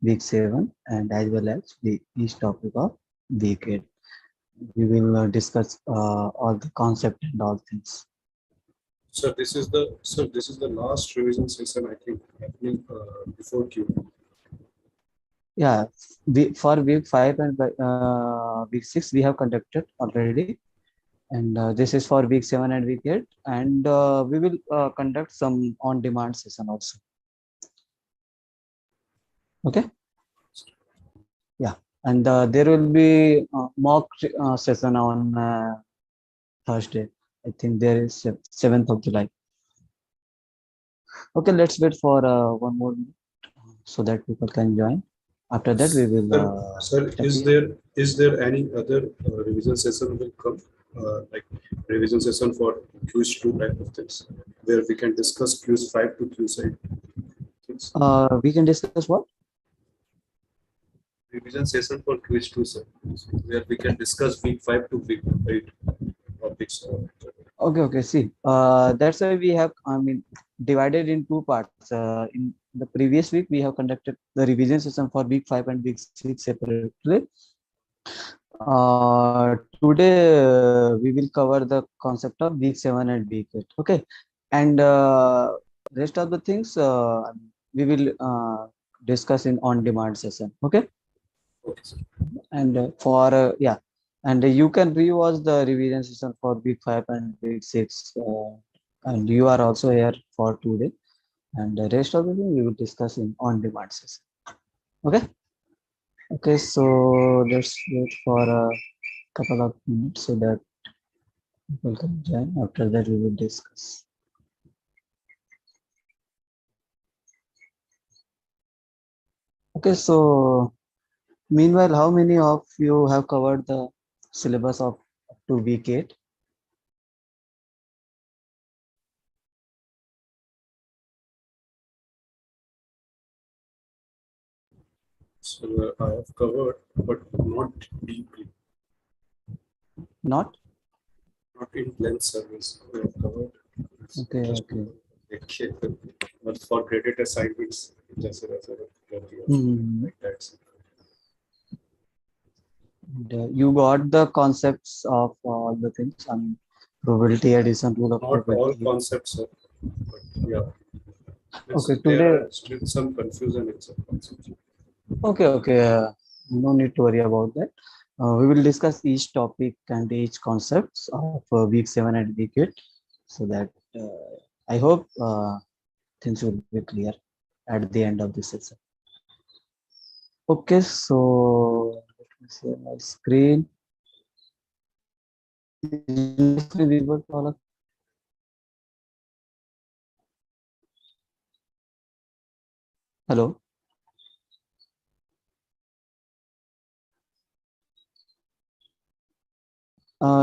week 7 and as well as each topic of week 8. We will discuss all the concept and all things. So this is the last revision session, I think, happening before Q. Yeah, for week 5 and week 6 we have conducted already, and this is for week 7 and week 8, and we will conduct some on-demand session also. Okay. Yeah, and there will be mock session on Thursday. I think there is 7th of July. Okay, let's wait for one more minute so that people can join. After that, we will. Sir, is there any other revision session will come, like revision session for quiz 2 type of things, where we can discuss quiz 5 to quiz 8? We can discuss what? Revision session for quiz 2, sir, where we can discuss week 5 to week 8 topics. Okay. See, that's why we have, divided in two parts. In the previous week, we have conducted the revision session for week 5 and week 6 separately. Today, we will cover the concept of week 7 and week 8. Okay, and rest of the things we will discuss in on-demand session. Okay. Okay, sir. And for and you can rewatch the revision session for week 5 and week 6, and you are also here for today, and the rest of the thing we will discuss in on-demand session. Okay, so let's wait for a couple of minutes so that people can join. After that we will discuss. Okay, so meanwhile, how many of you have covered the syllabus of up to week 8? So I have covered, but not deeply. Not in length service. I have covered. Okay. But for credit assignments, just like that. And, you got the concepts of all the things. Probability addition, rule of Not probability. all concepts, sir, but yeah. Okay, there today are still some confusion in some concepts. Okay. No need to worry about that. We will discuss each topic and each concepts of week 7 and week 8, so that I hope things will be clear at the end of this session. Okay, so let me share my screen. Hello.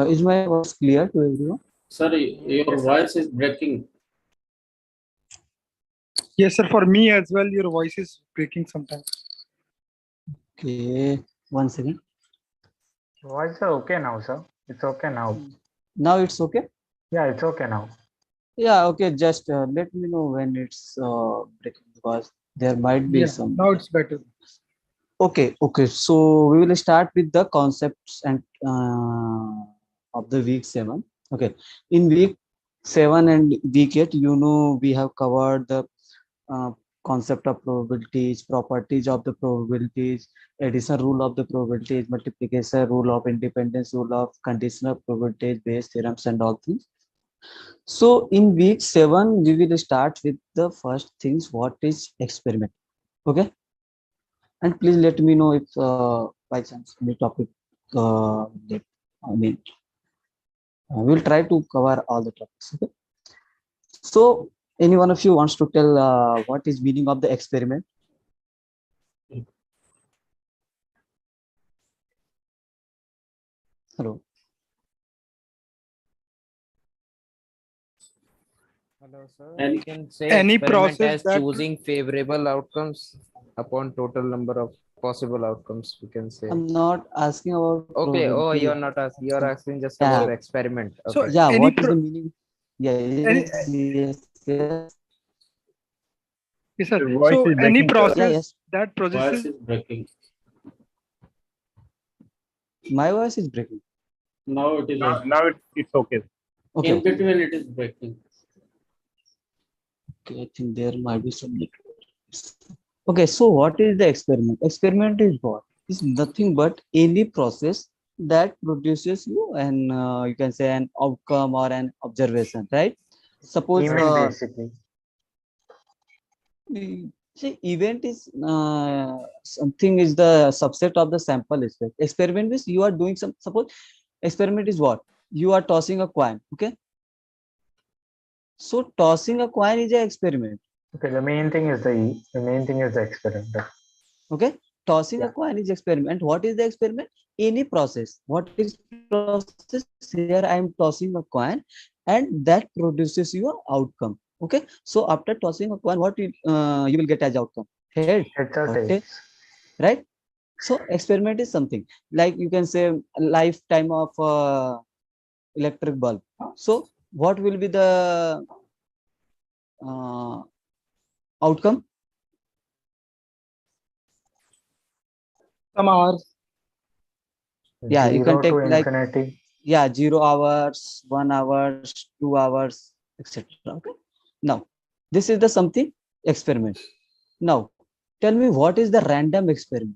Is my voice clear to everyone? Sorry, your voice is breaking. Yes, sir. For me as well, your voice is breaking sometimes. Okay, 1 second. Voice is okay now, sir. It's okay now. Now it's okay? Yeah, it's okay now. Yeah, okay. Just let me know when it's breaking, because there might be some. Now it's better. Okay. So we will start with the concepts and of the week 7. Okay, in week 7 and week 8, we have covered the concept of probabilities, properties of the probabilities, addition rule of the probabilities, multiplication rule of independence, rule of conditional probabilities, Bayes theorems, and all things. So in week 7, we will start with the first things. What is experiment? Okay, and please let me know if by chance any topic that we'll try to cover all the topics. Okay, so any one of you wants to tell what is meaning of the experiment? Hello. Hello, sir. And we can say any experiment process as that choosing favorable outcomes upon total number of possible outcomes, we can say. I'm not asking about. Okay. Oh, probability. you're not asking. You're asking just Yeah. about the experiment. Okay. So Yeah, any what is the meaning? Yeah, yes. Yes, sir. Your voice So is any breaking, sir. process Yeah, yes. that Voice processes is breaking. My voice is breaking. Now it is Now it's okay. Okay, in okay. between it is breaking. Okay, I think there might be some network. Okay, so what is the experiment? Experiment is what? It's nothing but any process that produces you an you can say an outcome or an observation, right? Suppose Event basically. see event is something is the subset of the sample itself. Experiment is you are doing some, suppose experiment is what? You are tossing a coin, okay? So tossing a coin is an experiment. Okay, the main thing is the experiment. Okay, tossing a Yeah. coin is experiment. What is the experiment? Any process. What is process? Here I am tossing a coin and that produces your outcome. Okay, so after tossing a coin, what you will get as outcome? Head Heads or or tail, tails. right? So experiment is something like you can say lifetime of electric bulb. So what will be the uh, outcome? some hours. Yeah, you can 0 to take like, infinity. yeah, 0 hours, 1 hours, 2 hours, etc. Okay, now this is the something experiment. Now tell me, what is the random experiment?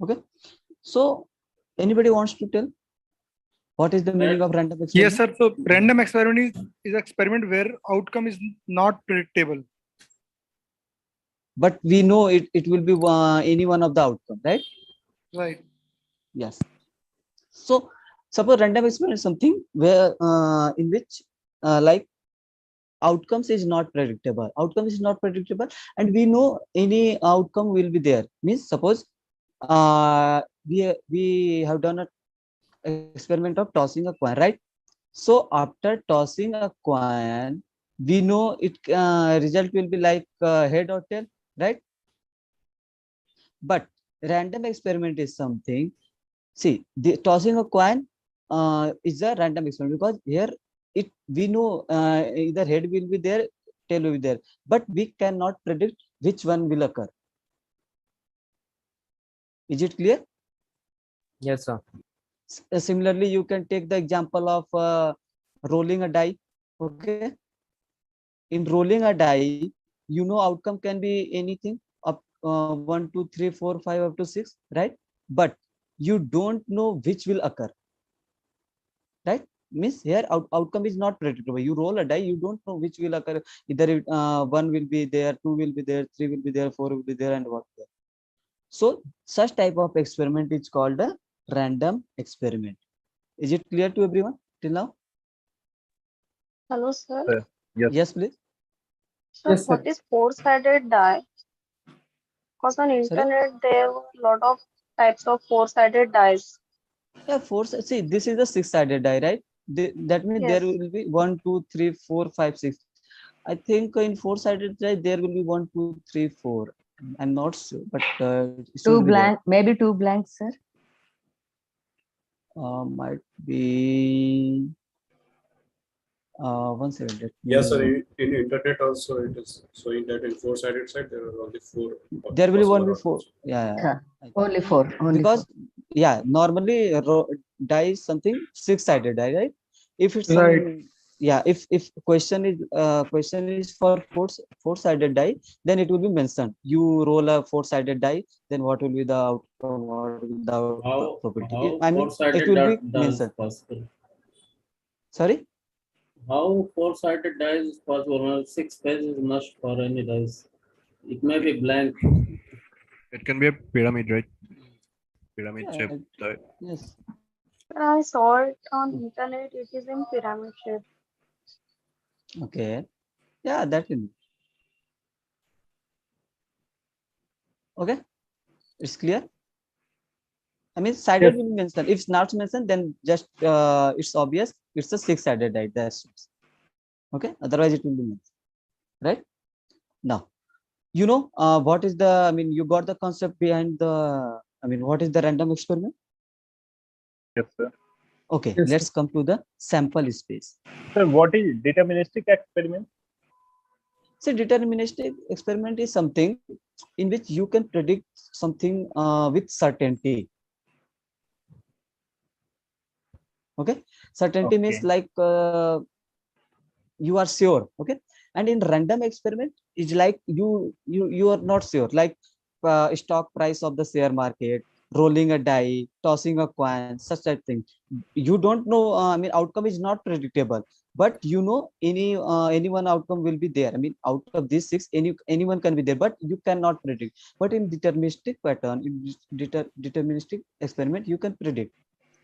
Okay, so anybody wants to tell what is the meaning of random Yes, experiment? sir. So random experiment is experiment where outcome is not predictable. But we know it will be any one of the outcome, right? Right. Yes. So suppose random experiment is something where in which like outcomes is not predictable. Outcome is not predictable, and we know any outcome will be there. Means suppose we have done a experiment of tossing a coin, right? So after tossing a coin, we know it result will be like head or tail, right? But random experiment is something. See, the tossing a coin is a random experiment because here we know either head will be there, tail will be there, but we cannot predict which one will occur. Is it clear? Yes, sir. Similarly, you can take the example of rolling a die. Okay, in rolling a die, you know outcome can be anything up 1, 2, 3, 4, 5 up to 6, right? But you don't know which will occur, right? Means here outcome is not predictable. You roll a die, you don't know which will occur. Either one will be there, two will be there, three will be there, four will be there, and what there. So such type of experiment is called a random experiment. Is it clear to everyone till now? Hello, sir. Yes. Yes, please. Sir, what is four-sided die? Because on Sorry. internet there were a lot of types of four-sided dice. Yeah, four. See, this is a six-sided die, right? That means there Yes. will be 1, 2, 3, 4, 5, 6. I think in four-sided die there will be 1, 2, 3, 4. I'm not sure, but it should Two be there. blank, maybe two blanks, sir. Might be 1 second. Let Yes, sir. me. In internet also it is showing that in four-sided side there are only four. There will be possible one before. outcomes. Yeah. Sir, only four. Only Because four. yeah, normally die is something six-sided die, right? If it's Right. some, yeah, if question is for four-sided die, then it will be mentioned. You roll a four-sided die, then what will be the outcome? What will be the How probability? how I mean, it four-sided will be die is mentioned. possible? Sorry. How four-sided die is possible? Well, 6 pages must for any dice. It may be blank. It can be a pyramid, right? Pyramid Yeah, shape. yes. I saw it on internet. It is in pyramid shape. Okay. Yeah, that will. Okay. It's clear. I mean, sided will be mentioned. If it's not mentioned, then just it's obvious. It's a six-sided die. That's okay. Otherwise, it will be mentioned, right? Now, you know what is the? I mean, you got the concept behind the. I mean, what is the random experiment? Yes, sir. Okay, Yes, let's come to the sample space. sir, what is deterministic experiment? So deterministic experiment is something in which you can predict something with certainty. Okay, certainty means Okay. like you are sure. Okay, and in random experiment is like you are not sure, like stock price of the share market, rolling a die, tossing a coin, such type thing. You don't know. I mean, outcome is not predictable, but you know any one outcome will be there. I mean, out of these six, anyone can be there, but you cannot predict. But in deterministic pattern, in deterministic experiment, you can predict.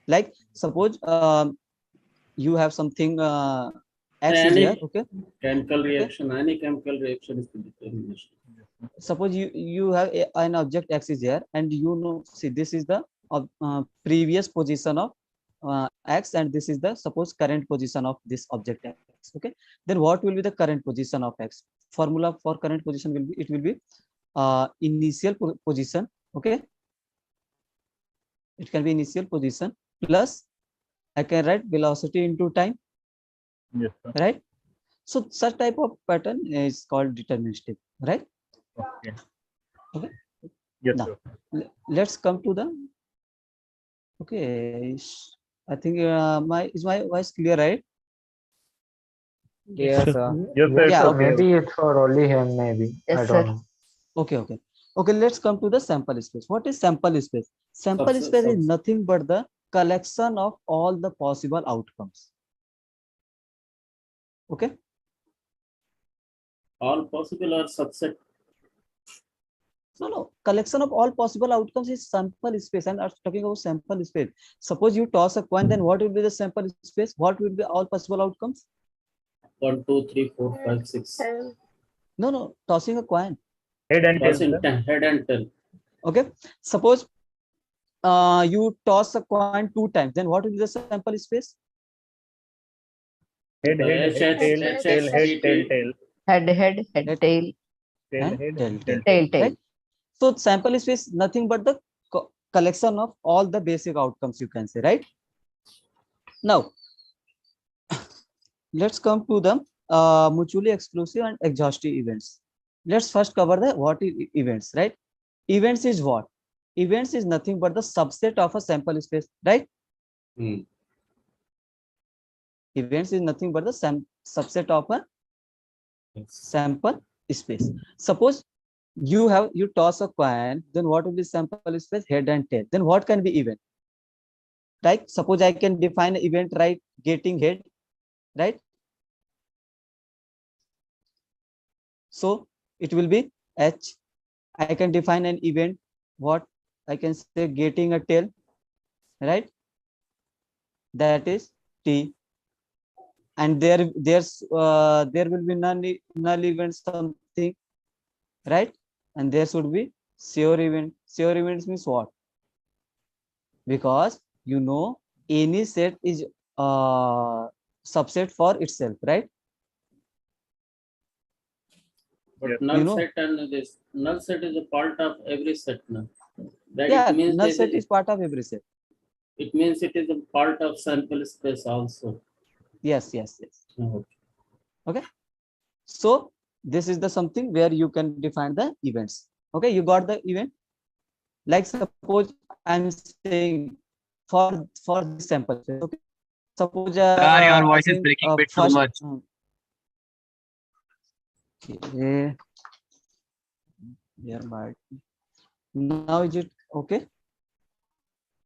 Like suppose you have something X is here. Okay, chemical okay. reaction, any chemical reaction is deterministic. Suppose you have an object X is here, and you know, see, this is the previous position of X, and this is the suppose current position of this object X. Okay, then what will be the current position of X? Formula for current position will be, it will be initial position. Okay, it can be initial position plus I can write velocity into time. Yes, sir. Right? So such type of pattern is called deterministic, right? Okay. Okay. Yes, Now, sir. let's come to the. Okay, I think my voice clear, right? Yes, sir. Yes, sir. Yeah, So okay. maybe it's for only him, maybe. I Yes, don't sir. know. Okay. Let's come to the sample space. What is sample space? Sample space is nothing but the collection of all the possible outcomes. Okay. All possible or subset? No. Collection of all possible outcomes is sample space, and I'm talking about sample space. Suppose you toss a coin, then what will be the sample space? What will be all possible outcomes? 1, 2, 3, 4, 5, 6. No. Tossing a coin. Head and tail. Tossing head and tail. Okay. Suppose you toss a coin 2 times, then what will be the sample space? Head, tail, tail. Head, tail, Tail. Right? So sample space nothing but the collection of all the basic outcomes, you can say, right? Now, let's come to the mutually exclusive and exhaustive events. Let's first cover the what is events, right? Events is what? Events is nothing but the subset of a sample space, right? Events is nothing but the subset of a sample space. Suppose you toss a coin, then what will be sample space? Head and tail. Then what can be event? Right? Suppose I can define an event, right? Getting head, right? So it will be H. I can define an event, what I can say, getting a tail, right? That is T. And there will be null event something, right? And there should be sure event. Sure events means what? Because you know any set is subset for itself, right? But null set and this null set is a part of every set now. That yeah, it means null set is part of every set. It means it is a part of sample space also. Yes. Okay. So this is the something where you can define the events. Okay, you got the event. Like suppose I'm saying for this sample. Okay, suppose your voice is breaking a bit too much. Okay. Now is it okay?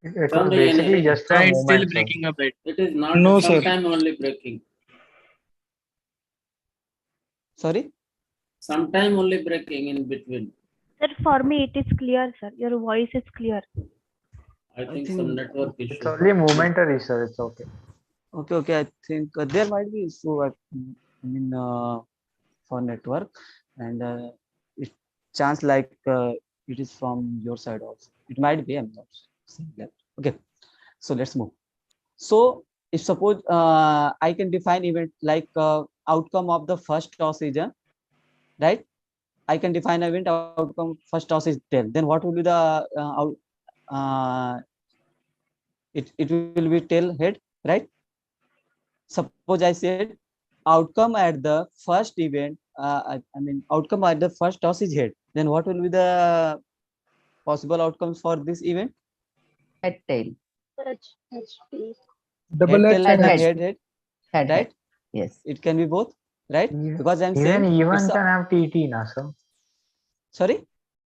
It was basically just a It's still moment. breaking a bit. It is not No, sir. sometime only breaking. Sorry? Sometime only breaking in between. Sir, for me it is clear, sir. Your voice is clear. I think some network issue. It's only momentary, sir. It's okay. Okay. I think there might be issue. I mean, for network, and it chance like it is from your side also. It might be. I'm not saying that. Okay. So let's move. So if suppose I can define event like outcome of the first toss is right. I can define event outcome first toss is tail. Then what will be the it will be tail head, right? Suppose I said outcome at the first event, I mean outcome at the first toss is head. Then what will be the possible outcomes for this event? Head, tail. Double Head, H tail, and head, H. Head, right? Yes. It can be both, right? Because I'm Even saying even it's can have TT, na sir. sorry.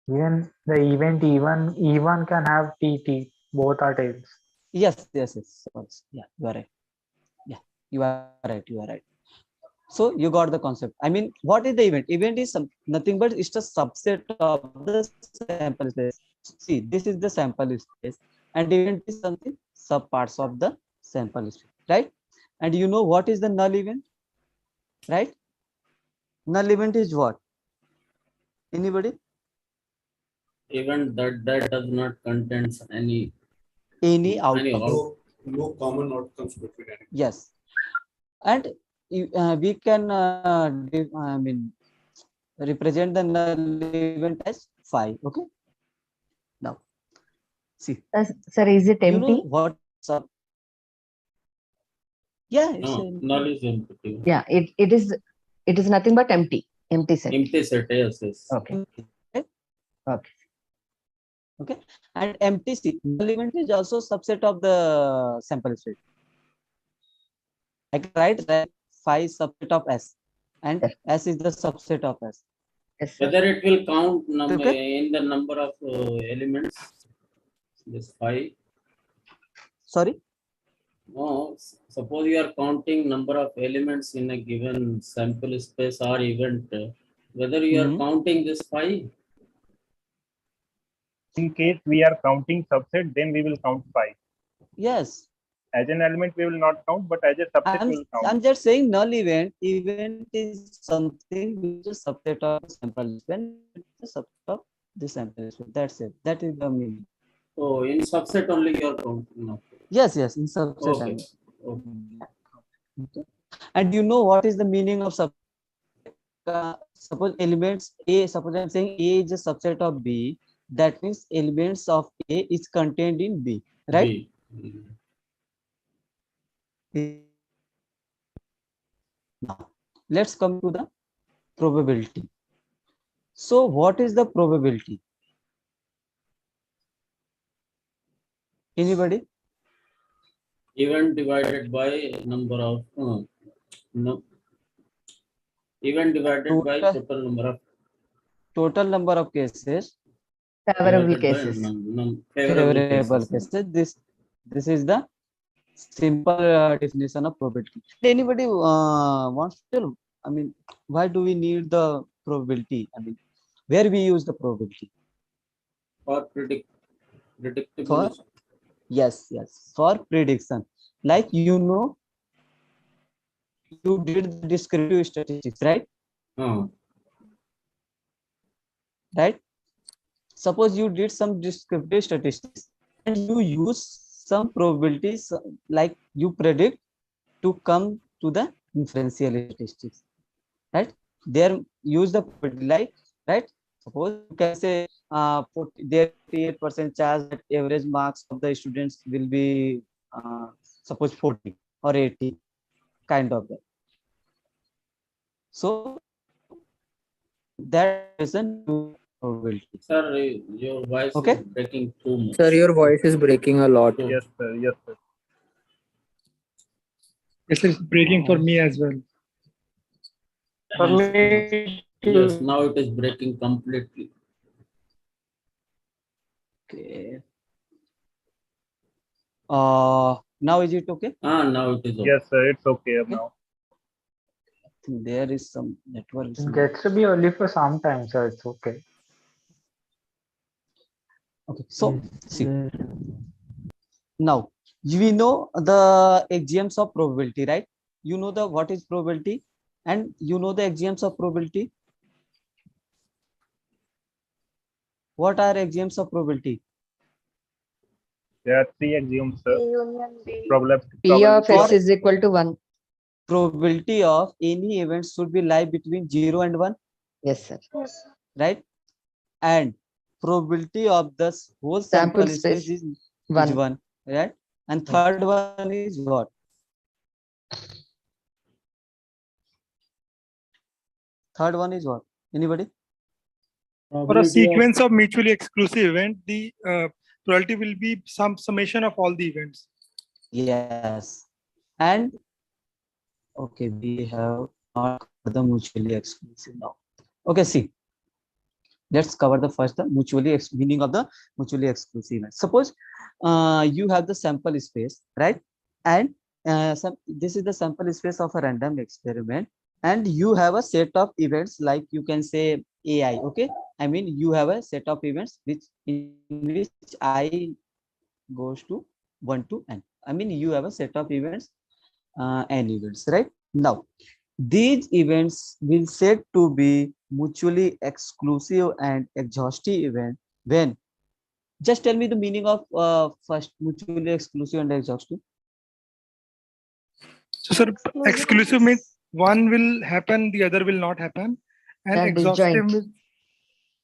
Even the event even can have TT. Both are tails. Yes. Yeah, you are right. Yeah, you are right. You are right. So you got the concept. I mean, what is the event? Event is nothing but it's a subset of the sample space. See, this is the sample space, and event is something subparts of the sample space, right? And you know what is the null event, right? Null event is what? Anybody? Event that does not contain Any any outcome. No common outcomes between any. Yes, and we can I mean represent the null event as phi. Okay. Now, see, Sir, is it you know empty? what? Yeah, it's No, null is empty. Yeah, it is nothing but empty set. Empty set, yes. Okay. Okay. Okay, and empty C null event is also subset of the sample space. I can write that phi subset of S, and S is the subset of S. Yes, Whether it will count Okay. in the number of elements, this phi. Sorry. No, suppose you are counting number of elements in a given sample space or event, whether you are counting this phi. In case we are counting subset, then we will count phi. Yes. As an element, we will not count, but as a subset, we will count. I'm just saying null event. Event is something which is a subset of the sample space. It's a subset of the sample space. That's it. That is the meaning. So in subset only you are counting. No. Yes, in subset. Okay. Okay. And you know what is the meaning of subset? Suppose elements A. Suppose I'm saying A is a subset of B. That means elements of A is contained in B. Right? Now, let's come to the probability. So, what is the probability? Anybody? Event divided by number of no. Event divided by total number of cases. Favorable cases. Favorable cases. This is the simple definition of probability. Anybody wants to tell? I mean, why do we need the probability? I mean, where we use the probability? For predictability. Yes, for prediction. Like you know, you did the descriptive statistics, right? Right. Suppose you did some descriptive statistics and you use some probabilities, like you predict to come to the inferential statistics, right? There use the probability, like, right? Suppose you can say there 48% chance that average marks of the students will be suppose 40 or 80, kind of that. So that reason you probability. Sir, your voice is breaking too much. Sir, your voice is breaking a lot. Yes, sir. Yes, sir. It's breaking for me as well. For me, yes, now it is breaking completely. Okay. Now is it okay? Now it is okay. Yes, sir. It's okay now. I think there is some network. It gets to be early for some time, so it's okay. Okay, so see, now we know the axioms of probability, right? You know the what is probability, and you know the axioms of probability. What are axioms of probability? There are three axioms, sir. P of S is equal to 1. Probability of any event should be lie between 0 and 1. Yes, sir. Right? And probability of the whole sample space is 1. Right? And third one is what? Third one is what? Anybody? For a sequence of mutually exclusive event, the probability will be some summation of all the events. Yes. And okay, we have not covered the mutually exclusive now. Okay, see. Let's cover the first the meaning of the mutually exclusive event. Suppose you have the sample space, right? And this is the sample space of a random experiment, and you have a set of events like you can say AI. Okay, I mean you have a set of events in which I goes to 1 to n. I mean you have a set of events, n events, right? Now these events will said to be mutually exclusive and exhaustive event when. Just tell me the meaning of first mutually exclusive and exhaustive. So, sir, exclusive means one will happen, the other will not happen, and exhaustive means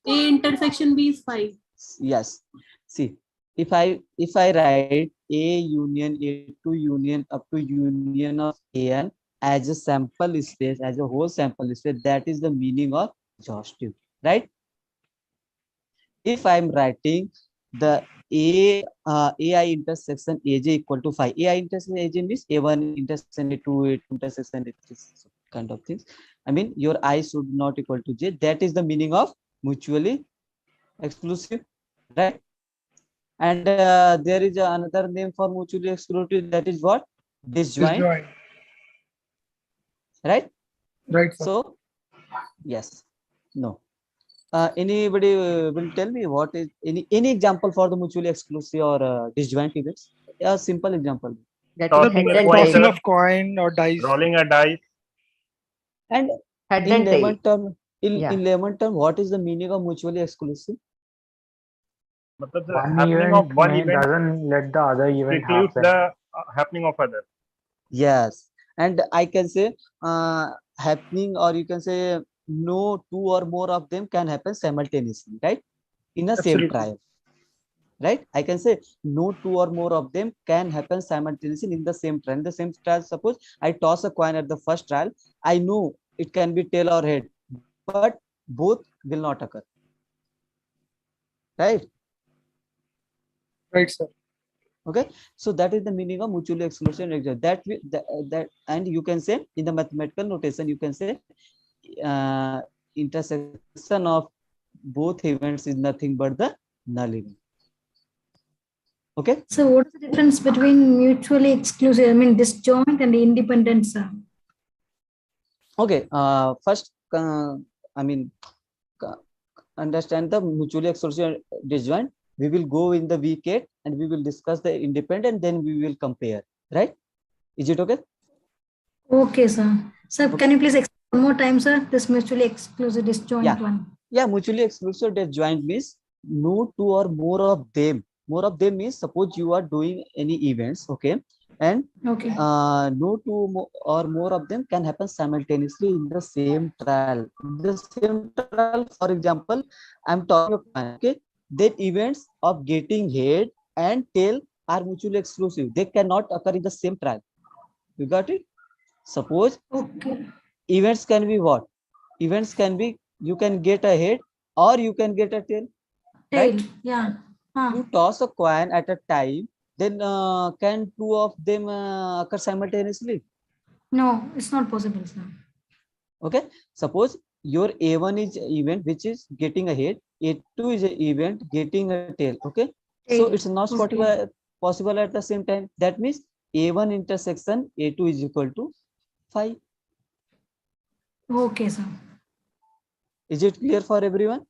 A intersection B is 5. Yes. See, if I write A union A2 union up to union of AN as a sample space, as a whole sample space, that is the meaning of exhaustive, right? If I'm writing the AI intersection AJ equal to 5, AI intersection AJ means A1 intersection A2, A2 intersection A3, kind of things. I mean your I should not equal to J. That is the meaning of mutually exclusive, right? And there is another name for mutually exclusive, that is what? Disjoint. Right? Right. So yes, no. Anybody will tell me what is any example for the mutually exclusive or disjoint events? A simple example. Tossing of coin or dice. Rolling a dice. And in layman term, in layman term, what is the meaning of mutually exclusive? One event doesn't let the other event precludes happen. the happening of other. Yes, and I can say happening, or you can say no two or more of them can happen simultaneously, right? In a same trial, right? I can say no two or more of them can happen simultaneously in the same trial. In the same trial, suppose I toss a coin at the first trial, I know it can be tail or head, but both will not occur, right? Right, sir. Okay, so that is the meaning of mutually exclusive and that and you can say in the mathematical notation, you can say intersection of both events is nothing but the null event. Okay, so what is the difference between mutually exclusive, I mean disjoint, and independent, sir? okay, first I mean understand the mutually exclusive and disjoint. We will go in the week 8 and we will discuss the independent, then we will compare, right? Is it okay? Okay, sir. Sir, okay. Can you please explain one more time, sir, this mutually exclusive disjoint one? Yeah, mutually exclusive disjoint means no two or more of them. More of them means suppose you are doing any events, okay, and no two or more of them can happen simultaneously in the same trial. In the same trial, for example, I'm talking about, okay, that events of getting head and tail are mutually exclusive. They cannot occur in the same trial. You got it? Suppose events can be what? Events can be you can get a head or you can get a tail. Right? Yeah. You toss a coin at a time, then can two of them occur simultaneously? No, it's not possible, sir. Okay. Suppose your A1 is event which is getting a head, A2 is an event getting a tail. Okay. So it's not possible at the same time. That means A1 intersection A2 is equal to 5. Okay, sir. Is it clear for everyone?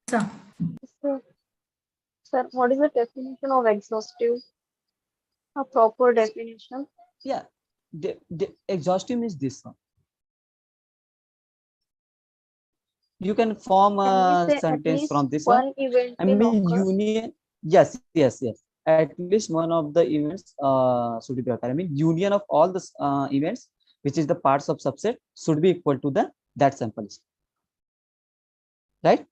Sir. Sir, what is the definition of exhaustive? A proper definition? Yeah, the exhaustive is this one. You can form a sentence from this one. I mean, union. Yes. At least one of the events should be occur. I mean, union of all the events, which is the parts of subset, should be equal to that sample. Right?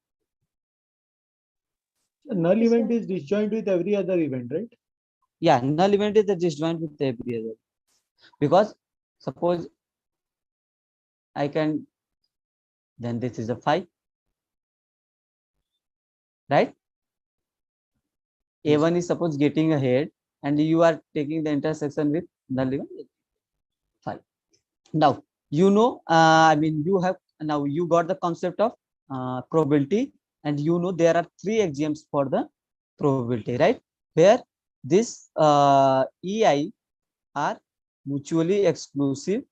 So null event is disjoint with every other event, right? Yeah, null event is the disjoint with every other. Because suppose I can, then this is a 5, right? A1 is suppose getting ahead and you are taking the intersection with null event 5. Now, you know, I mean, you have, now you got the concept of probability, and you know there are 3 axioms for the probability, right? Where this EI are mutually exclusive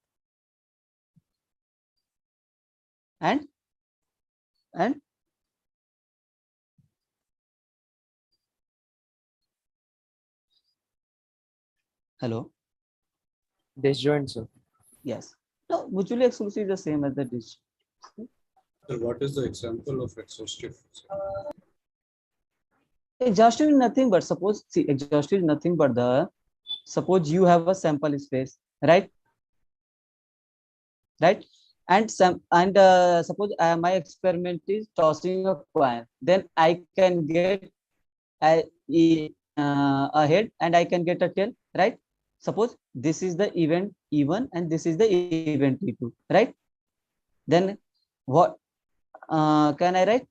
and hello, Disjoint, sir. yes, no, mutually exclusive is the same as the disjoint. So what is the example of exhaustive? Exhaustive is nothing but, suppose, see, exhaustive is nothing but the, suppose you have a sample space, right? And suppose my experiment is tossing a coin, then I can get a head and I can get a tail, right? Suppose this is the event E1 and this is the event E2, right? Then what can I write?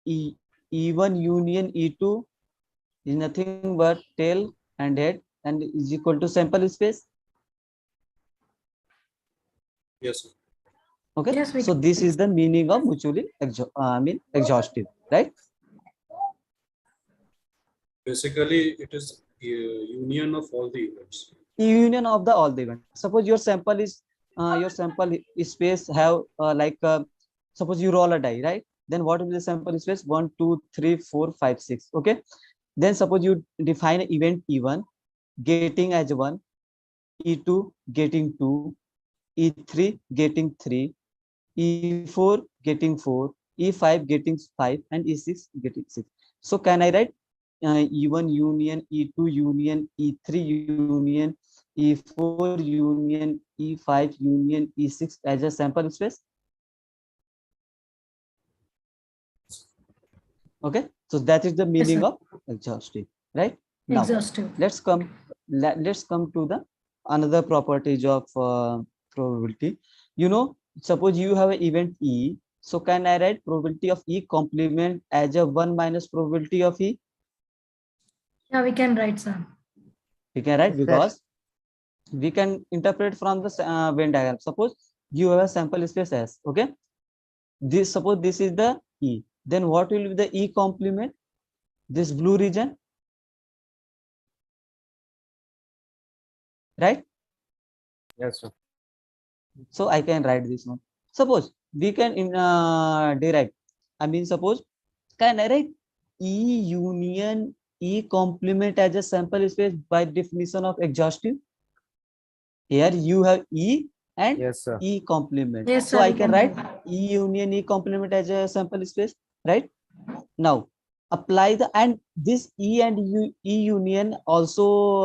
E1 union E2 is nothing but tail and head and is equal to sample space. Yes, sir. Okay, Yes, so this is the meaning of mutually exhaustive, right? Basically, it is a union of all the events. Union of all the events. Suppose your sample is space have suppose you roll a die, right? Then what will be the sample space? 1, 2, 3, 4, 5, 6. Okay. Then suppose you define an event E1 getting as 1, E2 getting 2, E3 getting 3, E4 getting 4, E5 getting 5, and E6 getting 6. So can I write E1 union, E2 union, E3 union, E4 union, E5 union, E6 as a sample space? Okay, so that is the meaning of exhaustive, right? Now, Exhaustive. let's come to the another properties of probability. You know, suppose you have an event E, so can I write probability of E complement as a 1 minus probability of E? Yeah, we can write, sir. We can write because we can interpret from the Venn diagram. Suppose you have a sample space S, okay? Suppose this is the E. Then what will be the E complement? This blue region, right? Yes, sir. So I can write this one. Suppose we can derive. I mean, suppose can I write E union E complement as a sample space by definition of exhaustive? Here you have E and Yes, sir. E complement. Yes, So sir, I we can can write write. E union E complement as a sample space, right? Now apply the, and this E and E union also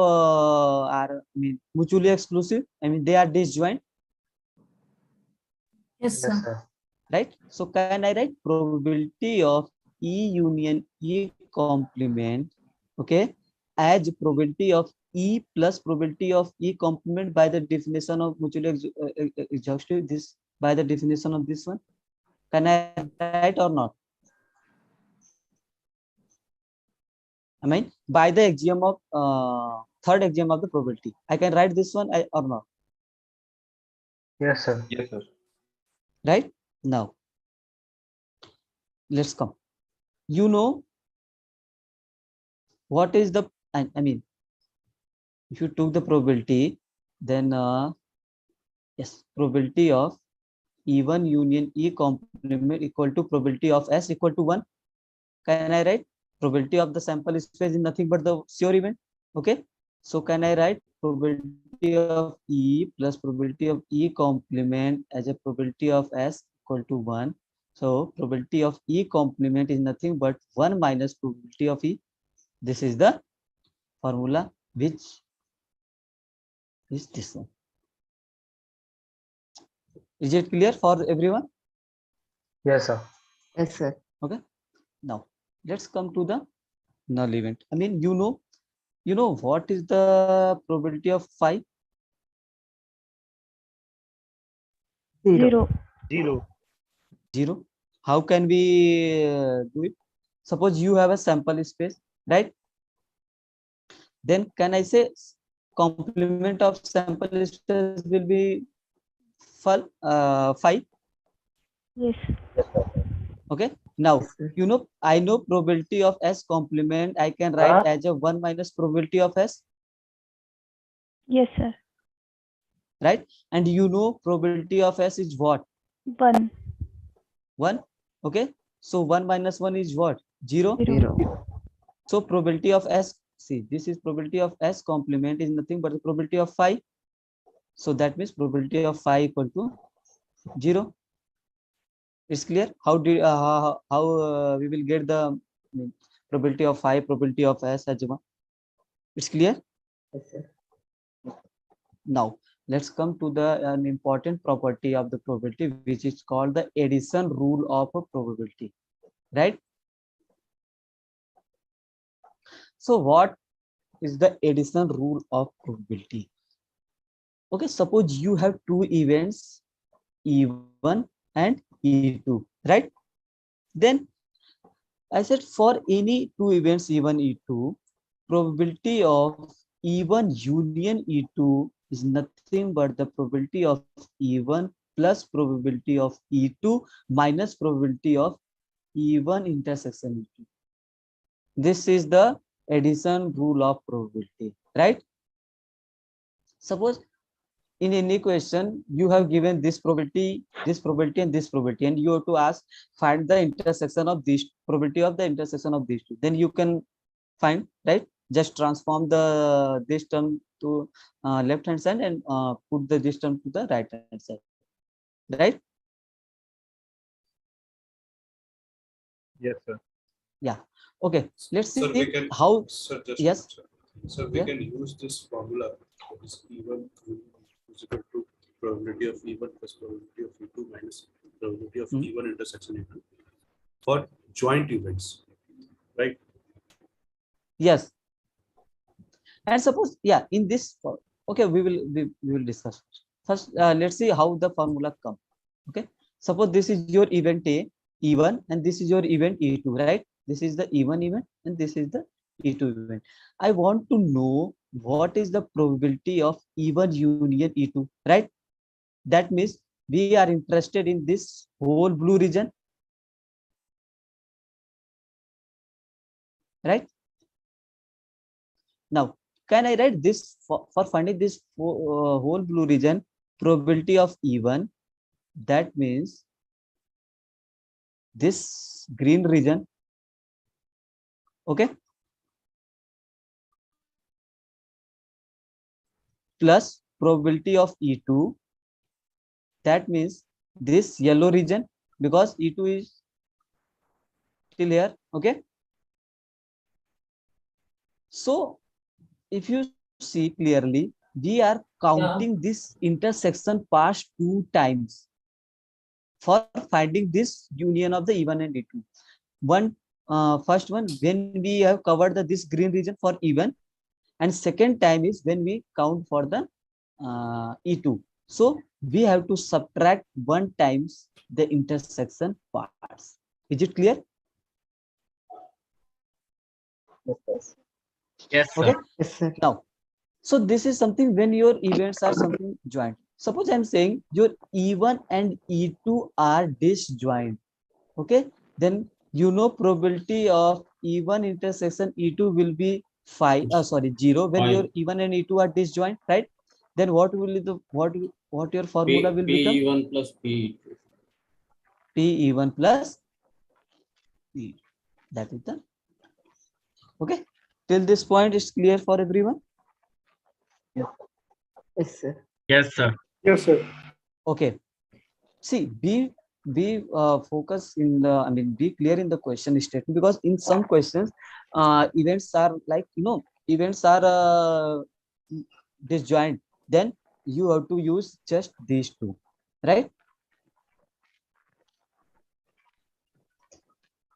are mutually exclusive. I mean they are disjoint, Yes, sir. right? So can I write probability of E union E complement, okay, as probability of E plus probability of E complement by the definition of mutually exhaustive, this by the definition of this one? Can I write or not? I mean by the axiom of third axiom of the probability, I can write this one or not? Yes, sir. Yes, sir. Right? Now let's come. You know what is the, I mean if you took the probability, then yes, probability of E1 union E complement equal to probability of S equal to 1. Can I write probability of the sample space is nothing but the sure event? Okay, so can I write probability of E plus probability of E complement as a probability of S equal to 1? So probability of E complement is nothing but 1 minus probability of E. This is the formula, which is this one. Is it clear for everyone? Yes, sir. Yes, sir. Okay. Now let's come to the null event. I mean, you know what is the probability of 5? 0. 0. 0. How can we do it? Suppose you have a sample space, right? Then can I say complement of sample space will be 5? Yes. Okay. Now, you know, I know probability of S complement I can write as a 1 minus probability of S. Yes, sir. Right? And you know probability of S is what? 1. 1. Okay. So 1 minus 1 is what? 0. 0. So probability of S, see, this is probability of S complement is nothing but the probability of 5. So that means probability of 5 equal to 0. It's clear how we will get the probability of 5, probability of S as 1. It's clear? Yes, sir. Now let's come to the an important property of the probability, which is called the addition rule of a probability, right? So what is the addition rule of probability? Okay, suppose you have two events, E1 and E2, right? Then I said for any two events, E1, E2, probability of E1 union E2 is nothing but the probability of E1 plus probability of E2 minus probability of E1 intersection E2. This is the addition rule of probability, right? Suppose in any question you have given this probability, and this probability, and you have to ask find the intersection of these probability of the intersection of these two. Then you can find, right? Just transform the this term to left hand side and put the this term to the right hand side, right? Yes, sir. Yeah. Okay. Let's see Sir, we can, how. sir, just Yes. So we can use this formula, that is E1 is equal to probability of E1 plus probability of E2 minus probability of E1 intersection E2 for joint events, right? Yes. And suppose, yeah, in this, okay, we will discuss first. Let's see how the formula come. Okay. Suppose this is your event A, E1, and this is your event E2, right? This is the E1 event and this is the E2 event. I want to know what is the probability of E1 union E2, right? That means we are interested in this whole blue region, right? Now, can I write this for finding this whole blue region probability of E1? That means this green region, okay, plus probability of E2. That means this yellow region, because E2 is still here, okay. So if you see clearly, we are counting this intersection past 2 times for finding this union of the E1 and E2. First one, when we have covered this green region for E1, and second time is when we count for the E2. So we have to subtract 1 times the intersection parts. Is it clear? Yes, sir. Okay. Yes, sir. Now, so this is something when your events are something joint. Suppose I'm saying your E1 and E2 are disjoint. Okay. Then you know probability of E1 intersection E2 will be 0 when 5. your E1 and E2 are disjoint, right? Then what will be the what your formula will become? P1 plus P2. P1 plus P. That is the okay. Till this point is clear for everyone. Yes, sir. Yes, sir. Yes, sir. Okay. See, be focus in the, I mean, be clear in the question statement, because in some questions, events are like, events are disjoint. Then you have to use just these two, right?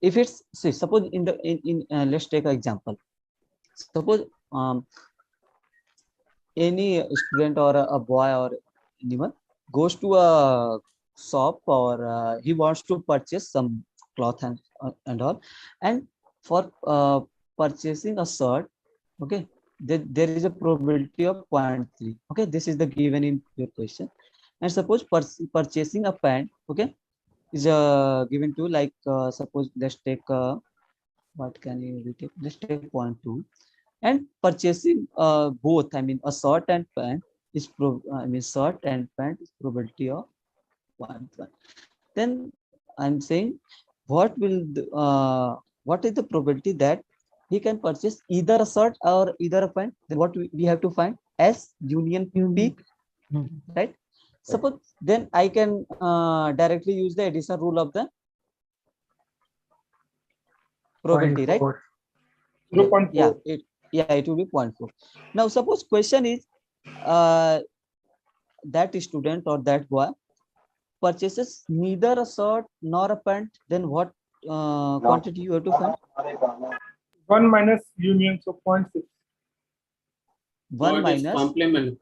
If it's, see, suppose in the let's take an example. Suppose any student or a boy or anyone goes to a shop, or he wants to purchase some cloth and all, and for purchasing a shirt, okay, there is a probability of 0.3. Okay, this is the given in your question. And suppose purchasing a pant, okay, is given to, like, suppose let's take what can you take, let's take 0.2, and purchasing both, I mean a shirt and pant is shirt and pant is probability of 0.1. Then I'm saying, what what is the probability that he can purchase either a shirt or either a pant? Then what we have to find? S union P, right? Suppose then I can directly use the addition rule of the probability, right? 0.4. Yeah, it will be 0.4. Now suppose question is that student or that boy purchases neither a shirt nor a pant, then what quantity you have to find? 1 minus union, so 0.6. 1 minus complement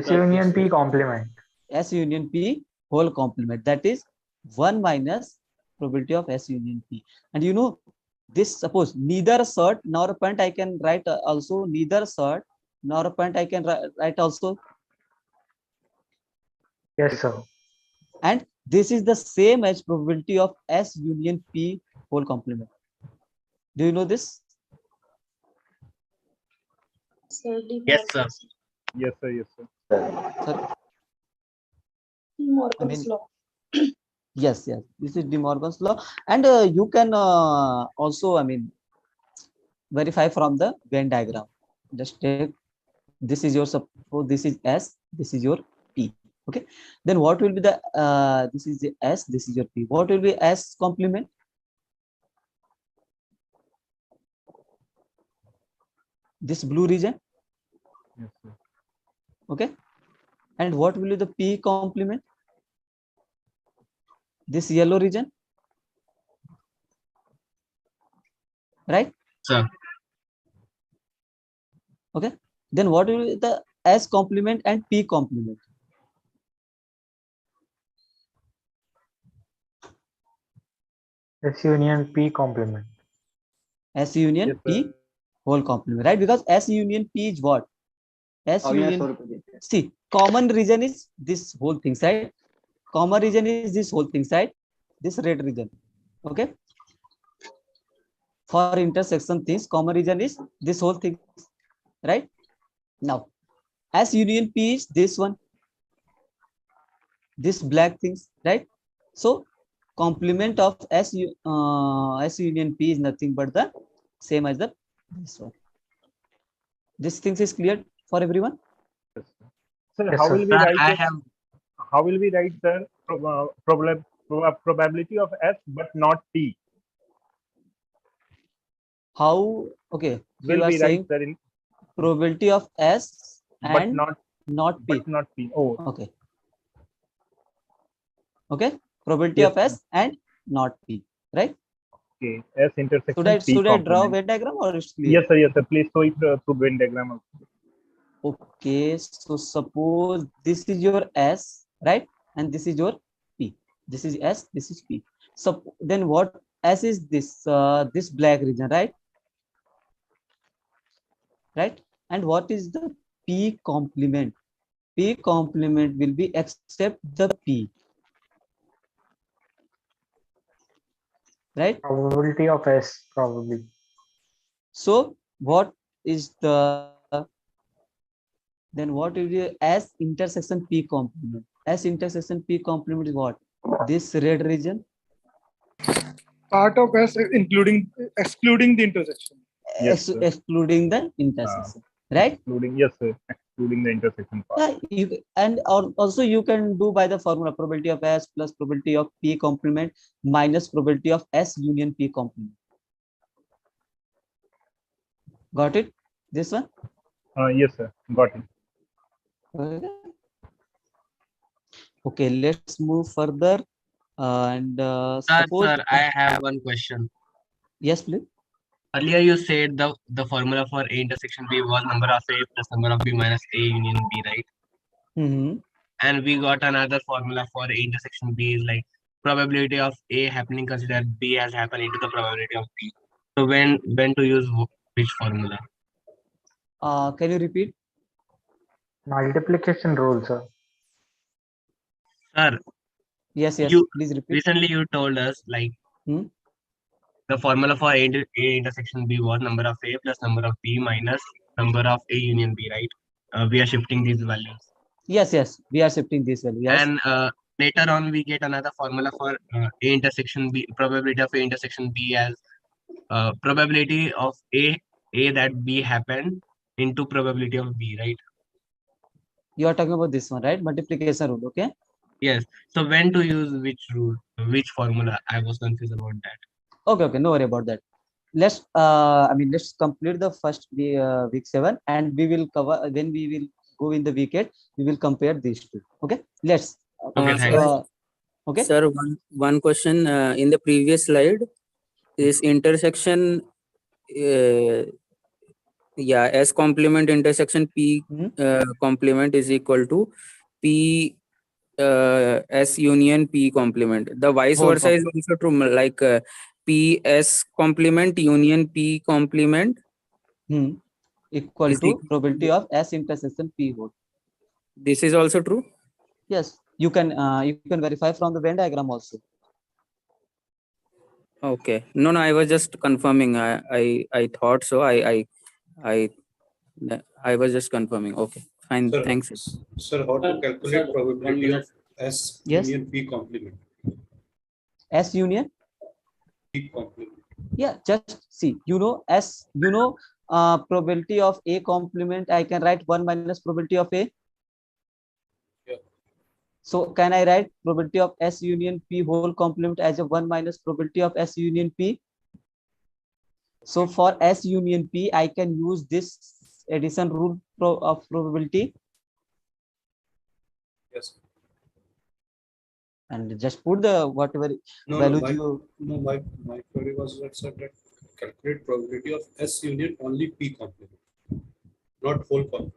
S union P complement. S union P whole complement, that is 1 minus probability of S union P. And you know this, suppose neither a shirt nor a pant, I can write also neither a shirt nor a pant, I can write also. Yes, sir. And this is the same as probability of S union P whole complement. Do you know this? Yes, sir. Yes, sir. Yes, sir. Sorry? Morgan's law. Yes, this is De Morgan's law. And you can also, verify from the Venn diagram. Just take, this is your, suppose this is S, this is your P. Okay, then what will be the this is the S, this is your P. What will be S complement? This blue region. Yes, sir. Okay, and what will be the P complement? This yellow region, right? Sir. Okay, then what will be the S complement and P complement? S union P complement. S union Yes, P sir. whole complement, right? Because S union P is what? S union, see, common region is this whole thing side. Common region is this whole thing side, this red region. Okay. For intersection things, common region is this whole thing, right? Now, S union P is this one, this black things, right? So, complement of S union P is nothing but the same as the this one. This things is clear for everyone. Yes, sir. Sir, Yes, how sir. will we Sir, write I it? have How will we write the probability of S but not T? How? Okay, Will you are we saying write that in probability of S but and not P. but not P? Oh, Okay. Okay. Probability yes, of S and not P. Right? okay. S intersection P Should I draw complement. Venn diagram or it's clear? Yes, sir. Yes, sir. Please show it through Venn diagram also. Okay. So suppose this is your S, right? And this is your P. This is S. This is P. So then what? S is this this black region, right? Right? And what is the P complement? P complement will be except the P. Right? Probability of S, probably. So what is the, then what will be S intersection P complement? S intersection P complement is what? This red region. Part of S excluding the intersection. Yes, sir. Excluding the intersection, right? Excluding, yes, sir. Excluding the intersection part. Yeah, also you can do by the formula probability of S plus probability of P complement minus probability of S union P complement. Got it? This one? Yes, sir. Got it. Okay, let's move further. And suppose. Sir, I have one question. Yes, please. Earlier you said the formula for A intersection B was number of A plus number of B minus A union B, right? Mm-hmm. and we got another formula for A intersection B is like probability of A happening consider B has happened into the probability of B. So when to use which formula? Can you repeat? Multiplication rule, sir. Sir, Yes, please repeat. Recently you told us like the formula for A intersection B was number of A plus number of B minus number of A union B, right? We are shifting these values. Yes, we are shifting this value. Yes. And later on we get another formula for A intersection B, probability of A intersection B as probability of A that B happened into probability of B, right? You are talking about this one, right? Multiplication rule, okay? Yes. So when to use which rule, which formula? I was confused about that. Okay, no worry about that. Let's complete the first week 7, and we will cover when we will go in the week 8. We will compare these two. Okay, let's. Okay, thanks. Okay. Sir, one question. In the previous slide, this intersection, S complement intersection P complement is equal to P S union P complement. The vice versa is also true, like P S complement union P complement equal to probability of S intersection P whole. This is also true? Yes, you can verify from the Venn diagram also. Okay. No, I was just confirming. I thought so. I was just confirming. Okay, fine. Sir, Thanks. Sir, how to calculate probability of S union P complement? S union? P complement. Yeah, just see, S, probability of A complement, I can write 1 minus probability of A. Yeah. So can I write probability of S union P whole complement as a 1 minus probability of S union P? So for S union P, I can use this addition rule of probability. Yes. And just put the whatever value my query was that calculate probability of S union only P complement, not whole complement.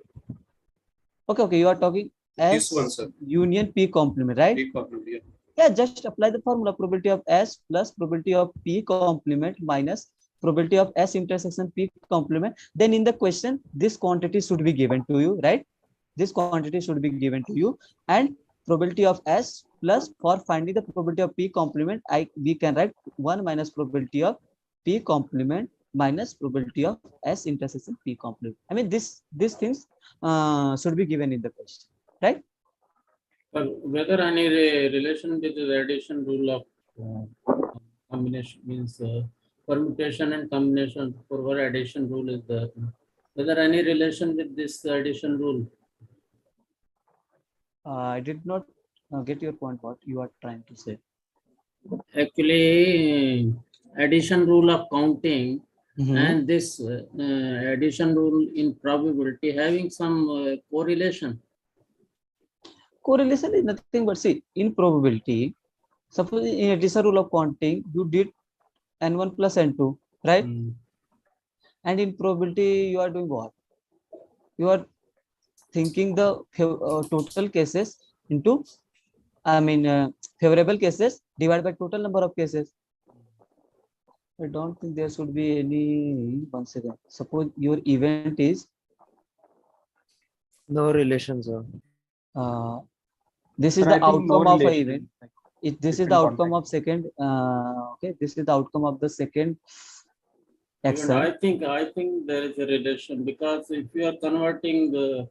Okay, you are talking S one, sir. Union P complement, right? P complement, yeah. Yeah, just apply the formula probability of S plus probability of P complement minus probability of S intersection P complement. Then in the question, this quantity should be given to you, right? This quantity should be given to you, and probability of S plus for finding the probability of P complement, we can write 1 minus probability of P complement minus probability of S intersection P complement. I mean, these things should be given in the question, right? Whether any relation with the addition rule of combination means permutation and combination for addition rule is there. Whether any relation with this addition rule? I did not get your point. What you are trying to say? Actually, addition rule of counting and this addition rule in probability having some correlation. Correlation is nothing but, see, in probability, suppose in addition rule of counting, you did n1 plus n2, right? And in probability, you are doing what? You are thinking the total cases into, favorable cases divided by total number of cases. I don't think there should be any. One second. Suppose your event is no relations. This is the outcome of an event. This is the outcome of second. Okay, this is the outcome of the second action. I think there is a relation, because if you are converting the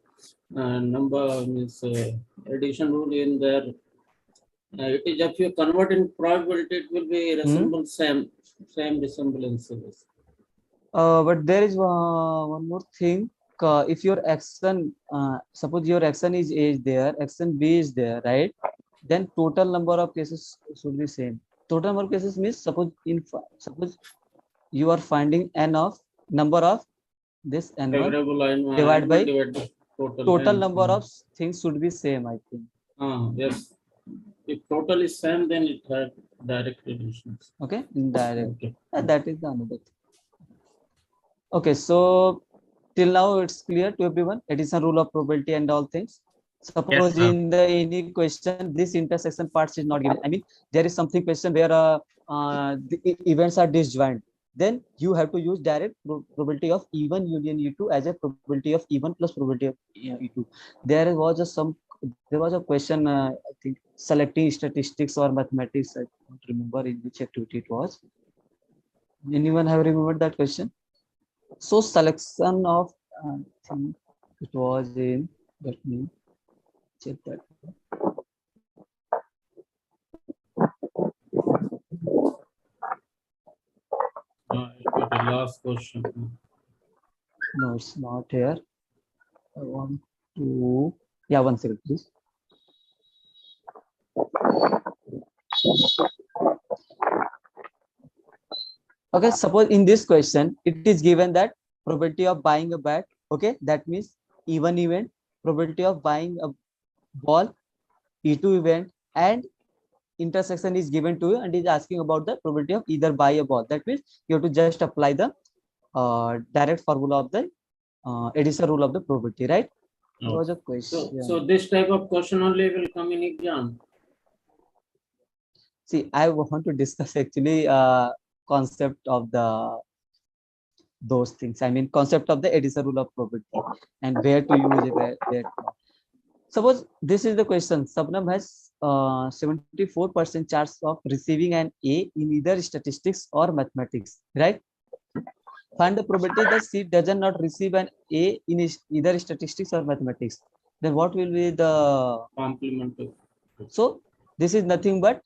number means addition rule in there, it is if you convert in probability, it will be resemble same resemblances. But there is one more thing. If your action, suppose your action is A is there, action B is there, right? Then total number of cases should be same. Total number of cases means suppose you are finding n of number of this n1 divided by total number of things should be same, I think. Yes. If total is same, then it has direct relations. Okay, indirect. Okay. That is the another thing. Okay, so till now it's clear to everyone. Addition rule of probability and all things. Suppose sir. in the any question, this intersection parts is not given. I mean, there is something question where the events are disjoint. Then you have to use direct probability of E1 union E2 as a probability of E1 plus probability of E2. There was a question, I think, selecting statistics or mathematics. I don't remember in which activity it was. Anyone have remembered that question? So selection of, I think it was in, let me check that. The last question. No, it's not here. I want to, yeah, 1 second, please. Okay, suppose in this question, it is given that probability of buying a bat, okay, that means E1 event, probability of buying a ball, E2 event, and intersection is given to you and is asking about the probability of either buy a ball. That means you have to just apply the direct formula of the addition rule of the probability, right? There was a question. So this type of question only will come in exam. See, I want to discuss actually concept of those things. I mean, concept of the addition rule of probability and where to use it, where not. Suppose this is the question. Sabnam has 74% chance of receiving an A in either statistics or mathematics, right? Find the probability that she does not receive an A in either statistics or mathematics. Then what will be the complement? So this is nothing but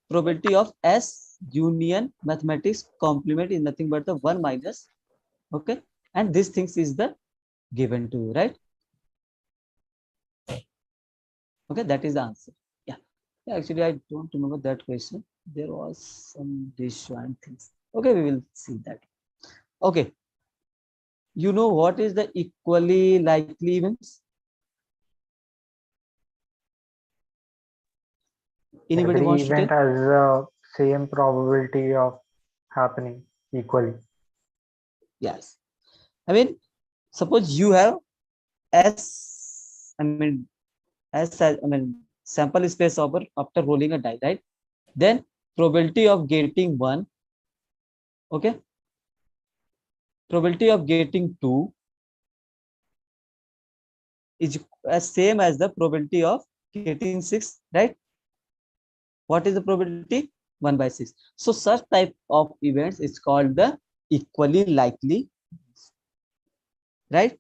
probability of S union mathematics complement is nothing but the 1 minus, okay, and this things is the given to you, right? Okay, that is the answer. Yeah, actually I don't remember that question. There was some disjoint things. Okay, we will see that. Okay, you know what is the equally likely events? Anybody Every wants to event tell? has the same probability of happening equally. Yes. I mean, suppose you have S, I mean, sample space over after rolling a die, right? Then probability of getting 1, okay? Probability of getting 2 is as same as the probability of getting 6, right? What is the probability? 1 by 6. So such type of events is called the equally likely, right?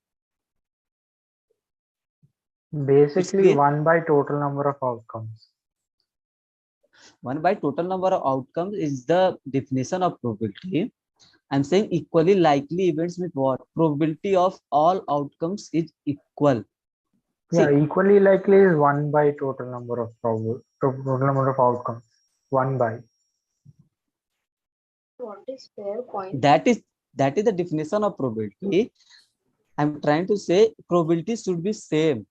Basically, 1 by total number of outcomes. 1 by total number of outcomes is the definition of probability. I'm saying equally likely events with what? Probability of all outcomes is equal. Yeah, equally likely is 1 by total number of total number of outcomes. 1 by. What is fair point? That is the definition of probability. I'm trying to say probability should be same.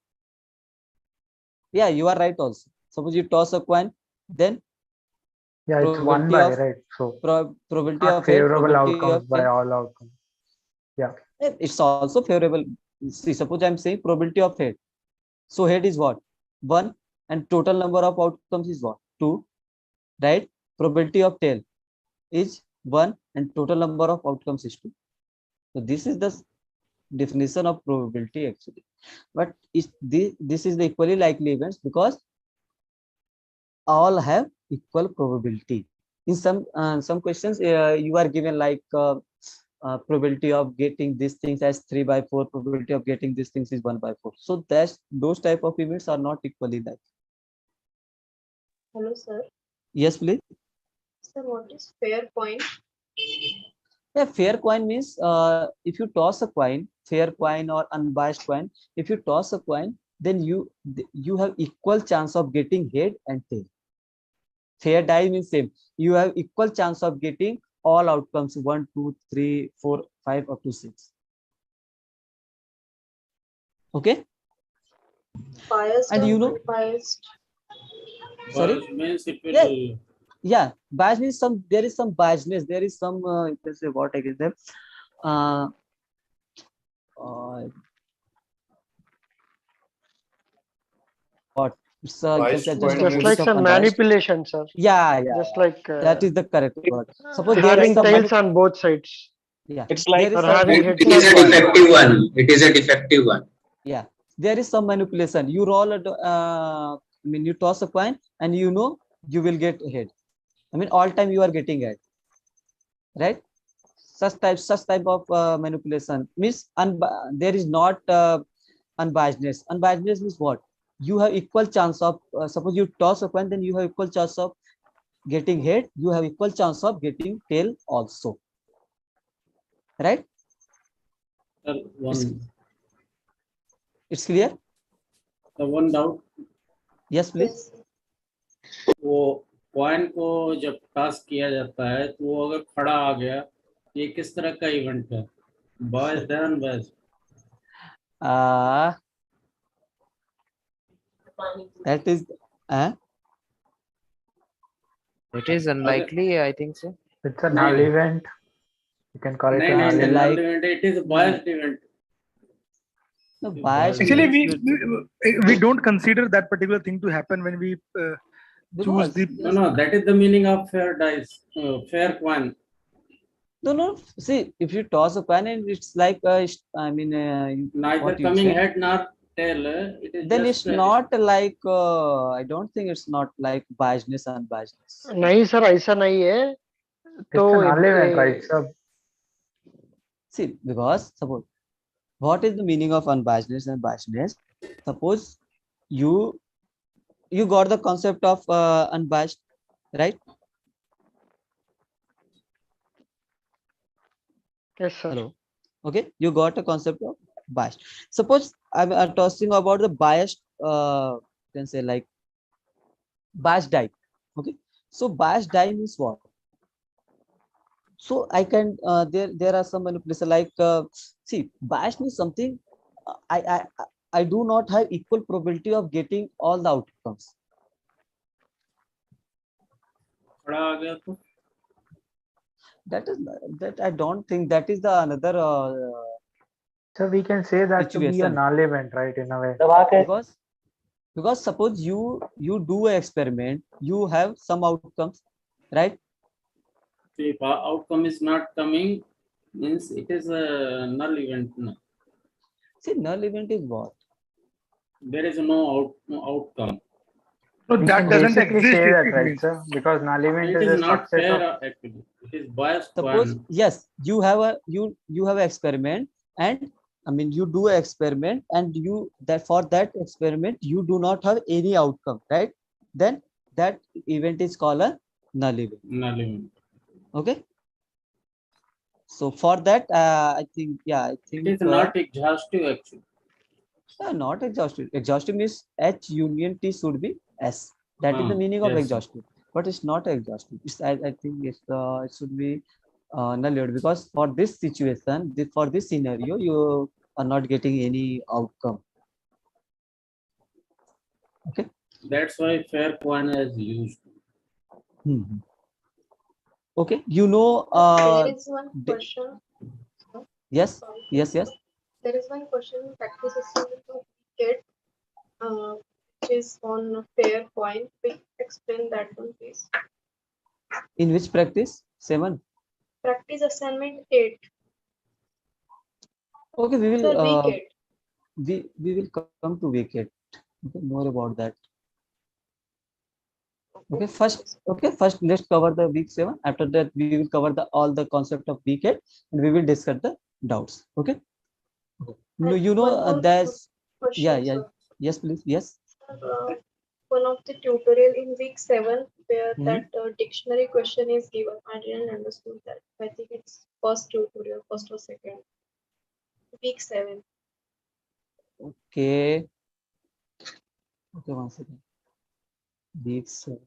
Yeah, you are right also. Suppose you toss a coin, then yeah, it's 1 by, right? So probability not of head, favorable probability outcomes of by tail. all outcomes. Yeah. It's also favorable. See, suppose I'm saying probability of head. So head is what? 1 and total number of outcomes is what? 2, right? Probability of tail is 1 and total number of outcomes is 2. So this is the definition of probability actually. But this is the equally likely events because all have equal probability. In some questions you are given like probability of getting these things as 3 by 4, probability of getting these things is 1 by 4. So those type of events are not equally likely. Hello, sir. Yes, please. Sir, what is fair point? Yeah, fair coin means if you toss a coin, fair coin or unbiased coin, if you toss a coin, then you have equal chance of getting head and tail. Fair die means same. You have equal chance of getting all outcomes 1, 2, 3, 4, 5 up to 6. Okay. Biased and you know, unbiased. Sorry. Bias means it will. Yeah, bias means there is some biasness. There is some you can say what I guess them. It's you can say just a Just boost like of some unbiased. manipulation, sir. Yeah, Just like that is the correct word. Suppose there is having some tails on both sides. yeah, It's like there is Or some having It heads is on a both sides. defective one. It is a defective one. yeah, there is some manipulation. You roll I mean, you toss a coin, and you know you will get head. I mean, all time you are getting head, right? Such type of manipulation means there is not unbiasedness. Unbiasedness means what? You have equal chance of suppose you toss a coin, then you have equal chance of getting head. You have equal chance of getting tail also, right? It's clear. One doubt. Yes, please. वो coin को जब toss किया जाता है तो वो अगर खड़ा आ गया, ये किस तरह का इवेंट है? Boys done boys that is it is unlikely, I think so. It's a null event. You can call it a null event. like it is a biased event. No, biased Actually, means we don't consider that particular thing to happen when we choose the. No, that is the meaning of fair dice, fair coin. No. See, if you toss a coin and it's like I mean, neither coming head nor tail. It is then just it's not like I don't think it's not like biasness and unbiasedness. नहीं sir, ऐसा नहीं है. It's a null event, right? So see, because suppose what is the meaning of unbiasedness and biasedness? Suppose you got the concept of unbiased, right? Yes, sir. Hello. Okay, you got a concept of bias. Suppose I'm talking about the biased, you can say like biased die. Okay, so biased die means what? So I can there are some manipulation like see, bias means something I do not have equal probability of getting all the outcomes. That I don't think that is the another so we can say that to be a situation. null event, right, in a way. Because suppose you do an experiment, you have some outcomes, right? If outcome is not coming, means it is a null event. No. See, null event is what? There is no outcome. So We that can doesn't basically exist. say that, It right, means. sir? Because null event It is is a not subset fair of. actually. It is biased. Suppose coin. yes, you have a you have an experiment, and I mean you do an experiment, and you that for that experiment you do not have any outcome, right? Then that event is called a null event. Null event. Okay. So for that, I think it is not exhaustive actually. Not exhaustive. Exhaustive means H union T should be S. That is the meaning of yes, exhaustive. But it's not exhaustive. I think it's it should be null event, because for this situation, for this scenario, you are not getting any outcome. Okay. That's why fair coin is used. Okay. You know. There is one question. Yes. Yes. There is one question practice assignment to get, which is on fair coin. Please explain that one, please. In which practice? 7. Practice assignment 8. Okay, we will. Week 8. We will come to week 8. Okay, more about that. Okay, first let's cover the week 7. After that, we will cover all the concept of week 8, and we will discuss the doubts. Okay. No, you know there's question, yeah. sir. Yes, please. Yes. One of the tutorial in week 7 where that dictionary question is given. I didn't understand that. I think it's first tutorial, first or second. Week 7. Okay. Okay, one second. Week 7.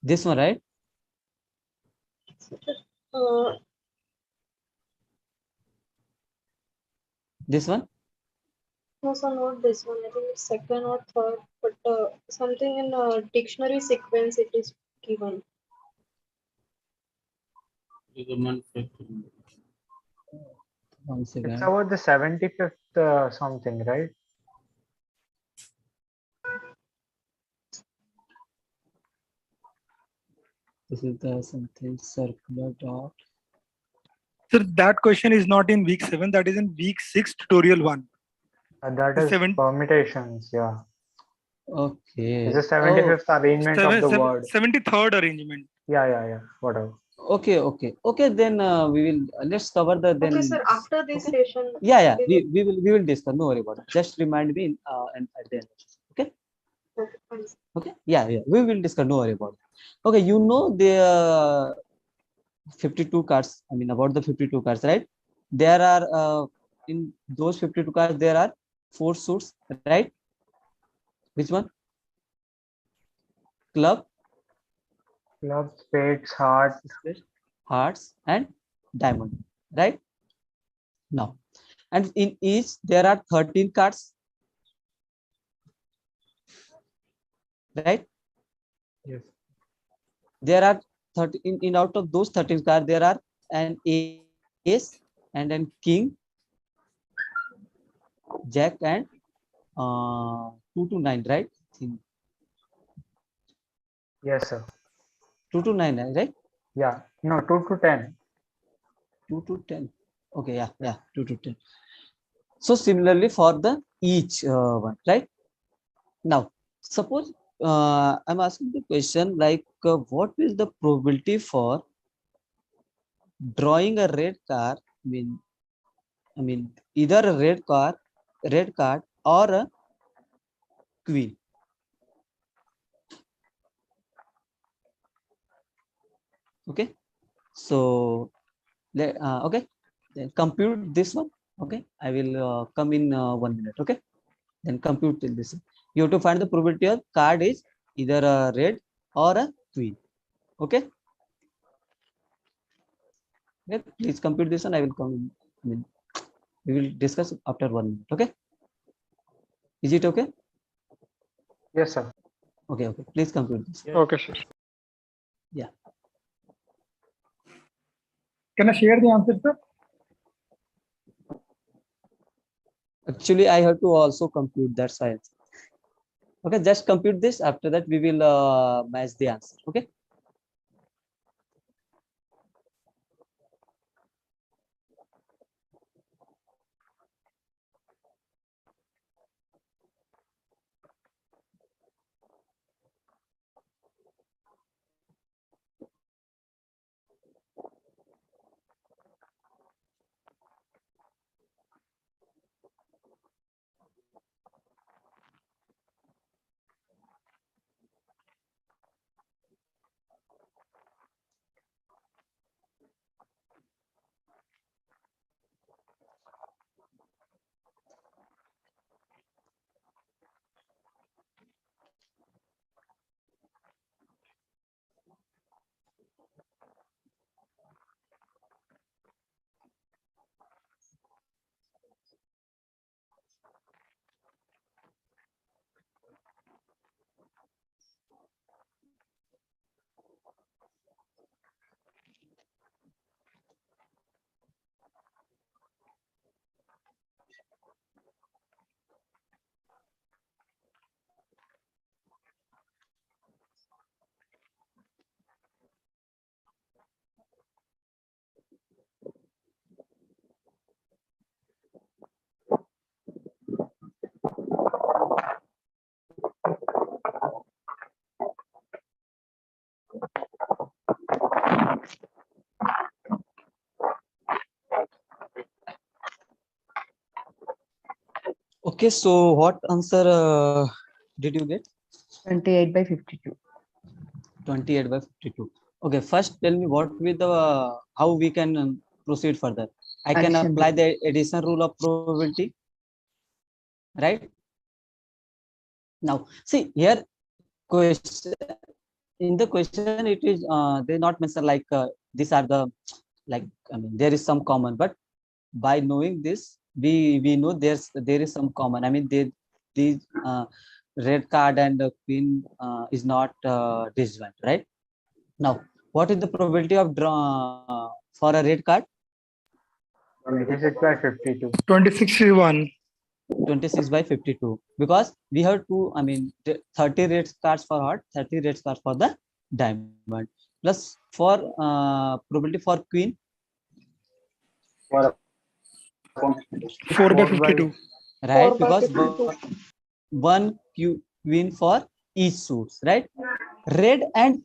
This one, right? This one? No, sir, not this one. I think it's second or third, but something in dictionary sequence it is given. is a manufacturing. Once It's again. about the 75th something, right? This is the something circular dot. So that question is not in week 7. That is in week 6, tutorial 1. That is permutations. Yeah. Okay. It's the 75th arrangement of the word. 73rd arrangement. Yeah. Whatever. Okay. Then we will let's cover the then. Okay, sir. After this session. Yeah. We will discuss. No worry about it. Just remind me and at the end. Okay. Okay. Yeah. We will discuss. No worry about it. Okay. You know the 52 cards. I mean about the 52 cards, right? There are in those 52 cards there are 4 suits, right? Which one? Club, spades, hearts, and diamond, right? Now, and in each there are 13 cards, right? Yes. There are 13 in out of those 13 cards there are an ace and then king, jack, and 2 to 9, right? Yes, sir. 2 to 9, right? Yeah. No, 2 to 10. 2 to 10. Okay. Yeah. 2 to 10. So similarly for the each one, right? Now, suppose I'm asking the question like what is the probability for drawing a red card? I mean either a red card or a queen. Okay. So okay, then compute this one. Okay, I will come in 1 minute. Okay, then compute this. You have to find the probability of card is either a red or a queen. Okay. Okay, please compute this one. I will come. I mean, we will discuss after 1 minute. Okay. Is it okay? Yes, sir. Okay. Please compute this. Okay, sir. Yeah. Can I share the answer, sir? Actually, I have to also compute that science. Okay, just compute this. After that, we will match the answer. Okay. Okay, so what answer did you get? 28 by 52. 28 by 52. Okay, first tell me what with the how we can proceed further. I can Addition apply rule. the addition rule of probability, right? Now, see here, question in the question it is they not mention like these are the like I mean there is some common, but by knowing this we know there is some common. I mean these red card and queen is not disjoint, right? Now what is the probability of for a red card? 26 by 52. 26:1. 26 by 52, because we have two, 30 red cards for heart, 30 red cards for the diamond. Plus for probability for queen, 4 by 52. right? 4 by Because 52. one queen for each suits, right? Red and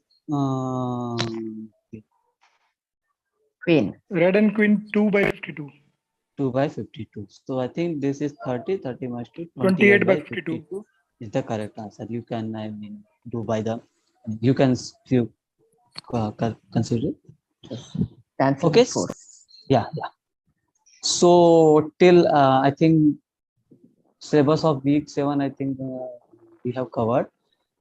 Queen. Red and queen 2 by 52. 2 by 52. So I think this is 30 minus 2, 28 by 52 is the correct answer. You can, do by the, you can consider. Okay. Yeah. So till I think syllabus of week 7, I think we have covered.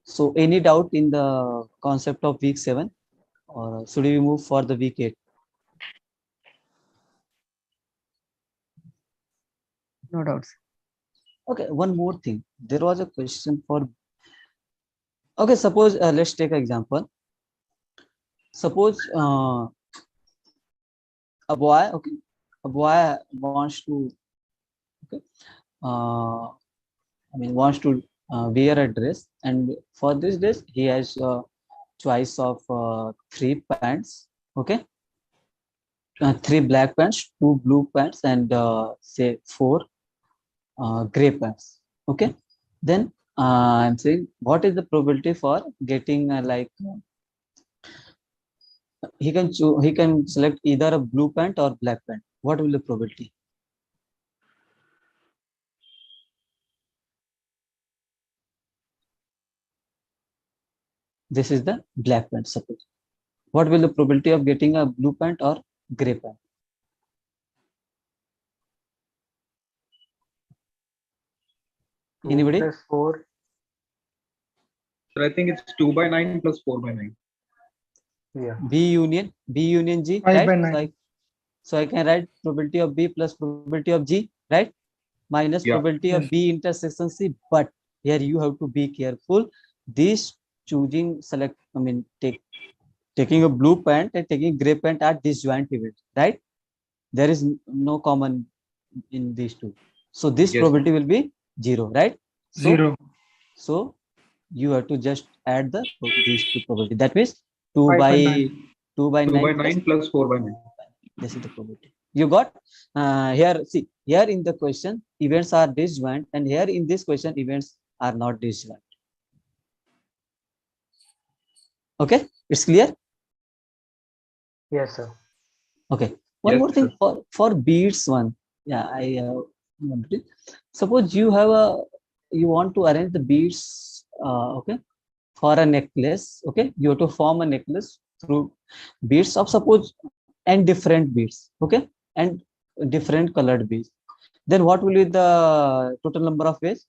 So any doubt in the concept of week 7, or should we move for the week 8? No doubts. Okay, one more thing. There was a question for. Okay, suppose let's take an example. Suppose a boy, okay, a boy wants to, okay, wants to wear a dress, and for this dress he has a choice of 3 pants, okay, 3 black pants, 2 blue pants, and say 4 gray pants, okay. Then I'm saying, what is the probability for getting he can select either a blue pant or black pant. What will the probability? This is the black pant, suppose. What will the probability of getting a blue pant or gray pant? Anybody? 2 plus 4. So I think it's 2 by 9 plus 4 by 9. Yeah. B union G, 5 right? by 9. So I can write probability of B plus probability of G, right? Minus probability of B intersection C. But here you have to be careful. This choosing taking a blue pant and taking gray pant are disjoint events, right? There is no common in these two. So this probability will be 0, right? So, 0. So you have to just add these two probability. That means 2 5 by 9. 2 by 9 plus 4 by 9. This is the probability. You got here. See, here in the question, events are disjoint, and here in this question, events are not disjoint. Okay, it's clear. Yes, sir. Okay. One more thing for beads one. Yeah, suppose you want to arrange the beads. Okay, for a necklace. Okay, you have to form a necklace through beads of suppose and different beads. Okay, and different colored beads. Then what will be the total number of ways?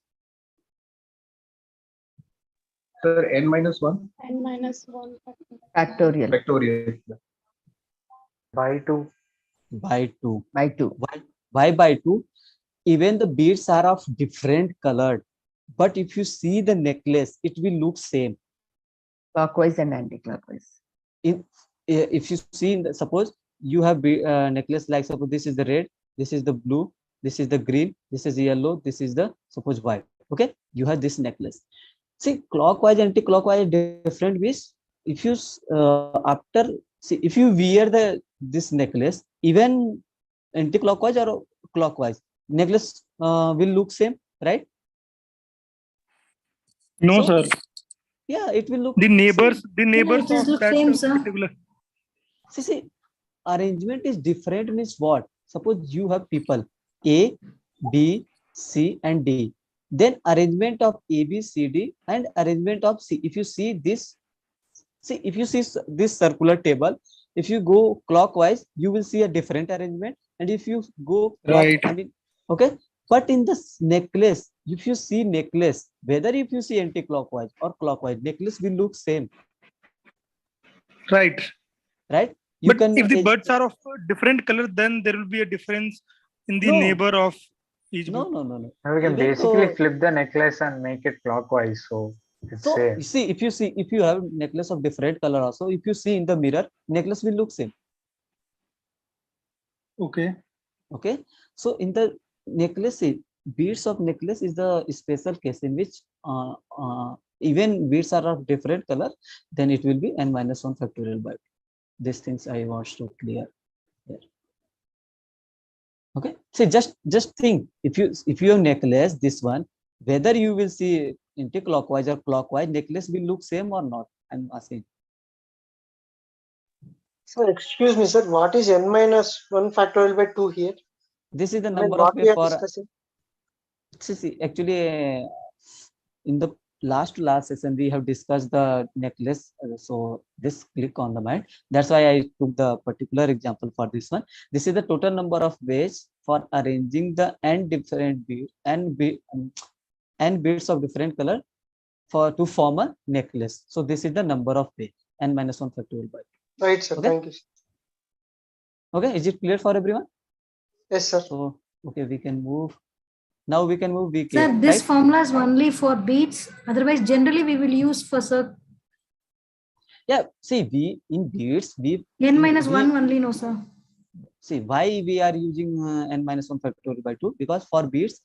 Sir, n minus 1. N minus 1. Factorial. Factorial. By 2. By 2. By 2. Why by 2? Even the beads are of different colored, but if you see the necklace, it will look same. Clockwise and anti-clockwise. If you see, suppose you have necklace like suppose this is the red, this is the blue, this is the green, this is yellow, this is the suppose white. Okay, you have this necklace. See, clockwise, anti-clockwise, different ways. If you if you wear this necklace, even anti-clockwise or clockwise, necklace will look same, right? No, sir. Yeah, it will look. The neighbors of that same, particular. See, arrangement is different. Means what? Suppose you have people A, B, C, and D. Then arrangement of A, B, C, D, and arrangement of C. If you see this, if you see this circular table, if you go clockwise, you will see a different arrangement, and if you go right, okay. But in this necklace, if you see necklace, whether if you see anti-clockwise or clockwise, necklace will look same. Right. Right. But if the birds are of different color, then there will be a difference in the neighbor of each. No. We can basically flip the necklace and make it clockwise, so it's same. See, if you have necklace of different color also, if you see in the mirror, necklace will look same. Okay. Okay. So in the necklace, beads of necklace is the special case in which even beads are of different color, then it will be n minus 1 factorial by 2. These things I want to clear here. Okay. So just think, if you have necklace, this one, whether you will see anti-clockwise or clockwise, necklace will look same or not. I'm asking. So excuse me, sir. What is n minus 1 factorial by 2 here? This is the I mean, number what of we are for. discussing. See, actually, in the last session we have discussed the necklace. So this click on the mind. That's why I took the particular example for this one. This is the total number of ways for arranging the n different beads and beads of different color to form a necklace. So this is the number of ways, n minus 1 factorial by 2. Right, sir. Okay? Thank you. Okay, is it clear for everyone? Yes, sir. So okay, we can move. Now we can move week 8. Sir, this right? formula is only for beads. Otherwise, generally we will use for Yeah, see, we in beads, n minus 1 only, no, sir. See, why we are using n minus 1 factorial by 2? Because for beads,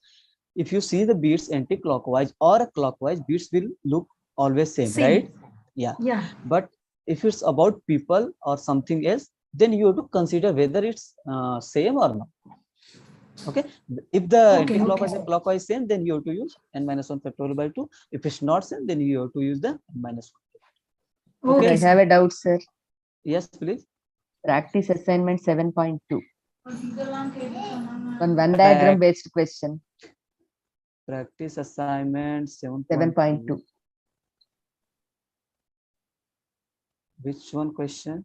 if you see the beads anti-clockwise or clockwise, beads will look always same, right? Yeah. Yeah. But if it's about people or something else, then you have to consider whether it's same or not. Okay. If the anti-clockwise and clockwise same, then you have to use n minus 1 factorial by 2. If it's not same, then you have to use the n minus 1. Okay. I have a doubt, sir. Yes, please. Practice assignment 7.2. One Venn diagram based question. Practice assignment 7.2. Which one question?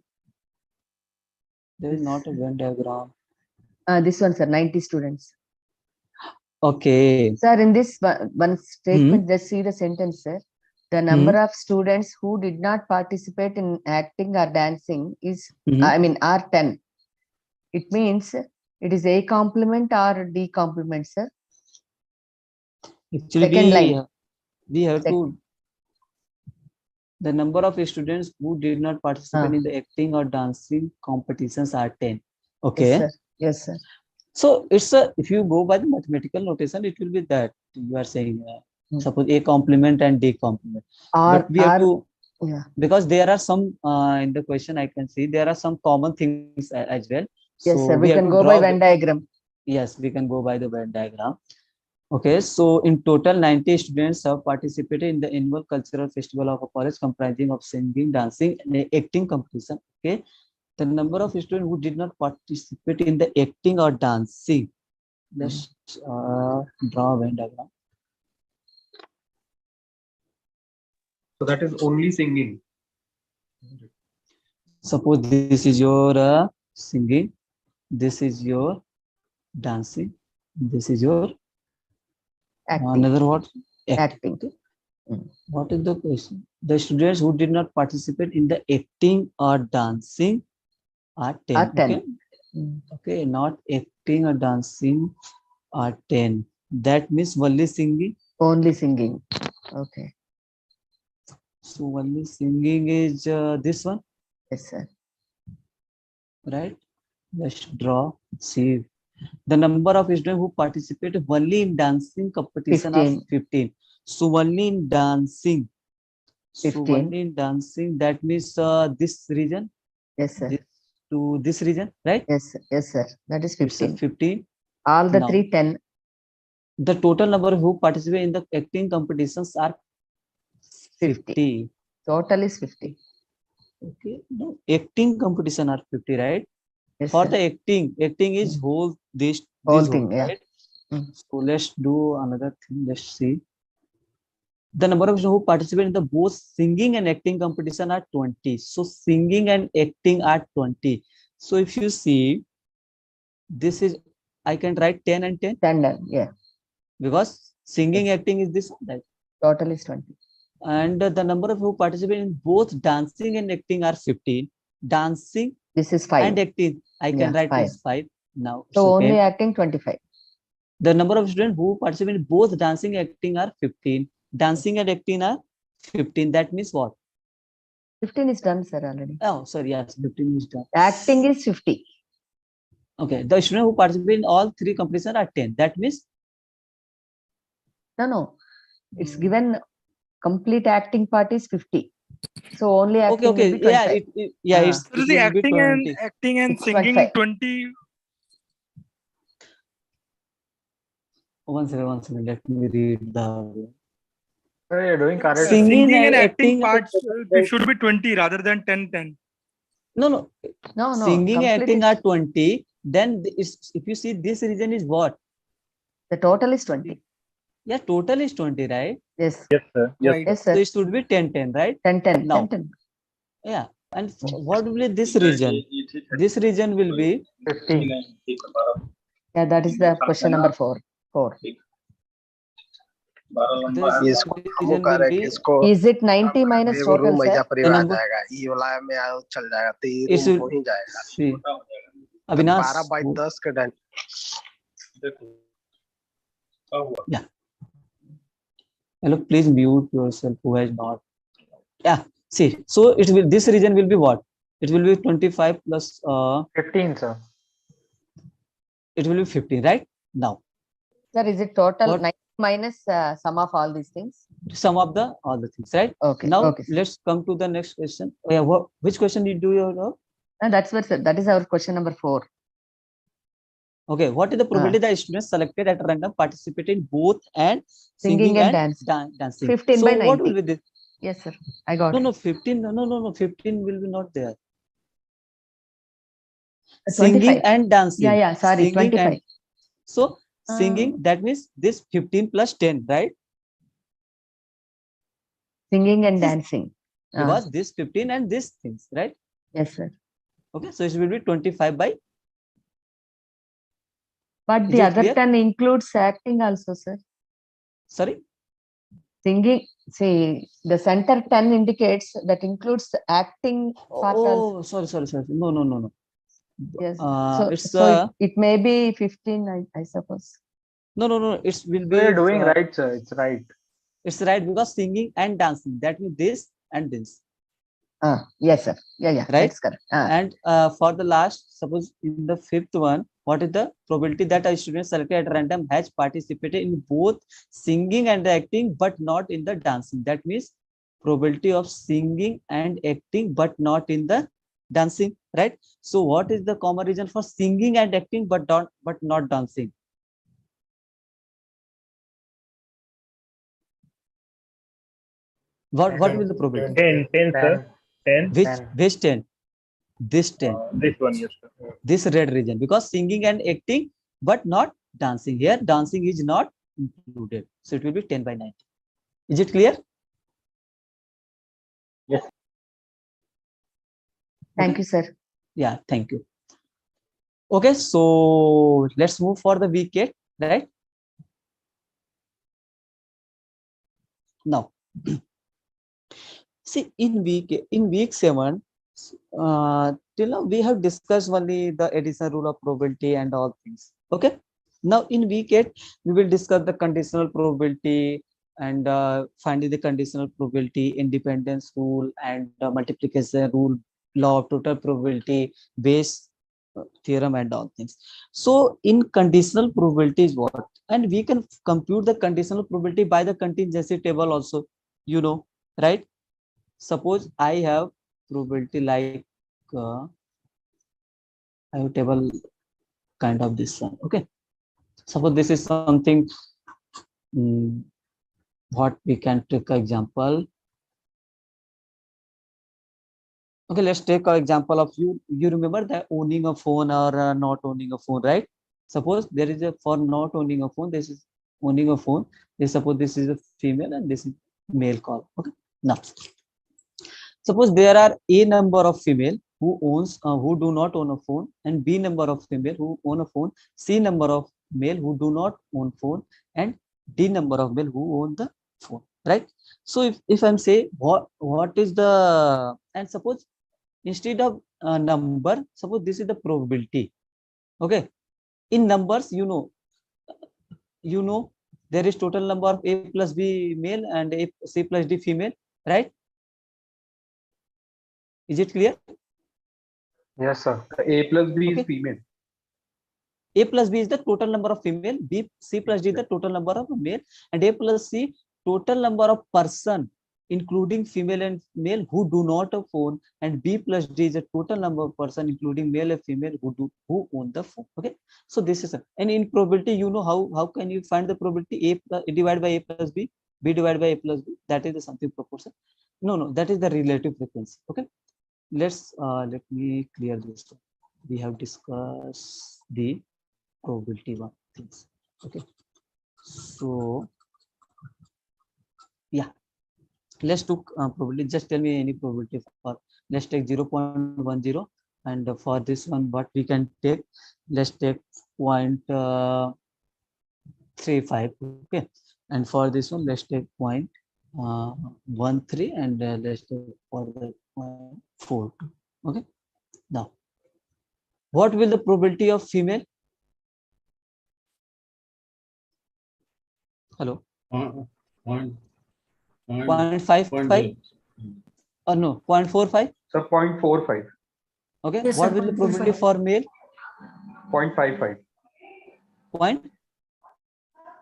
There is not a Venn diagram. This one, sir, 90 students. Okay. Sir, in this one statement, just see the sentence, sir. The number of students who did not participate in acting or dancing is, are 10. It means it is A complement or D complement, sir? Actually, second line. We have to, the number of students who did not participate in the acting or dancing competitions are 10. Okay. Yes, sir. Yes, sir. So it's a, if you go by the mathematical notation, it will be that you are saying, suppose A complement and D complement. But we have to, because there are some in the question I can see there are some common things as well. Yes, so sir. We can go by Venn diagram. Yes, we can go by the Venn diagram. Okay, so in total 90 students have participated in the annual cultural festival of a college comprising of singing, dancing and acting competition. Okay, the number of students who did not participate in the acting or dancing, let's draw a Venn diagram. So that is only singing. Suppose this is your singing, this is your dancing, this is your another what? Acting. What is the question? The students who did not participate in the acting or dancing are 10. Okay? Okay, not acting or dancing are 10. That means only singing. Only singing. Okay. So only singing is this one. Yes, sir. Right? Let's draw. See. The number of students who participate only in dancing competition 15. Are 15. So only in dancing. 15. So only in dancing, that means this region. Yes, sir. To this region, right? Yes, sir. Yes, sir. That is 15. 15. All the 3 10. The total number who participate in the acting competitions are 50. Total is 50. Okay. No, acting competition are 50, right? Yes, for sir. the acting is whole this whole thing, thing, right? So let's do another thing. Let's see. The number of people who participate in the both singing and acting competition are 20. So singing and acting are 20. So if you see, this is, I can write 10 and 10. 10, yeah. Because singing, acting is this one, right? Total is 20. And the number of who participate in both dancing and acting are 15. Dancing. This is 5. And acting, I can write 5. This 5 now. So only acting 25. The number of students who participate in both dancing and acting are 15. Dancing and acting are 15. That means what? 15 is done, sir, already. Oh, sorry. Yes, 15 is done. Acting is 50. Okay, the student who participate in all three competitions are 10. That means No. It's given complete acting part is 50. So only acting will be 25. It's So the will be acting and It's singing 25. 20. One second. Let me read the. You're doing correct. Singing and and acting acting. parts should be 20 rather than 10. No. No. Singing and acting complete are 20. Then if you see this region is what? The total is 20. Yeah, total is 20, right? Yes. Yes, sir. Yes, sir. So it should be 10, right? 10. Now, 10. yeah. And what will be this region? This region will be 15. Yeah, that is the question number 4. This region will be. Is it 90 minus total, sir? The number. ये वाला में चल जाएगा तो ये It room should हो ही जाएगा see. Avinash. 12/10 का done Yeah. Hello, please mute yourself who has not. Yeah. See, so it will. This region will be what? It will be 25 plus 15, sir. It will be 50, right? Now. Sir, is it total What? 90 minus sum of all these things? Sum of all the things, right? Okay. Now Okay, sir. let's come to the next question. Oh, yeah, which question did you do? That's what, sir. That is our question number 4. Okay, what is the probability that students selected at random participate in both and Singing and dancing? 15 so by 90. What will be this? Yes, sir. I got it. No, 15. No. 15 will be not there. 25. Singing and dancing. Yeah. Sorry, Singing 25. So singing, that means this 15 plus 10, right? Singing and dancing. Because this 15 and this things, right? Yes, sir. Okay, so it will be 25 by. But Is the it other clear? 10 includes acting also, sir. Sorry? Singing, see, the center 10 indicates that includes the acting part also. Sorry. No. Yes. It's it may be 15, I suppose. No. It will be. You're doing right, sir. It's right. It's right because singing and dancing. That means this and this. Yes, sir. Yeah. Right. That's correct. And for the last, suppose in the fifth one, what is the probability that a student selected at random has participated in both singing and acting, but not in the dancing? That means probability of singing and acting, but not in the dancing, right? So what is the common reason for singing and acting, but not dancing? What will the probability? 10, sir. 10. Which 10? This 10. This one, yes, sir. This red region, because singing and acting, but not dancing. Here, dancing is not included. So it will be 10 by 90. Is it clear? Yes. Thank you, sir. Yeah, thank you. Okay, so let's move for the week 8, right? Now, see, in week 7, till now we have discussed only the addition rule of probability and all things. Okay. Now in week 8, we will discuss the conditional probability and finding the conditional probability, independence rule, and multiplication rule, law of total probability, Bayes theorem, and all things. So in conditional probability is what? And we can compute the conditional probability by the contingency table also, right? Suppose I have probability like I have table kind of this one. Okay, suppose this is something what we can take example. Okay, let's take an example of you remember that owning a phone or not owning a phone, right? Suppose there is a for not owning a phone, this is owning a phone. Suppose this is a female and this is male call. Okay, now suppose there are a number of female who do not own a phone, and B number of female who own a phone, C number of male who do not own phone, and D number of male who own the phone, right? So if I'm say what is the, and suppose instead of number, suppose this is the probability. Okay, in numbers, there is total number of A plus B male and C plus D female, right? Is it clear? Yes, sir. A plus B is female. A plus B is the total number of female, B, C plus D is the total number of male, and A plus C total number of person, including female and male who do not have phone, and B plus D is the total number of person, including male and female who own the phone. Okay, so this is and in probability, you know how can you find the probability? A plus, divided by A plus B, B divided by A plus B, that is the something proportion. No, that is the relative frequency. Okay, let's let me clear this. We have discussed the probability one things. Okay, so yeah, let's do probability. Just tell me any probability for, let's take 0.10, and for this one what we can take, let's take 0.35. okay, and for this one let's take 0.13, and let's take for the 0.42. okay, now what will the probability of female? Hello. 0.55 or no 0.45? So 0.45. Okay, Yes, what sir, will the probability 0.45. for male? 0.55.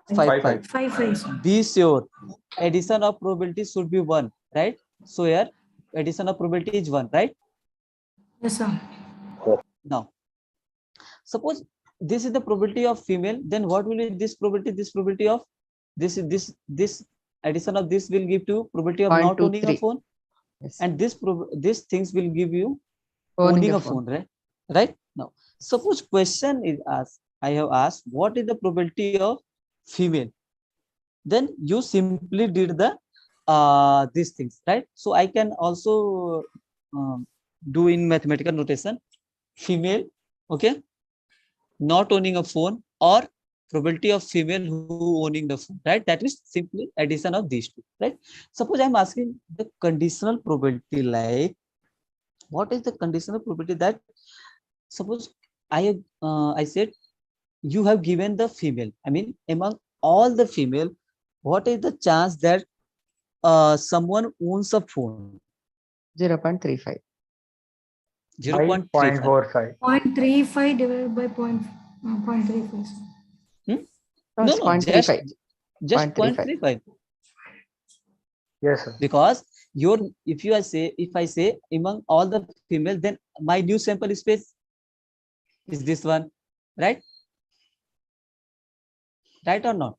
0.55. 55. Be sure addition of probability should be 1, right? So here addition of probability is 1, right? Yes, sir. Now suppose this is the probability of female, then what will be this probability? This probability of this addition of this will give to probability of not owning a 0.23. phone, Yes. and this things will give you Owning owning a a phone, right? Now suppose question is asked, I have asked what is the probability of female, then you simply did the these things, right? So I can also do in mathematical notation female, okay, not owning a phone, or probability of female who owning the phone, right? That is simply addition of these two, right? Suppose I'm asking the conditional probability, like what is the conditional probability that suppose I said you have given the female, I mean among all the female, what is the chance that someone owns a phone? 0.35. 0.35. 0.35 divided by 0.35. No, it's 0.35. just 0.35. Yes, sir. Because if I say among all the female, then my new sample space is this one, right? Right or not?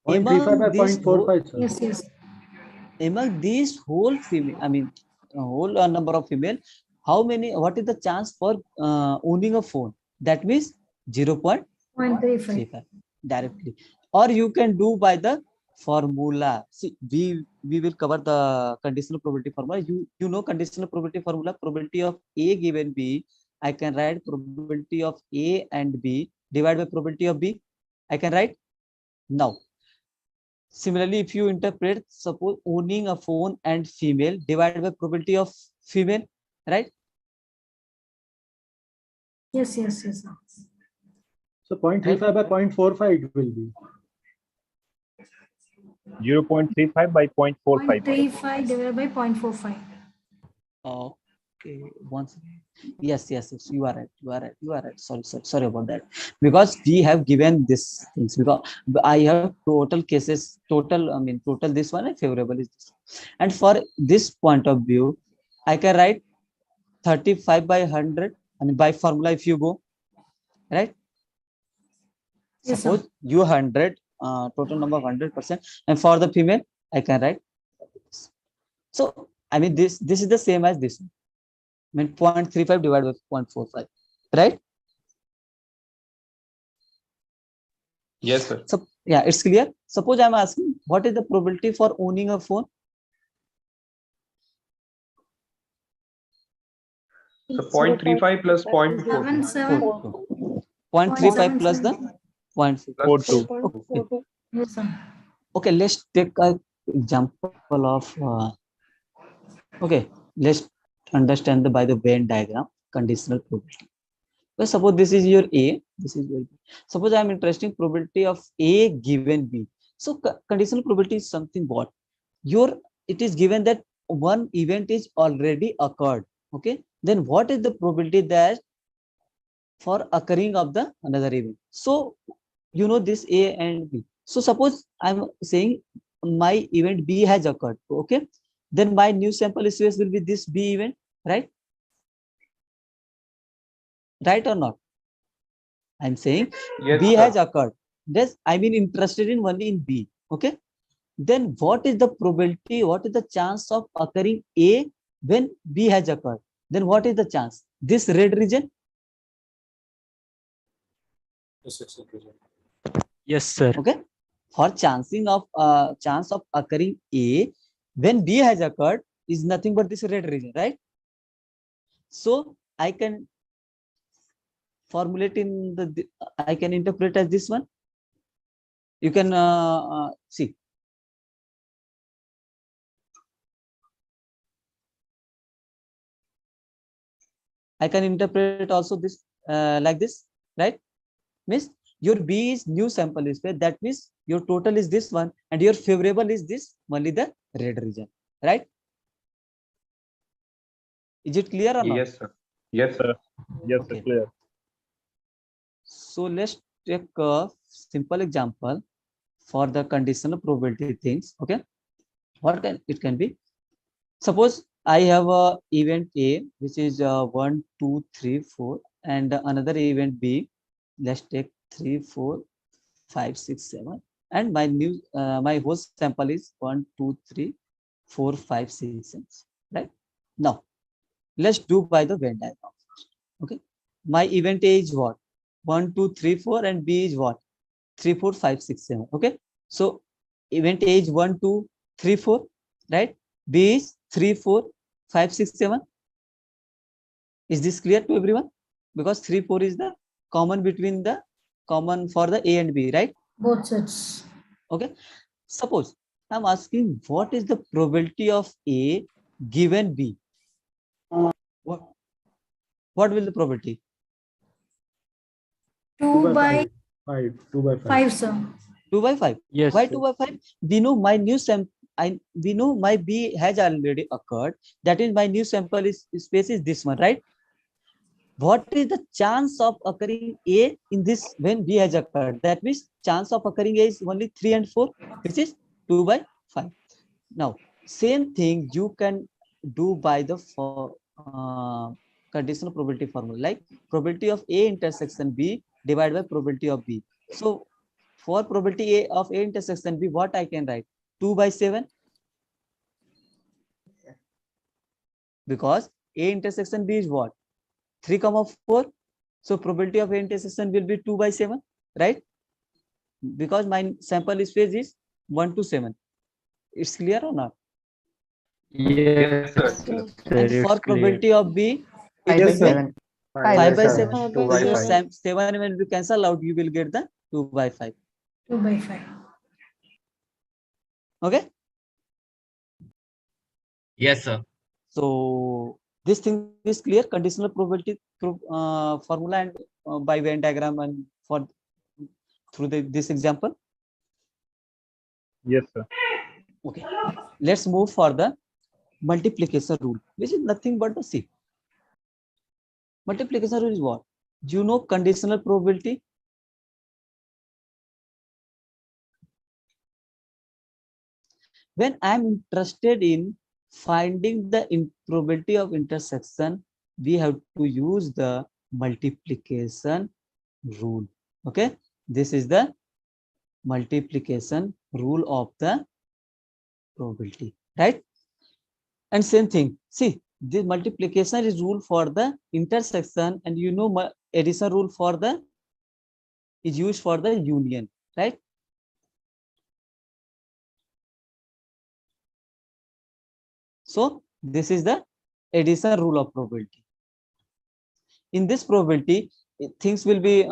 0.35 by these 0.45, sir. Yes. Among these whole female, I mean whole number of female, how many? What is the chance for owning a phone? That means 0.35 directly, or you can do by the formula. See, we will cover the conditional probability formula. You know conditional probability formula. Probability of A given B, I can write probability of A and B divided by probability of B. I can write now. Similarly, if you interpret, suppose owning a phone and female divided by probability of female, right? Yes. So 0.35 by 0.45 it will be. 0.35 by 0.45. 0.35 divided by 0.45. Okay, once yes, you are right. Sorry about that, because we have given this things, because I have total cases, total this one and favorable is this, and for this point of view I can write 35 by 100, I mean by formula if you go, right? Yes, suppose sir. you 100 total number of 100%, and for the female I can write, so I mean this is the same as this one. I mean 0.35 divided by 0.45, right? Yes, sir. So yeah, it's clear. Suppose I'm asking what is the probability for owning a phone? So 0.35 plus 0.42. 0.35 plus the 0.42. Okay. Yes, sir. Okay, let's take an example of okay, let's understand by the Venn diagram conditional probability. Well, suppose this is your A, this is your B. Suppose I'm interested in probability of A given B. So conditional probability is something what? It is given that one event is already occurred. Okay, then what is the probability that for occurring of the another event. So you know this A and B. So suppose I'm saying my event B has occurred. Okay, then my new sample space will be this B event, right? Right or not? I'm saying Yes, B sir. has occurred. Yes, I mean interested in only in B. Okay. Then what is the probability? What is the chance of occurring A when B has occurred? Then what is the chance? This red region? Yes, sir. Okay. For chancing of chance of occurring A when B has occurred is nothing but this red region, right? So I can formulate in the I can interpret as this one. You can see. I can interpret also this like this, right? Means your B is new sample space. That means your total is this one, and your favorable is this only the red region, right? Is it clear or not? Yes, sir. Yes, sir. Yes, Okay. clear. So let's take a simple example for the conditional probability things. Okay, what can it can be? Suppose I have a event A which is 1, 2, 3, 4, and another event B. Let's take 3, 4, 5, 6, 7, and my new my whole sample is 1, 2, 3, 4, 5, 6, 7. Right now, let's do by the Venn diagram. Okay, my event A is what? 1, 2, 3, 4, and B is what? 3, 4, 5, 6, 7. Okay, so event A is 1, 2, 3, 4, right? B is 3, 4, 5, 6, 7. Is this clear to everyone? Because 3, 4 is the common between the common for the A and B, right? Both sets. Okay. Suppose I'm asking what is the probability of A given B? What will the probability? 2 by 5. 2 by 5. 5, sir. 2 by 5. Yes. Why 2 by 5? We know my new sample. We know my B has already occurred. That is, my new sample space is this one, right? What is the chance of occurring A in this when B has occurred? That means chance of occurring A is only 3 and 4, which is 2 by 5. Now, same thing you can do by the conditional probability formula, like probability of A intersection B divided by probability of B. So, for probability A of A intersection B, what I can write? 2 by 7. Because A intersection B is what? 3, 4. So probability of A intersection will be 2 by 7, right? Because my sample space is 1 to 7. It's clear or not? Yes, sir. And for probability of B, it will be 5 by 7. 2 So by your 5. 7 will be cancelled out. You will get the 2 by 5. 2 by 5. Okay. Yes, sir. So this thing is clear. Conditional probability formula and by Venn diagram and for through this example. Yes, sir. Okay. Let's move for the multiplication rule, which is nothing but the C. Multiplication rule is what? You know conditional probability. When I'm interested in finding the probability of intersection, we have to use the multiplication rule. Okay, this is the multiplication rule of the probability, right? And same thing. See, this multiplication is rule for the intersection, and you know addition rule for the is used for the union, right? So this is the addition rule of probability. In this probability, things will be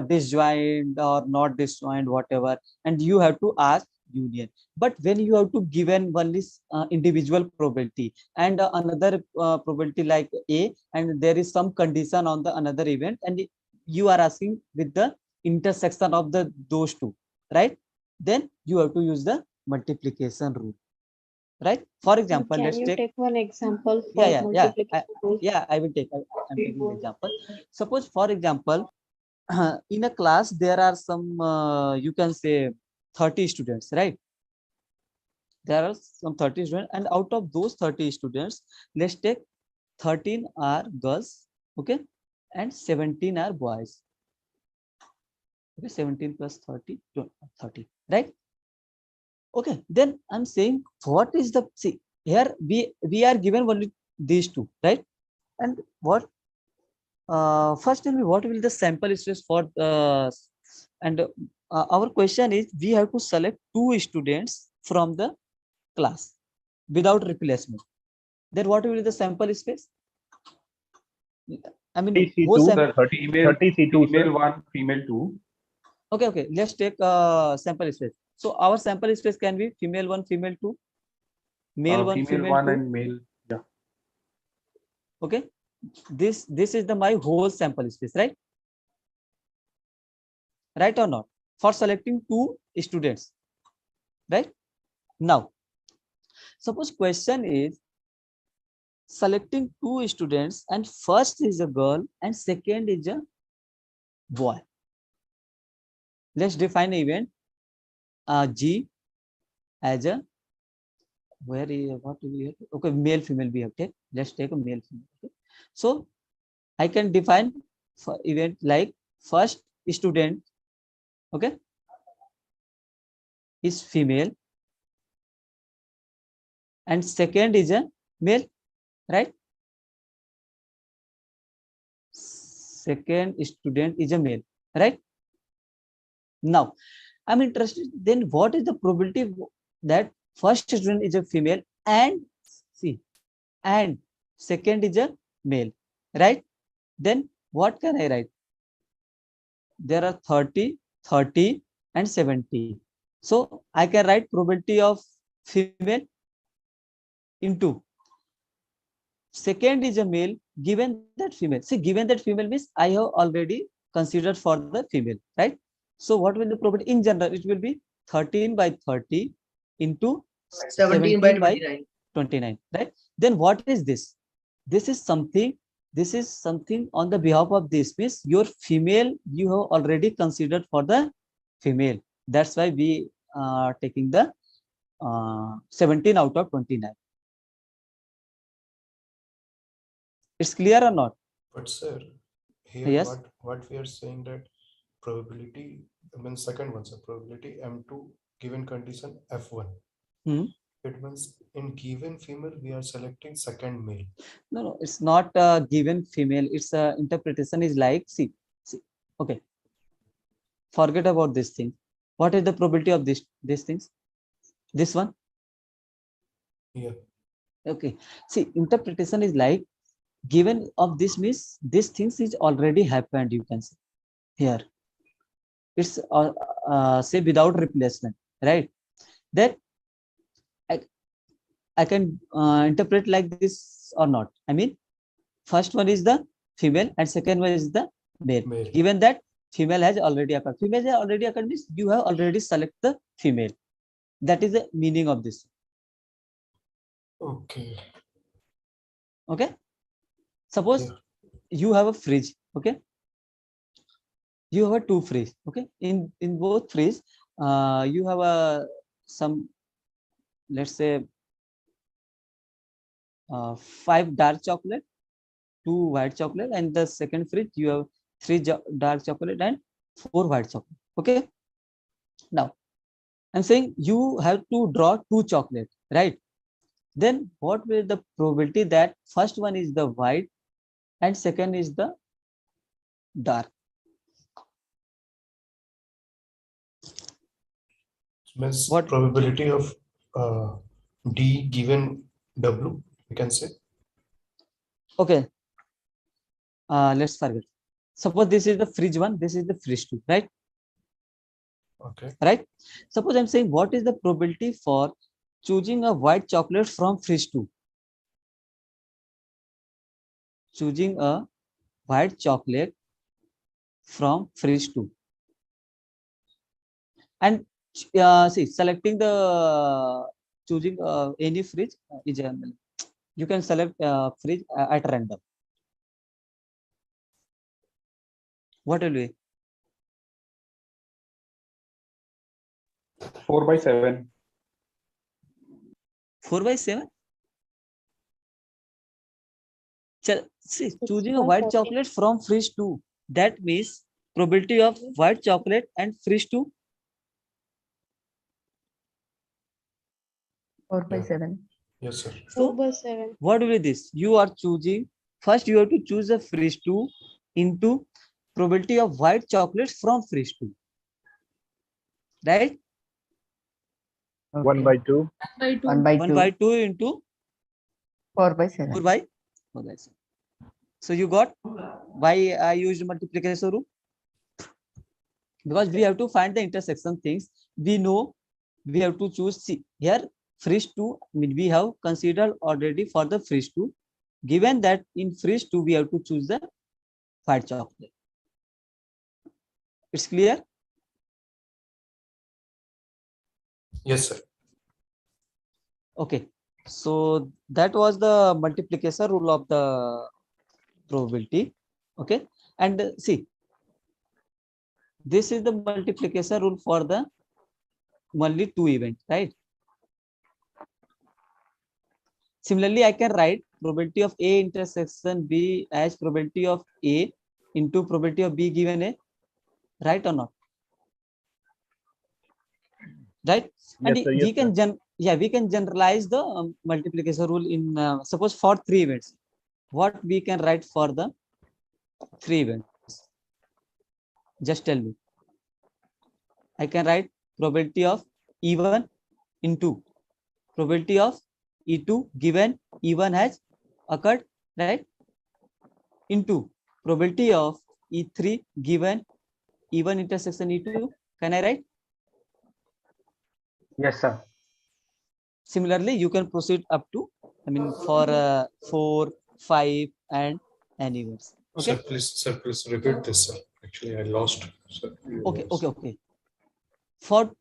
disjoint or not disjoint, whatever, and you have to ask union. But when you have to given one is individual probability and another probability like A, and there is some condition on the another event, and you are asking with the intersection of the those two, right? Then you have to use the multiplication rule. right? For example, Can let's you take take one example for multiplication rule? I will take. I'm taking the example. Suppose, for example, in a class there are some you can say 30 students, right? There are some 30 students, and out of those 30 students, let's take 13 are girls, okay, and 17 are boys. Okay, 17 plus 30, 30, right? Okay, then I'm saying, what is the, see here we are given only these two, right? And what first tell me what will the sample space for and our question is, we have to select two students from the class without replacement. Then what will be the sample space? I mean, 30 C2, sir, 30 C2, female 1, female 2. Okay, let's take sample space. So our sample space can be female 1, female 2, male 1, female 1 2, and male, yeah. Okay, this is the my whole sample space, right? Right or not? For selecting two students, right? Now, suppose question is selecting two students, and first is a girl and second is a boy. Let's define event G as a, where is, what do we have? Okay, male female we have take. Let's take a male female. Okay. So I can define for event like first student, okay, is female and second is a male, right? Second student is a male, right? Now I'm interested, then what is the probability that first student is a female and and second is a male, right? Then what can I write? There are 30, 30 and 70. So I can write probability of female into second is a male given that female. See, given that female means I have already considered for the female, right? So what will the probability in general? It will be 13 by 30 into 17 by 29, right? Then what is this? This is something on the behalf of this, means your female you have already considered for the female. That's why we are taking the 17 out of 29. It's clear or not? But sir, here Yes. what we are saying that probability, I mean second one, sir, probability M2 given condition F1. It means in given female we are selecting second male. No, it's not a given female. It's a interpretation is like, see, okay. Forget about this thing. What is the probability of these things? This one? Yeah. Okay. See, interpretation is like, given of this means this things is already happened, you can say here. It's say without replacement, right? That I can interpret like this or not. I mean, first one is the female and second one is the male. Given that female has already occurred. Female has already occurred means you have already selected the female. That is the meaning of this. Okay. Okay. Suppose you have a fridge. Okay. You have a two fridge. Okay. In both fridge, you have a some, let's say 5 dark chocolate, 2 white chocolate, and the second fridge you have 3 dark chocolate and 4 white chocolate. Okay. Now I'm saying you have to draw 2 chocolate, right? Then what will the probability that first one is the white and second is the dark? What probability of D given W, we can say? Okay. Let's forget. Suppose this is the fridge 1, this is the fridge 2, right? Okay. Right. Suppose I'm saying what is the probability for choosing a white chocolate from fridge 2? Choosing a white chocolate from fridge 2. And see, selecting the choosing any fridge is you can select fridge at random. What will be? 4/7. 4/7. See, choosing a white chocolate from fridge 2. That means probability of white chocolate and fridge 2. 4/7. Yes, sir. So 4/7. what will be this? You are choosing, first you have to choose a fridge 2 into probability of white chocolates from fridge 2. Right? 1/2. 1/2 into 4/7. 4/7. So you got why I used multiplication rule? Because we have to find the intersection things. We know we have to choose. See here, fridge 2. I mean, we have considered already for the fridge 2. Given that in fridge 2 we have to choose the white chocolate. It's clear? Yes, sir. Okay. So that was the multiplication rule of the probability. Okay. And see, this is the multiplication rule for the only 2 events, right? Similarly, I can write probability of A intersection B as probability of A into probability of B given A, right or not? Right? And Yes, sir. we can we can generalize the multiplication rule in suppose for 3 events. What we can write for the 3 events? Just tell me. I can write probability of E1 into probability of E2 given E1 has occurred, right? Into probability of E3 given E1 intersection E2. Can I write? Yes, sir. Similarly, you can proceed up to, I mean, for 4, 5, and any words. Okay. Sir, please repeat this, sir. Actually, I lost. Sir, okay. For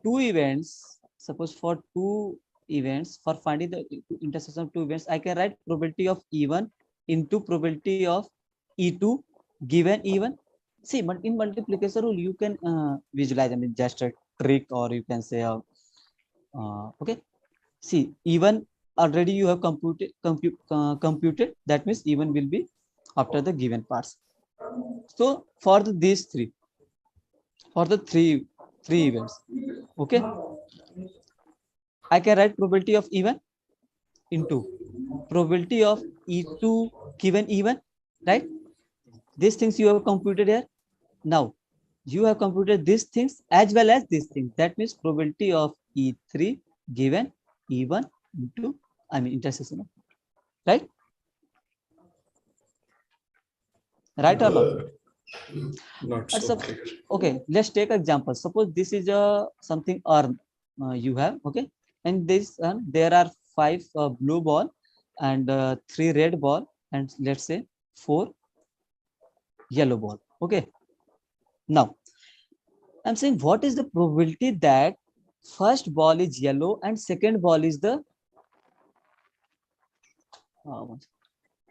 2 events, suppose for 2 events, for finding the intersection of 2 events, I can write probability of E1 into probability of E2 given E1. See, in multiplication rule, you can visualize, I mean, just a trick, or you can say, okay. See, E1 already you have computed. That means E1 will be after the given parts. So for these 3, for the three events, okay, I can write probability of E1 into probability of E2 given E1, right? These things you have computed here. Now you have computed these things as well as these things. That means probability of E3 given E1 into, I mean, intersection of, right? Right or not? Not so clear. Okay, let's take example. Suppose this is something urn you have, okay, and this there are 5 blue ball and 3 red ball, and let's say 4 yellow ball. Okay. Now I'm saying, what is the probability that first ball is yellow and second ball is the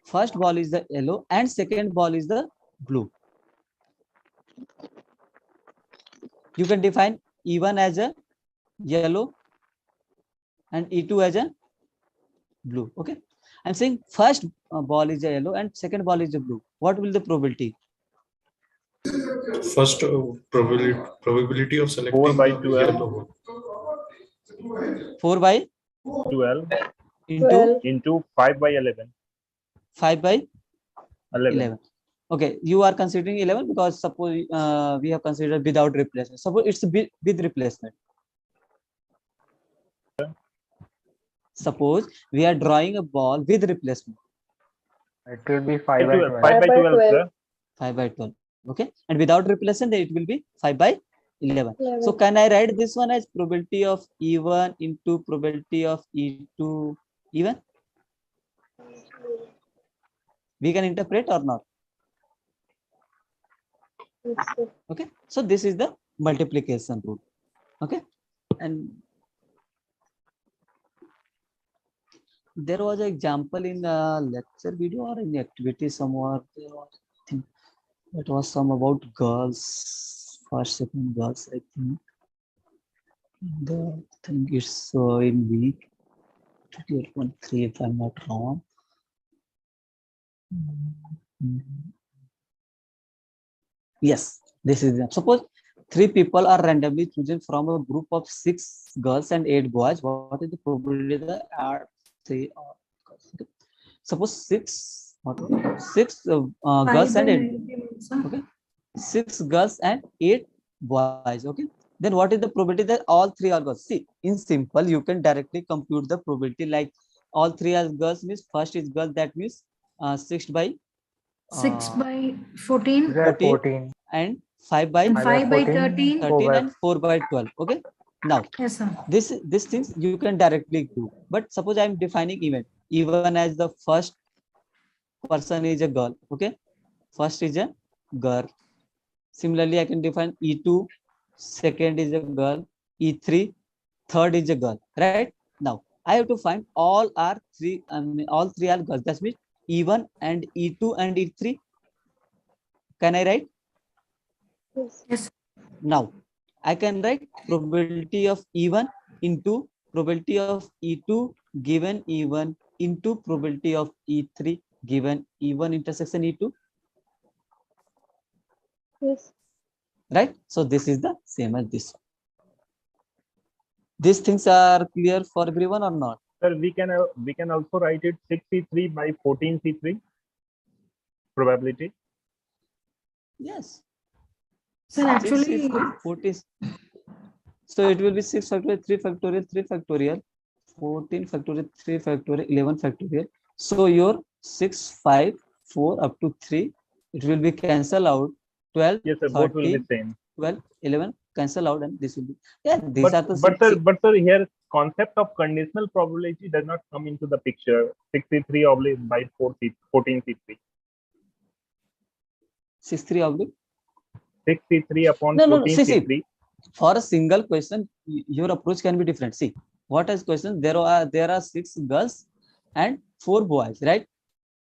first ball is the yellow and second ball is the blue? You can define E1 as a yellow and E2 as a blue. Okay. I'm saying first ball is a yellow and second ball is a blue. What will the probability? First probability of selecting 4/12. yellow. 4/12 into 5/11. 5/11. Okay, you are considering 11 because suppose we have considered without replacement. Suppose it's with replacement. Suppose we are drawing a ball with replacement. It will be 5/12. 5/12, sir. 5/12. Okay, and without replacement, it will be 5/11. So can I write this one as probability of E1 into probability of E2 even? We can interpret or not? Okay, so this is the multiplication rule. Okay, and there was an example in a lecture video or in activity somewhere. There was, I think, it was some about girls, first, second girls, I think. The thing is in week 2.3, if I'm not wrong. Yes, this is it. Suppose 3 people are randomly chosen from a group of 6 girls and 8 boys. What is the probability that are 3? Suppose 6 girls and 8. Okay, 6 girls and 8 boys. Okay, then what is the probability that all 3 are girls? See, in simple, you can directly compute the probability like all 3 are girls means first is girl, that means 6 by 6 by 14. 14 and 5 by And 5 by 13. 13 and 4 by 12. Okay, now Yes, sir. these things you can directly do, but suppose I am defining event even as the first person is a girl. Okay, first is a girl. Similarly, I can define E2, second is a girl, E3, third is a girl. Right now, I have to find all are 3. All 3 are girls. That means E1 and E2 and E3. Can I write? Yes. Now, I can write probability of E1 into probability of E2 given E1 into probability of E3 given E1 intersection E2. Yes. Right? So this is the same as this one. These things are clear for everyone or not? Sir, we can also write it 6C3 by 14C3 probability. Yes. Sir, actually, 40. So it will be 6 factorial, 3 factorial, 3 factorial, 14 factorial, 3 factorial, 11 factorial. So your 6, 5, 4 up to 3, it will be cancel out. 12, yes, sir, 13, both will be same. 12, 11 cancel out, and this will be, yeah, these are the but sir, here concept of conditional probability does not come into the picture. 63 oblique by 14C3. 63 oblique 63 upon no 14C3. see, for a single question your approach can be different. See, what is question? There are 6 girls and 4 boys, right?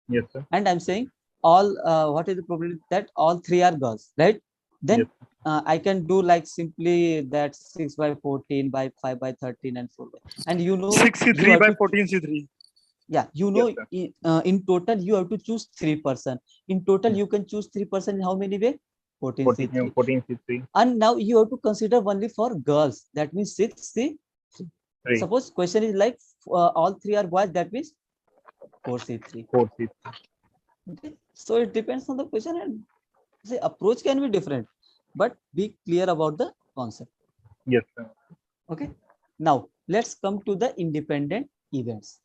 Yes, sir. And I'm saying all what is the probability that all 3 are girls, right? Then yes. I can do like simply that 6 by 14 by 5 by 13 and 4 by, and you know 63 by 14C3. Yeah, you know, yes, in total you have to choose 3%. In total you can choose 3% in how many way? 14C3. 14C3. And now you have to consider only for girls. That means 6C3. Suppose question is like all 3 are boys. That means 4C3. 4C3. Okay. So it depends on the question, and the approach can be different, but be clear about the concept. Yes, sir. Okay. Now let's come to the independent events.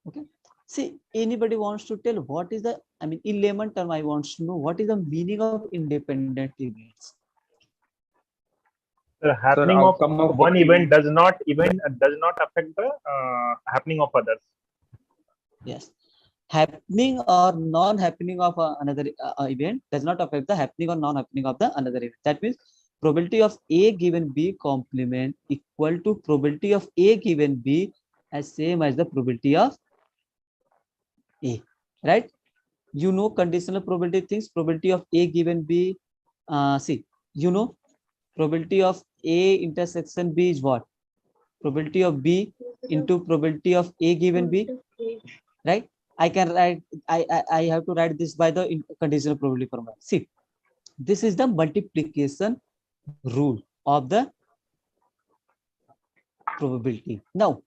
Okay. See, anybody wants to tell what is the, I mean, in layman term, I want to know what is the meaning of independent events. The happening of one event does not affect the happening of others. Yes, happening or non-happening of another event does not affect the happening or non-happening of the another event. That means probability of A given B complement equal to probability of A given B as same as the probability of A, right? You know conditional probability things, probability of A given B. See, you know probability of A intersection B is what? Probability of B into probability of A given B, right? I can write, I have to write this by the conditional probability formula. See, this is the multiplication rule of the probability. Now,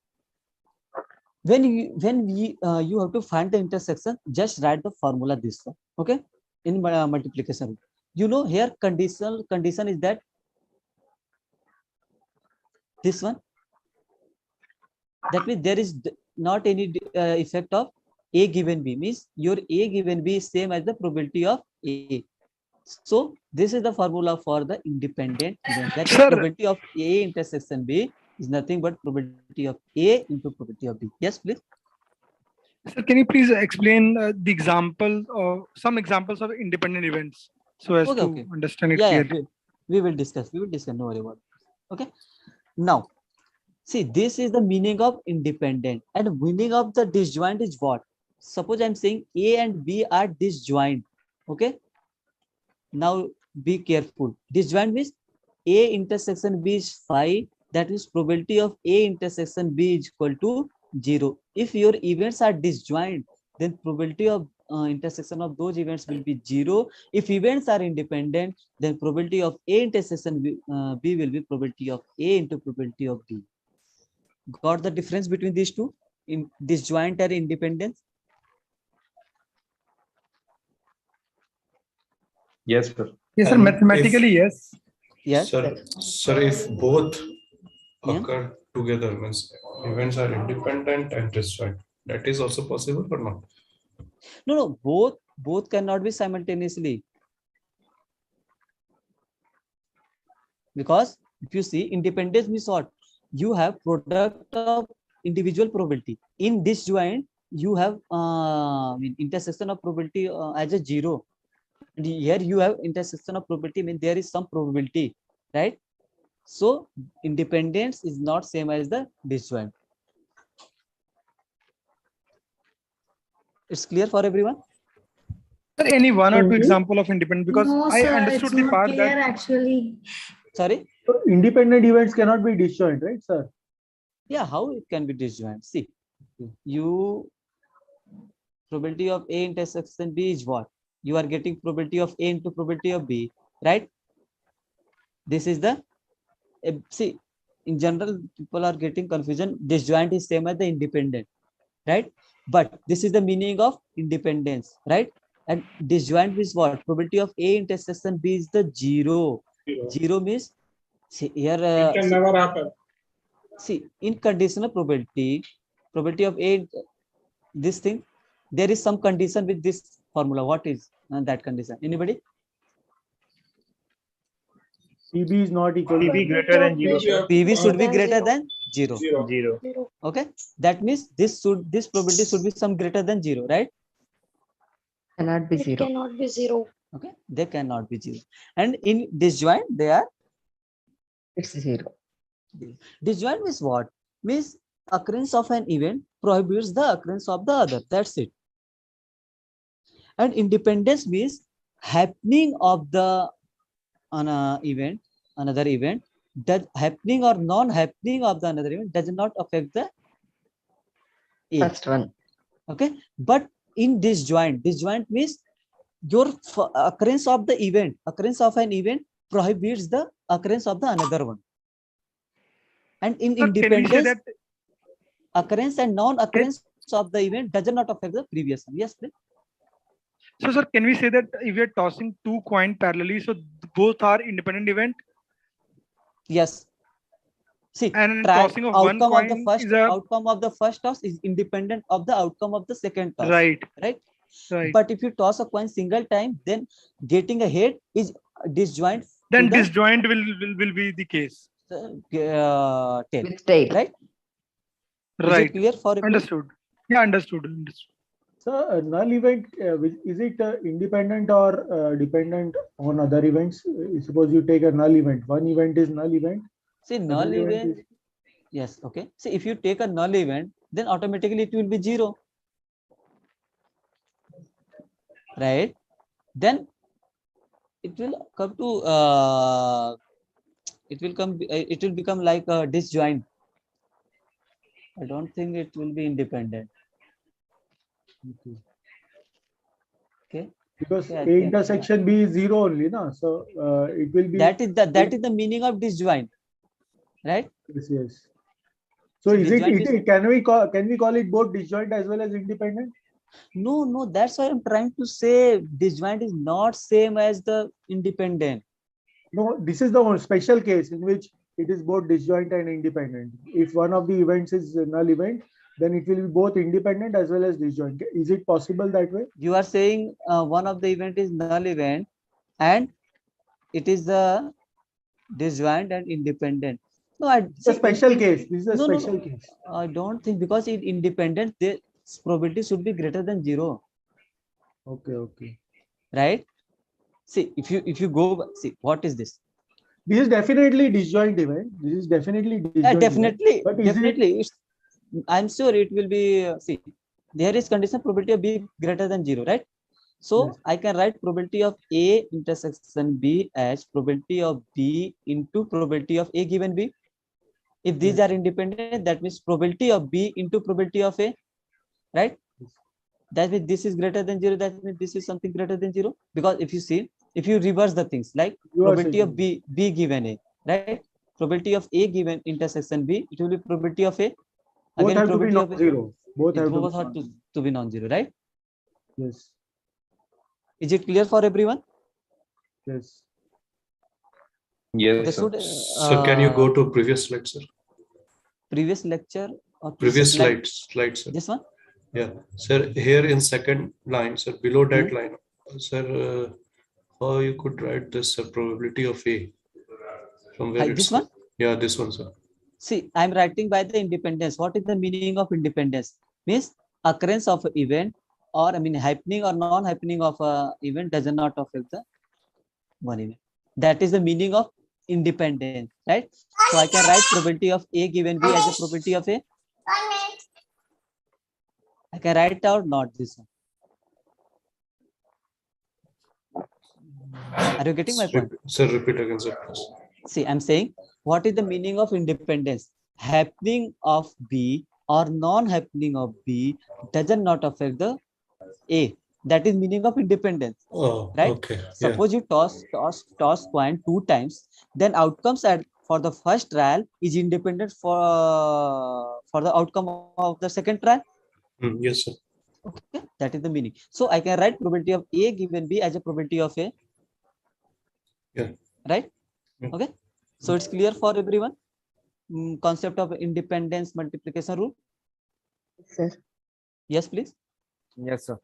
when you have to find the intersection, just write the formula this one. Okay, in multiplication, you know here condition is that this one. That means there is not any effect of A given B, means your A given B is same as the probability of A. So this is the formula for the independent event. That is probability of A intersection B is nothing but probability of A into probability of B. Yes, please. Sir, can you please explain the example or some examples of independent events so as to understand it clearly? We will discuss. No worry about it. Okay. Now, See, this is the meaning of independent, and meaning of the disjoint is what? Suppose I'm saying A and B are disjoint. Okay. Now be careful. Disjoint means A intersection B is 5. That means probability of A intersection B is equal to 0. If your events are disjoint, then probability of intersection of those events will be 0. If events are independent, then probability of A intersection B will be probability of A into probability of B. Got the difference between these two in disjoint and independence? Yes, sir. Yes, sir. And Mathematically, yes. Yes. Sir, if both Yeah. occur together, means events are independent and disjoint, that is also possible or not? No, both cannot be simultaneously. Because if you see, independence means what? You have product of individual probability. In disjoint, you have intersection of probability as a 0. And here you have intersection of probability, means there is some probability, right? So independence is not same as the disjoint. It's clear for everyone? Sir, any one or two example of independent, because No, I sir, understood it's the not part clear that actually. Sorry? So independent events cannot be disjoint, right, sir? Yeah, how it can be disjoint? See, you probability of A intersection B is what? You are getting probability of A into probability of B, right? This is the see, in general, people are getting confusion. Disjoint is same as the independent, right? But this is the meaning of independence, right? And disjoint is what? Probability of A intersection B is the 0. 0 means, see here. It can never happen. See, in conditional probability of A, this thing, there is some condition with this formula. What is that condition? Anybody? PB is not equal to PB greater than 0. Sir. PV should be greater than 0. 0. Okay, that means this probability should be some greater than 0, right? Cannot be It 0. cannot be 0. Okay, they cannot be 0. And in disjoint, they are? It's 0. Disjoint means what? Means occurrence of an event prohibits the occurrence of the other. That's it. And independence means happening of the another event, that happening or non-happening of the another event does not affect the A. First one. Okay, but in disjoint means your occurrence of the event, occurrence of an event prohibits the occurrence of the another one. And in independence, occurrence and non-occurrence of the event does not affect the previous one. Yes, please. So, sir, can we say that if we are tossing two coins parallelly, so both are independent event? Yes. See, and tossing of one outcome coin of the first is a... outcome of the first toss is independent of the outcome of the second toss. Right. Right. Right. But if you toss a coin single time, then getting a head is disjoint. Then disjoint will be the case. Tail. With tail. Right. Right. Is it clear for everyone? Understood. Yeah, understood. So a null event, is it independent or dependent on other events? Suppose you take a null event. One event is null event. See, null event. Yes. Okay. See, if you take a null event, then automatically it will be 0. Right. Then it will come to it will become like a disjoint. I don't think it will be independent. Okay. Because A intersection B is 0 only, na? So it will be. That is the meaning of disjoint, right? Yes. So is it can we call it both disjoint as well as independent? No. That's why I'm trying to say disjoint is not same as the independent. No, this is the special case in which it is both disjoint and independent. If one of the events is a null event, then it will be both independent as well as disjoint. Is it possible that way? You are saying one of the event is null event and it is the disjoint and independent. No, it's a special case. This is a special case. I don't think, because in independent, the probability should be greater than 0. Okay. Right. See, if you go, see, what is this? This is definitely disjoint event. This is definitely disjoint definitely, event. But is definitely. I'm sure it will be. See, there is condition probability of B greater than 0, right? So yes. I can write probability of A intersection B as probability of B into probability of A given B. If these are independent, that means probability of B into probability of A, right? That means this is greater than 0. That means this is something greater than 0. Because if you see, if you reverse the things like probability of B given A, right? Probability of A given intersection B, it will be probability of A. Both Again, have to be probability of non-zero. Both have to be non-zero, right? Yes. Is it clear for everyone? Yes. Yes, sir. So can you go to previous slide, sir? Previous lecture or previous slide, sir. This one? Yeah, sir. Here in second line, sir, below that line, sir, how you could write this probability of A? From where this one? Yeah, this one, sir. See, I'm writing by the independence. What is the meaning of independence? Means occurrence of an event, or I mean happening or non-happening of a event does not affect the one event. That is the meaning of independence, right? So I can write probability of A given B as a probability of A. I can write out not this one. Are you getting my point? Sir, repeat again, sir, please. See, I'm saying, what is the meaning of independence? Happening of B or non-happening of B doesn't not affect the A. That is meaning of independence. Oh, right? okay. Suppose you toss coin 2 times, then outcomes for the first trial is independent for the outcome of the second trial. Yes, sir. Okay, that is the meaning. So I can write probability of A given B as a probability of A. Yeah. Right? Yeah. Okay. So it's clear for everyone. Concept of independence multiplication rule. Sir. Yes, please. Yes, sir.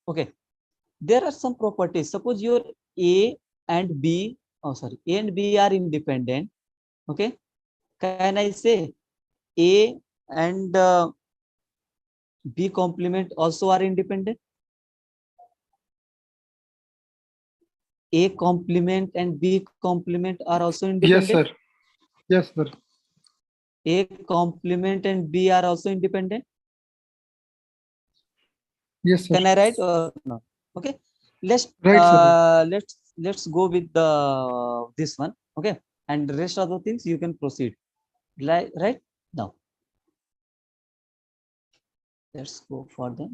Okay. There are some properties. Suppose your A and B, A and B are independent. Okay. Can I say A and B complement also are independent? A complement and B complement are also independent? Yes, sir. Yes, sir. A complement and B are also independent? Yes, sir. Can I write or not? Okay. Let's let's go with the this one. Okay. And the rest of the things you can proceed. Right now. Let's go for the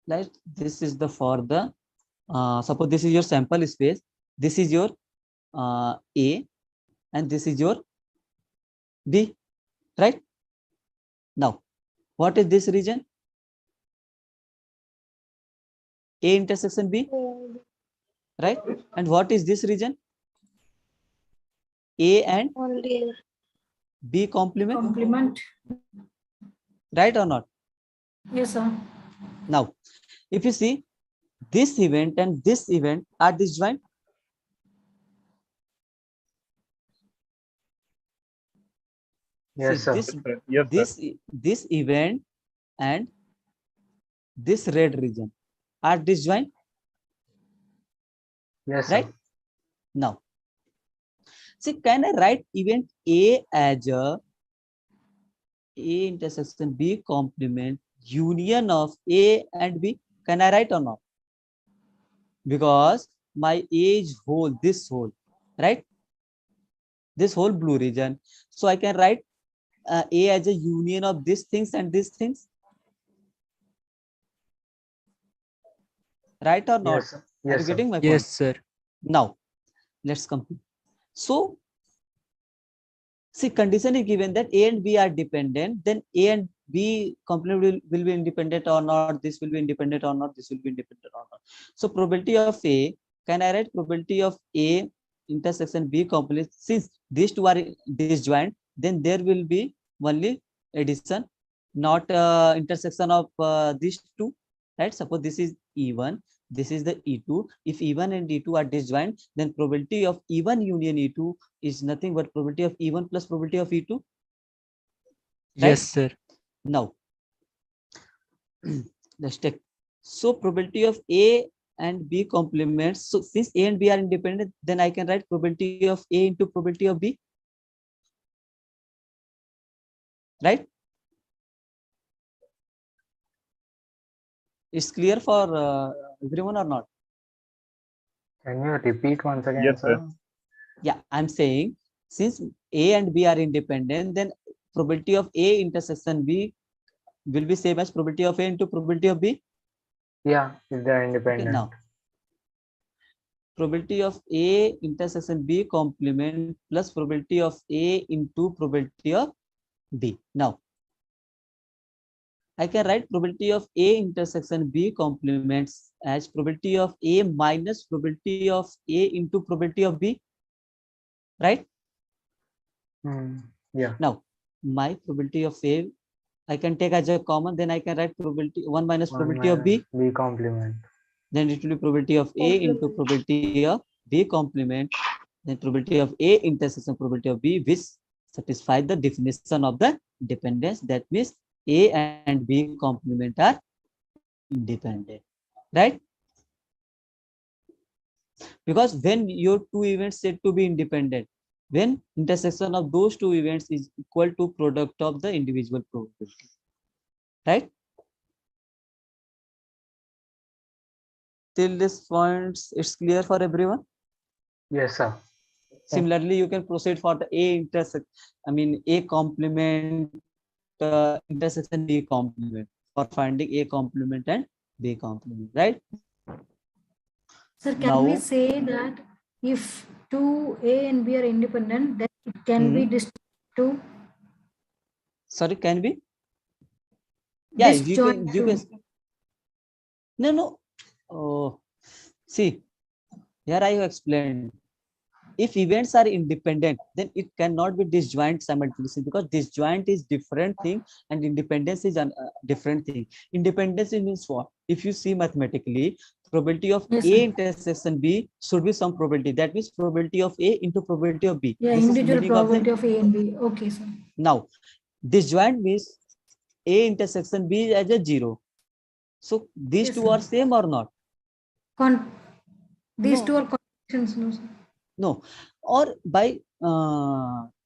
like this is the for the suppose this is your sample space. This is your A and this is your B, right? Now, what is this region? A intersection B, right? And what is this region? A and B complement. Right or not? Yes, sir. Now, if you see this event and this event are disjoint. Yes, see, sir. This event and this red region are disjoint. Yes, right? sir. Now, see, can I write event A as A intersection B complement union of A and B? Can I write or not? Because my A is whole, this whole, right? This whole blue region. So I can write A as a union of these things and these things. Right or not? Yes, Are you getting my point? Yes, sir. Now, let's complete. So, see, condition is given that A and B are dependent, then A and B complement will be independent or not, this will be independent or not, this will be independent or not. So probability of A, can I write probability of A intersection B complement, since these two are disjoint, then there will be only addition, not intersection of these two, right? Suppose this is E1, this is the E2. If E1 and E2 are disjoint, then probability of E1 union E2 is nothing but probability of E1 plus probability of E2. Right? Yes, sir. Now, let's take. So probability of A and B complements. So since A and B are independent, then I can write probability of A into probability of B. Right? It's clear for everyone or not? Can you repeat once again, Yes, sir? sir. Yeah, I'm saying since A and B are independent, then probability of A intersection B will be same as probability of A into probability of B. Yeah, if they are independent. Okay, now probability of A intersection B complement plus probability of A into probability of B. Now I can write probability of A intersection B complements as probability of A minus probability of A into probability of B. Right? Yeah. Now my probability of A I can take as a common, then I can write probability 1 minus probability of B. B complement. Then it will be probability of A into probability of B complement. Then probability of A intersection probability of B, which satisfies the definition of the dependence. That means A and B complement are independent. Right? Because when your two events said to be independent, when intersection of those two events is equal to product of the individual probability. Right? Till this point, it's clear for everyone? Yes, sir. Similarly, you can proceed for the A intersection, A complement intersection B complement for finding A complement and B complement, right? Sir, can we say that if two A and B are independent, then it can be disjoint to? Sorry, can be? Yeah, you can. No. Oh, see, here I have explained. If events are independent, then it cannot be disjoint simultaneously, because disjoint is different thing and independence is a different thing. Independence means what? If you see mathematically, probability of A intersection B should be some probability. That means probability of A into probability of B. Yeah, This individual is probability of A and B. Okay, sir. Now, disjoint means A intersection B as a 0. So these two are same or not? These two are connections, no, sir. No, or by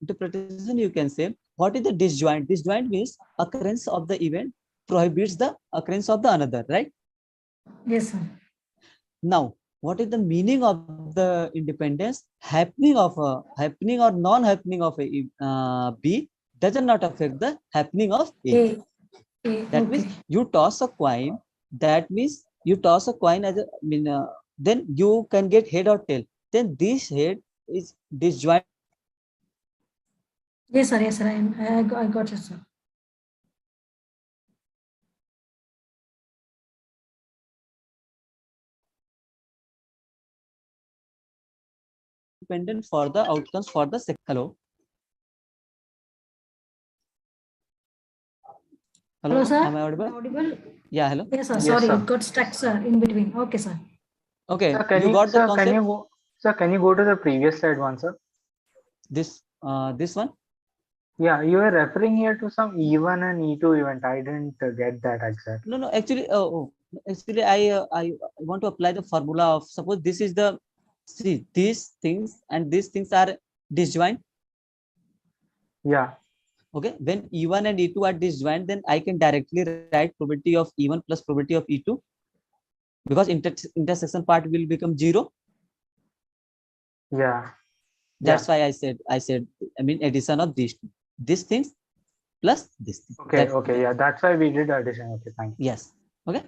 interpretation you can say, what is the disjoint? Disjoint means occurrence of the event prohibits the occurrence of the another, right? Yes, sir. Now, what is the meaning of the independence? Happening or non-happening of a B does not affect the happening of A. That means you toss a coin. That means you toss a coin as then you can get head or tail. Then this head is disjoint. Yes, sir. Yes, sir. I got it, sir. Dependent for the outcomes for the second. Hello, sir. Am I audible? Yeah, hello. Yes, sir. Sorry, it got stuck, sir, in between. Okay, sir. Okay, sir, can you got the concept? Can you go to the previous slide one, sir? This one? Yeah, you were referring here to some E1 and E2 event. I didn't get that exactly. No, actually, actually, I want to apply the formula of, suppose this is the, see, these things and these things are disjoint. Yeah. Okay, when E1 and E2 are disjoint, then I can directly write probability of E1 plus probability of E2, because intersection part will become 0. Yeah. That's why I said addition of these two, these things plus this thing. Okay, yeah, that's why we did addition. Okay, thank you. Yes. Okay.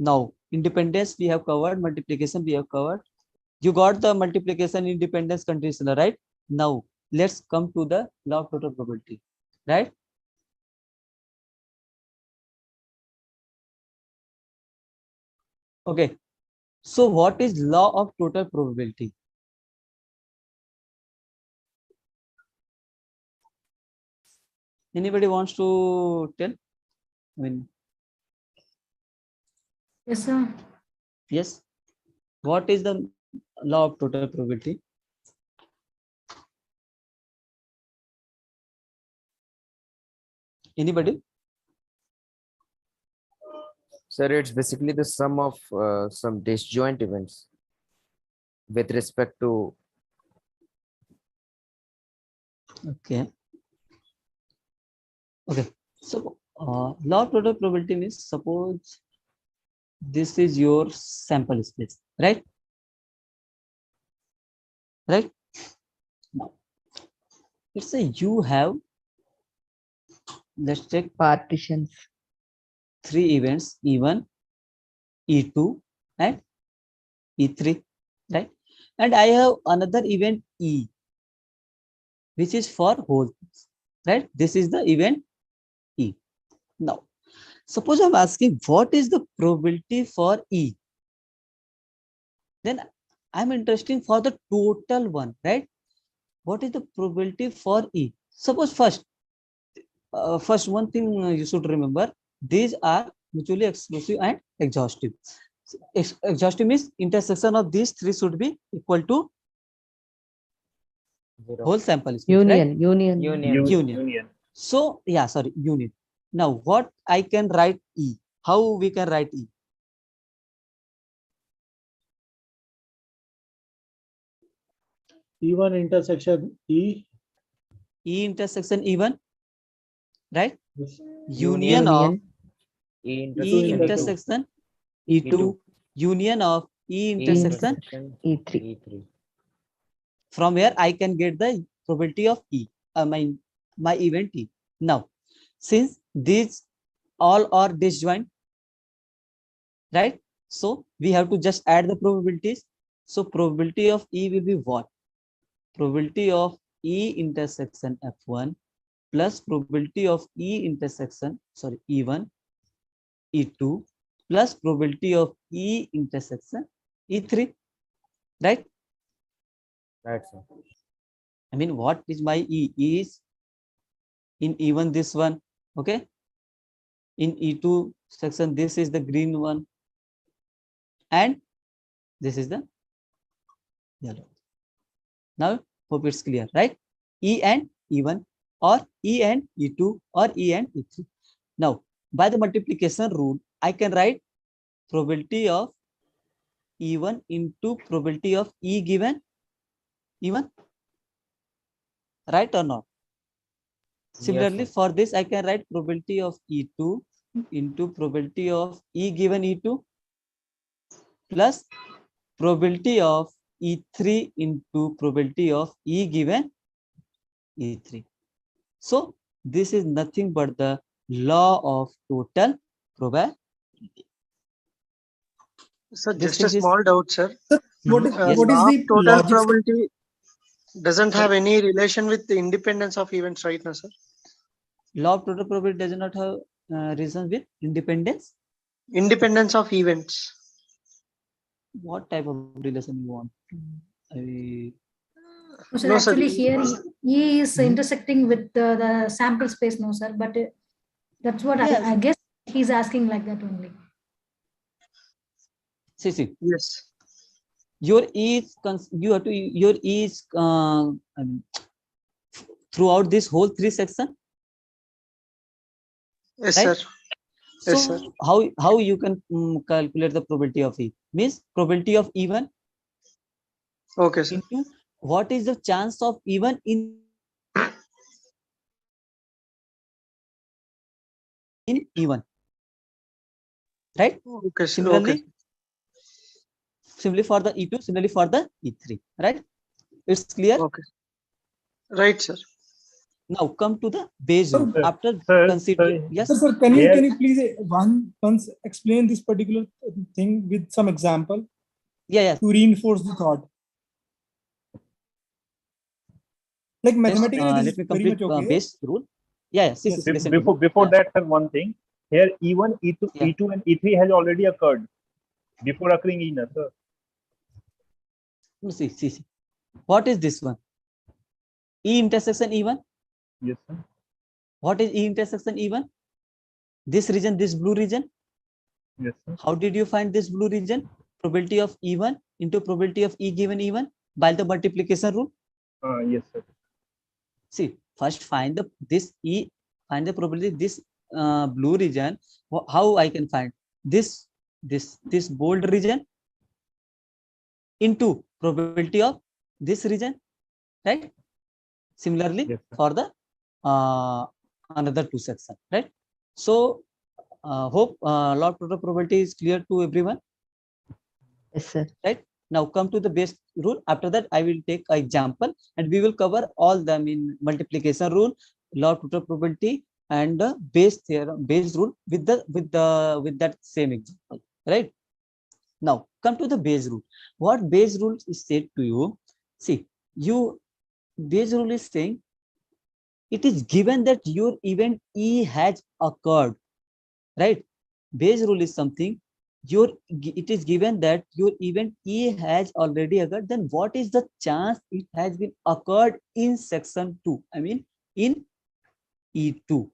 Now independence we have covered, multiplication we have covered. You got the multiplication independence conditional, right? Now let's come to the law of total probability, right? Okay, so what is law of total probability? Anybody wants to tell? Yes, sir. Yes. What is the law of total probability? Anybody? Sir, it's basically the sum of some disjoint events with respect to. Okay. Okay. So law of total probability means, suppose this is your sample space, right? Right. Now, let's say you have, let's check partitions, 3 events, E1, E2, and E3, right? And I have another event E, which is for whole things, right? This is the event E. Now, suppose I'm asking what is the probability for E, then I'm interested for the total one, right? What is the probability for E? Suppose first one thing you should remember, these are mutually exclusive and exhaustive. Exhaustive means intersection of these 3 should be equal to whole sample space, union, right? union. So yeah, sorry, union. Now what I can write E? How we can write E? E1 intersection E. E intersection E1, right? Yes. Union of E E intersection E2, union of E intersection E3. From where I can get the probability of E, my event E. Now, since these all are disjoint, right? So we have to just add the probabilities. So probability of E will be what? Probability of E intersection F1 plus probability of E intersection, sorry, E1, E2 plus probability of E intersection E3, right? Right, sir. I mean, what is my E? E is in E1 this one, okay? In E2 section, this is the green one, and this is the yellow. Now, hope it's clear, right? E and E1, or E and E2, or E and E3. Now, by the multiplication rule, I can write probability of E1 into probability of E given E1, right or not? Similarly, Yes, for this, I can write probability of E2 into probability of E given E2 plus probability of E3 into probability of E given E3. So this is nothing but the law of total probability. Sir, This just a thing is, small doubt, sir. What is yes, what is Law of the total logic? probability doesn't have any relation with the independence of events, right now, sir? law of total probability does not have reason with independence. Independence of events. What type of relation you want? No, sir, No, sir. actually here E is intersecting with the sample space, no, sir, but that's what Yes. I guess he's asking like that only. See. Yes. Your E is you have to your E is throughout this whole 3 section. Yes, right? sir. So Yes, sir. how you can calculate the probability of E? Means probability of E1. Okay, sir. Into what is the chance of E1 in E1, right? Okay, sir. Similarly, Okay. similarly for the E2, similarly for the E3, right? It's clear. Okay. Right, sir. Now come to the base rule. After considering, yes, sir, can you please once explain this particular thing with some example? Yeah. To reinforce the thought. Like mathematically, let this me is very complete much okay. base rule. Yeah. Yes. Before that, sir, one thing here: E1, E2, and E3 has already occurred before occurring E, sir. See. What is this one? E intersection E1. Yes, sir. What is E intersection E1? This region, this blue region. Yes, sir. How did you find this blue region? Probability of E1 into probability of E given E1 by the multiplication rule. Yes, sir. See, first find the probability this blue region. How I can find? this bold region into probability of this region, right? Similarly, Yes, for the another two sections, right? So hope law of total probability is clear to everyone. Yes, sir. Right. Now come to the base rule. After that, I will take an example and we will cover all them in multiplication rule, law of total probability, and the base theorem, base rule with that same example. Right. Now come to the base rule. What base rule is said to you? See, base rule is saying it is given that your event E has occurred. Right. Base rule is something it is given that your event E has already occurred, then what is the chance it has been occurred in section 2? I mean in E2.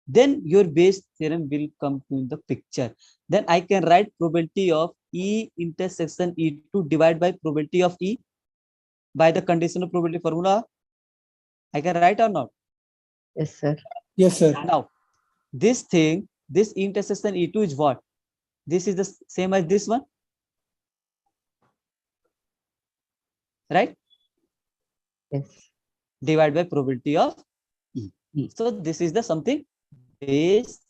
Then your base theorem will come to the picture. Then I can write probability of E intersection E2 divided by probability of E by the conditional probability formula. I can write or not? Yes, sir. Yes, sir. Now, this intersection E2 is what? This is the same as this one, right? Yes. Divided by probability of E. So this is the something base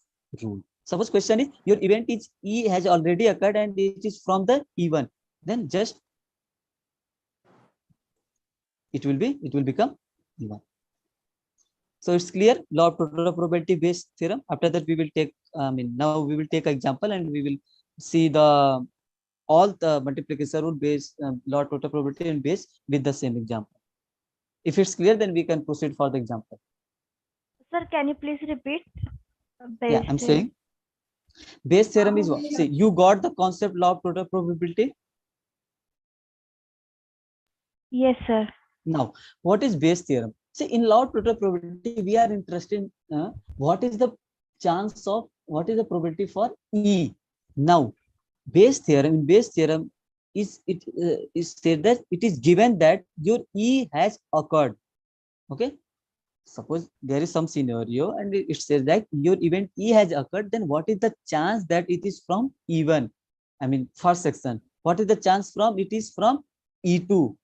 rule. Suppose question is your event is E has already occurred and it is from the E1. Then just it will become E1. So it's clear, law of total probability based theorem. After that we will take now we will take an example and we will see all the multiplication rule based law of total probability and base with the same example. If it's clear, then we can proceed for the example. Sir, can you please repeat? Yeah, I'm saying base theorem is what? See, you got the concept law of total probability. Yes, sir. Now, what is base theorem? See, in law of total probability, we are interested in what is the probability for E. Now, base theorem is said that it is given that your E has occurred. Okay. Suppose there is some scenario and it says that your event E has occurred, then what is the chance that it is from E1? I mean, first section. What is the chance from? It is from E2.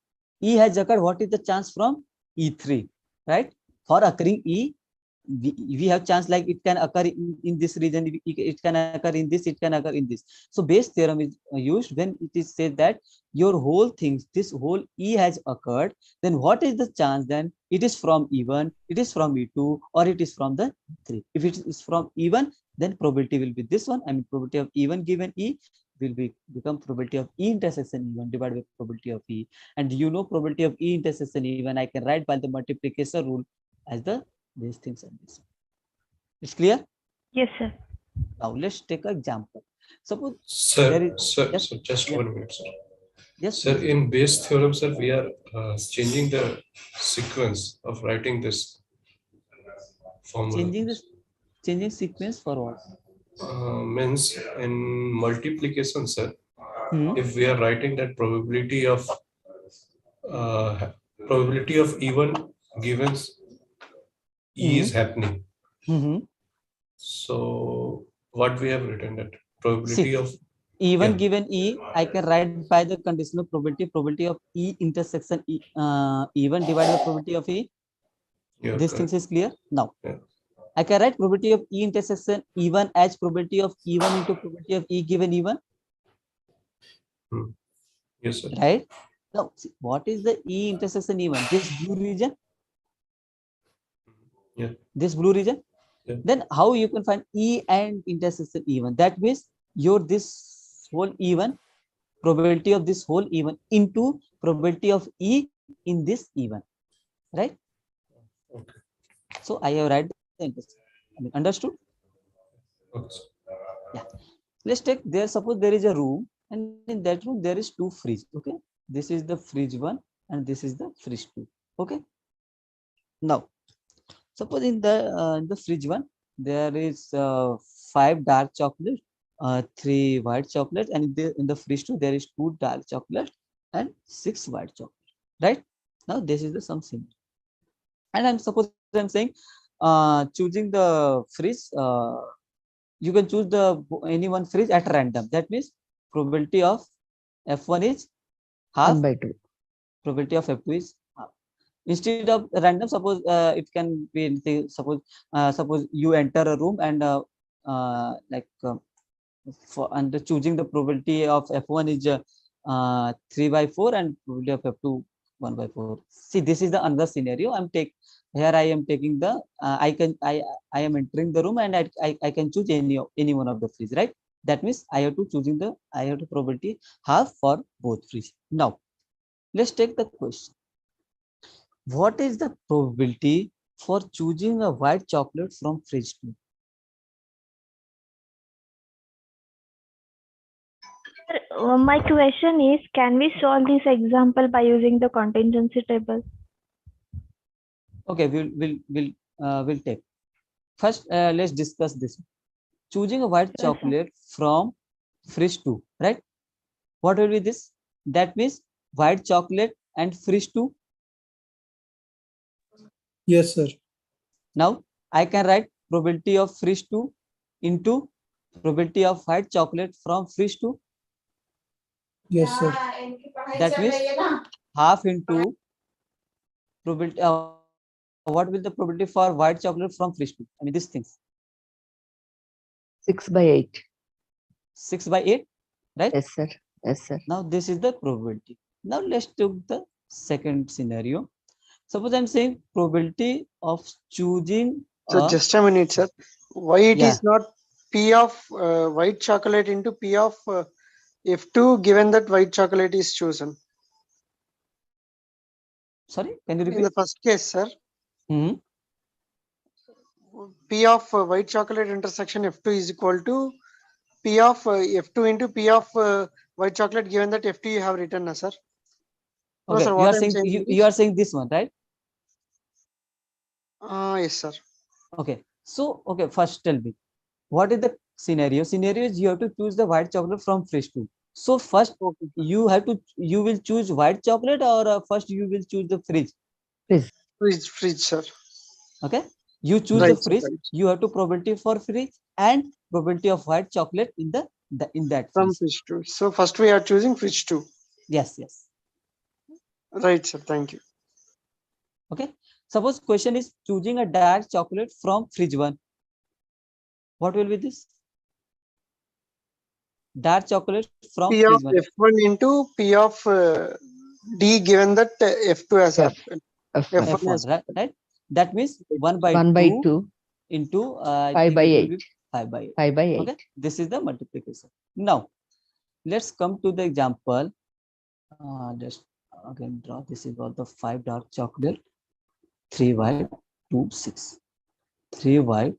E has occurred. What is the chance from E3? Right? For occurring E, we have chance like it can occur in this region, it can occur in this, it can occur in this. So base theorem is used when it is said that your whole things, this whole E has occurred, then what is the chance? Then it is from E1, it is from E2, or it is from the 3. If it is from E1, then probability will be this one. I mean, probability of E1 given E will become probability of E intersection E1 divided by probability of E. And you know probability of E intersection E1, I can write by the multiplication rule as these things and this. It's clear? Yes, sir. Now let's take an example. Suppose sir, just 1 minute, sir. Yes, sir. please. In base theorem, sir, we are changing the sequence of writing this formula. Changing sequence for what? Means in multiplication, sir, if we are writing that probability of E1 given E is happening. So what we have written that probability of E1 given E, I can write by the conditional probability of E intersection E1 divided by probability of E. This thing is clear now. I can write probability of E intersection E1 as probability of E1 into probability of E given E1. Yes, sir. Right. Now, see, what is the E intersection E1? This blue region. Yeah. This blue region. Yeah. Then how you can find E and intersection E1? That means this whole E1, probability of this whole E1 into probability of E in this E1. Right. Okay. So I have write the intersection. I mean, understood? Okay. Yeah. Let's take there. Suppose there is a room, and in that room there is 2 fridge. Okay. This is the fridge 1 and this is the fridge 2. Okay. Now, suppose in the fridge 1 there is 5 dark chocolate, 3 white chocolate, and in the fridge 2 there is 2 dark chocolate and 6 white chocolate. Right. Now this is the sum symbol. And I'm saying choosing the fridge you can choose the any one fridge at random. That means probability of F1 is half. 1 by 2. Probability of F2 is half. Instead of random, suppose it can be anything. Suppose you enter a room and for under choosing the probability of F1 is 3 by 4 and probability of F2 1 by 4. See, this is the another scenario. Here I am taking the I am entering the room and I can choose any one of the fridge, right? That means I have to probability half for both fridge. Now let's take the question. What is the probability for choosing a white chocolate from fridge 2? My question is, can we solve this example by using the contingency table? Okay, we'll take. First, let's discuss this. Choosing a white chocolate from fridge 2, right? What will be this? That means white chocolate and fridge 2. Yes, sir. Now I can write probability of fridge 2 into probability of white chocolate from fridge 2. Yes, sir. That means half into probability. What will the probability for white chocolate from fridge 2? I mean, these things. 6 by 8. 6 by 8, right? Yes, sir. Yes, sir. Now this is the probability. Now let's take the second scenario. Suppose I'm saying probability of choosing. So just a minute, sir. Why it is not P of white chocolate into P of F2 given that white chocolate is chosen? Sorry, can you repeat? In the first case, sir. P of white chocolate intersection F2 is equal to P of F2 into P of white chocolate given that F2 you have written, sir. No, Okay, sir, you are saying you are saying this one, right? Yes, sir. Okay, so okay, first tell me, what is the scenario? Scenario is you have to choose the white chocolate from fridge 2. So first you will choose white chocolate, or first you will choose the fridge? Fridge, sir. Okay, you choose the fridge. You have to probability for fridge and probability of white chocolate in that from fridge 2. So first we are choosing fridge 2. Yes. Right, sir. Thank you. Okay, suppose question is choosing a dark chocolate from fridge 1. What will be this? Dark chocolate from P of fridge 1. F1 into P of D given that F2 has happened. F1, right? That means 1 by 2 into 5 by 8. 5 by 8. 5 by 8. Okay, this is the multiplication. Now let's come to the example. Just again draw. This is about the 5 dark chocolate, 3 white, 2 6. 3 white,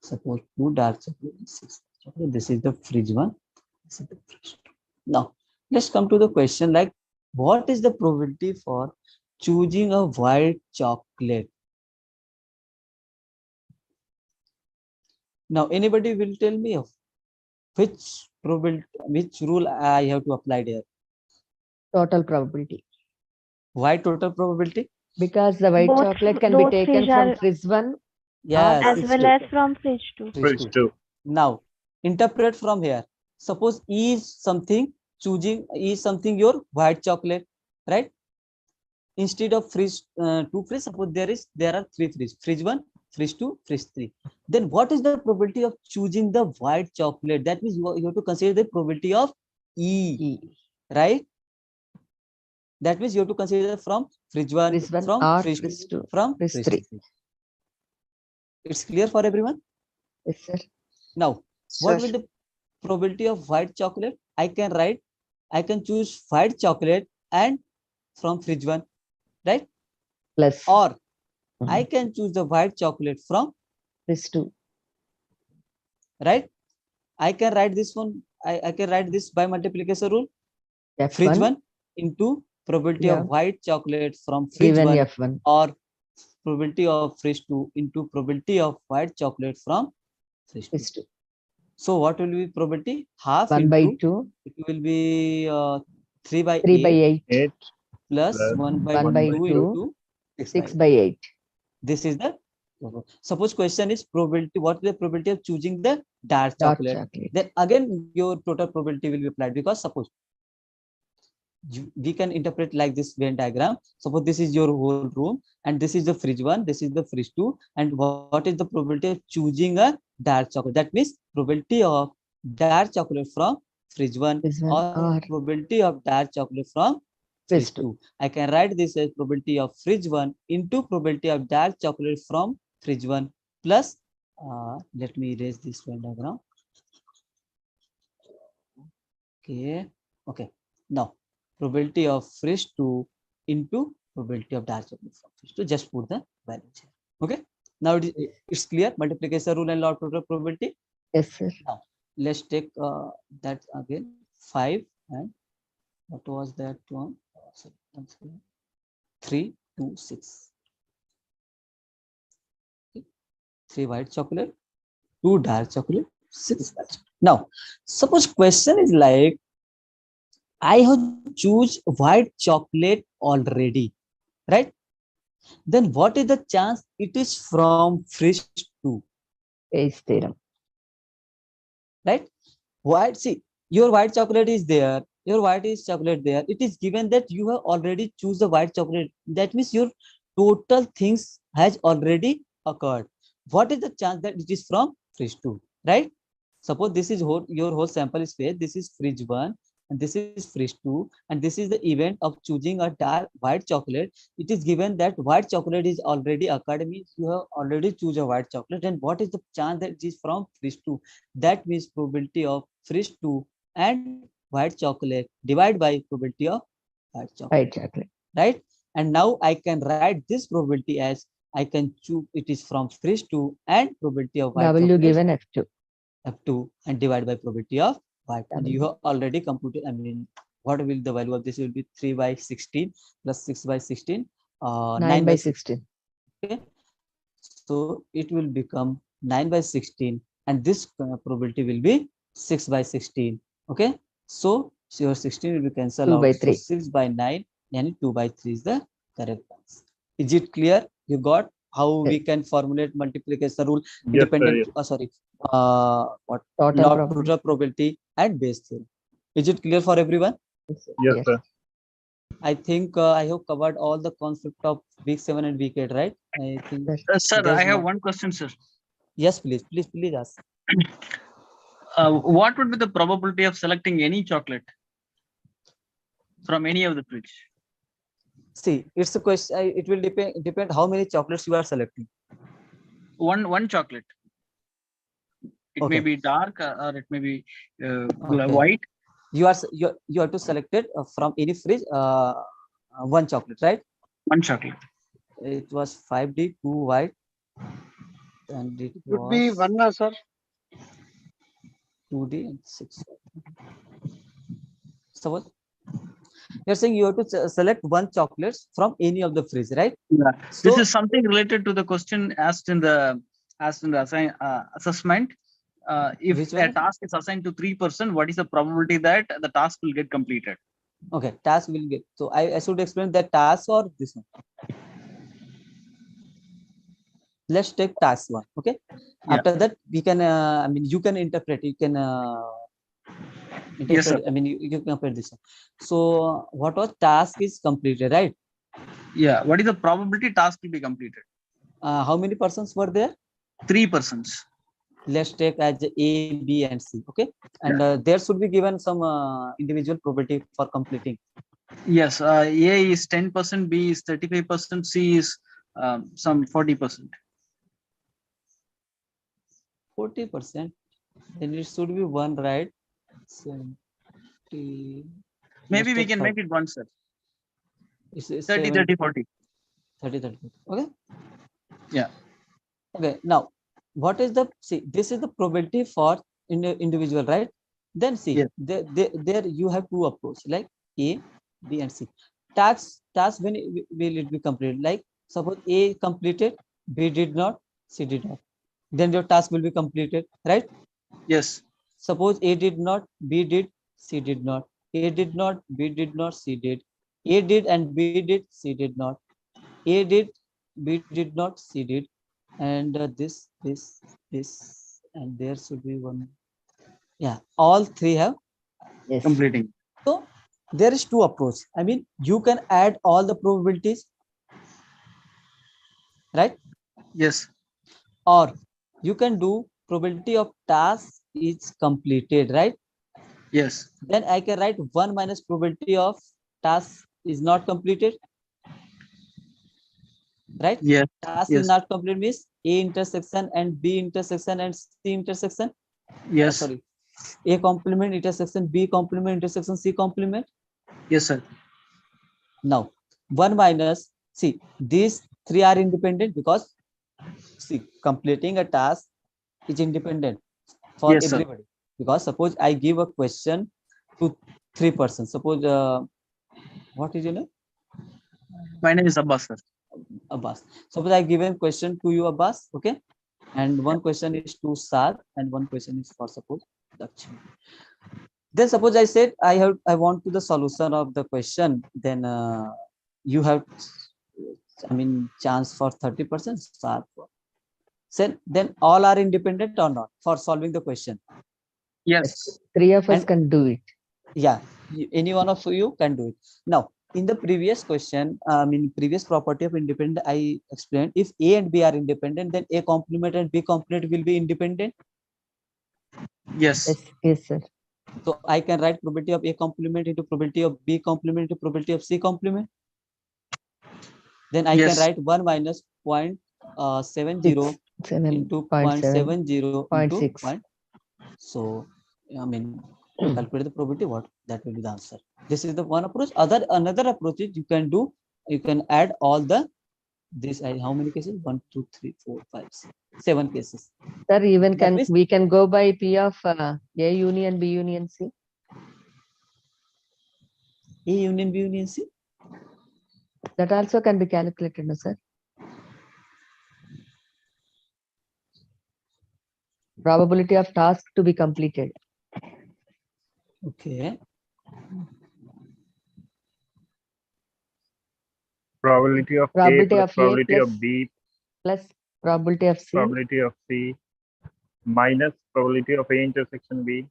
suppose 2 dark chocolate, 6 chocolate. This is the fridge 1. This is the fridge 2. Now let's come to the question like, what is the probability for choosing a white chocolate? Now anybody will tell me of which rule I have to apply there? Total probability. Why total probability? Because the white chocolate can be taken from fridge 1 as well as from fridge 2. Fridge 2. Now interpret from here. Suppose E is something your white chocolate, right? Instead of fridge 2 fridge, suppose there are 3 fridge. Fridge 1, fridge 2, fridge 3. Then what is the probability of choosing the white chocolate? That means you have to consider the probability of E. Right? That means you have to consider from fridge 1, from fridge 2, from fridge 3. It's clear for everyone? Yes, sir. Now, what will the probability of white chocolate? I can choose white chocolate and from fridge 1, right? Plus. Or I can choose the white chocolate from fridge 2. Right? I can write this one. I can write this by multiplication rule. F1. Fridge 1 into probability of white chocolate from fridge 1 F1. or probability of fridge 2 into probability of white chocolate from fridge 2. So what will be probability? Half 1 by 2. It will be 3 by 8 plus 1 by 2 into 6 by 8. This is the Suppose question is probability. What is the probability of choosing the dark Dark chocolate? chocolate. Then again, your total probability will be applied, because suppose we can interpret like this Venn diagram. Suppose this is your whole room, and this is the fridge 1, this is the fridge 2, and what is the probability of choosing a dark chocolate? That means probability of dark chocolate from fridge 1 or probability of dark chocolate from fridge 2. I can write this as probability of fridge 1 into probability of dark chocolate from fridge 1 plus, let me erase this Venn diagram. Okay. Now, probability of fridge 2 into probability of dark chocolate from fridge 2. Just put the values here. Okay. Now it's clear. Multiplication rule and law of total probability. Yes, sir. Now, let's take that again. 5 and what was that one? 3, 2, 6. 3 white chocolate, 2 dark chocolate, 6 white chocolate. Now, suppose question is like, I have choose white chocolate already, right? Then what is the chance it is from fridge 2? Bayes theorem. Right? White, see, your white chocolate is there. Your white is chocolate there. It is given that you have already choose the white chocolate. That means your total things has already occurred. What is the chance that it is from fridge 2? Right? Suppose this is your whole sample is space. This is fridge 1 and this is fridge 2, and this is the event of choosing a dark white chocolate. It is given that white chocolate is already occurred, means you have already choose a white chocolate. And what is the chance that it is from fridge 2? That means probability of fridge 2 and white chocolate divided by probability of white chocolate. White chocolate. Right? And now I can write this probability as, I can choose it is from fridge 2 and probability of white W chocolate given F2. F2 and divide by probability of white. And you have already computed, I mean, what will the value of this will be? 3 by 16 plus 6 by 16, 9 by 16. Okay. So it will become 9 by 16 and this probability will be 6 by 16. Okay. So your 16 will be cancelled 2 out. by So 3. 6 by 9 and 2 by 3 is the correct answer. Is it clear? You got how we can formulate multiplication rule, independent, what total probability and Bayes theorem. Is it clear for everyone? Yes, sir. I think I have covered all the concept of week 7 and week 8, right? I think. Sir, I have one question, sir. Yes, please ask. What would be the probability of selecting any chocolate from any of the fridge? See, it's a question. It will depend how many chocolates you are selecting. One chocolate. It may be dark or it may be white. You have to select it from any fridge. One chocolate, right? One chocolate. It was 5D, 2 white, and it would be one, sir. 2D and 6. So what? You're saying you have to select one chocolate from any of the fridge, right? Yeah. So, this is something related to the question asked in the assessment. If a task is assigned to 3%, what is the probability that the task will get completed? Okay, task will get. So I should explain that task or this one. Let's take task 1. Okay. Yeah. After that, we can. I mean, you can interpret. You can. Interpret, yes, sir. I mean, you can compare this one. So, what was task is completed, right? Yeah. What is the probability task will be completed? How many persons were there? 3 persons. Let's take as A, B, and C. Okay, and there should be given some individual probability for completing. Yes, A is 10%, B is 35%, C is some 40%. 40%. Then it should be 1, right? 70. Maybe we can make it 1, sir. It's 30, 30, 40. 30, 30. Okay. Yeah. Okay. Now, what is the, see, this is the probability for individual, right? Then see, yes. There you have two approach, like A, B, and C. Task when will it be completed? Like suppose A completed, B did not, C did not. Then your task will be completed, right? Yes. Suppose A did not, B did, C did not. A did not, B did not, C did. A did and B did, C did not. A did, B did not, C did. and this, and there should be one. Yeah, all three have completing. So there is two approach. I mean, you can add all the probabilities, right? Yes. Or you can do probability of task is completed, right? Yes. Then I can write 1 minus probability of task is not completed, right? Yes. Task is Yes. not complete means A intersection and B intersection and C intersection. Yes. Sorry, A complement intersection, B complement intersection, C complement. Yes, sir. Now 1 minus, see, these three are independent because see, completing a task is independent for Yes, sir. everybody. Because suppose I give a question to 3 persons. Suppose what is your name? My name is Abbas, sir. Abbas. Suppose I give a question to you, Abbas, okay? And one question is to Sad and one question is for suppose Dakshmi. Then suppose I said I want to the solution of the question, then you have, I mean, chance for 30%. Sad. Then all are independent or not for solving the question? Yes. Three of us can do it. Yeah, any one of you can do it. Now, in the previous question, previous property of independent, I explained if A and B are independent, then A complement and B complement will be independent. Yes. Yes, sir. So I can write probability of A complement into probability of B complement into probability of C complement. Then I can write 1 minus 0.70 into 0.70 into 0.6. So, I mean, calculate the probability, what that will be the answer. This is the one approach. Another approach is you can add all the how many cases? 1, 2, 3, 4, 5, 6, 7 cases. Sir, even That means, we can go by P of A union B union C. A union B union C. That also can be calculated, no, sir? Probability of task to be completed. Okay. Probability of Probability A of plus probability A of B plus probability of C. Probability of C minus probability of A intersection B.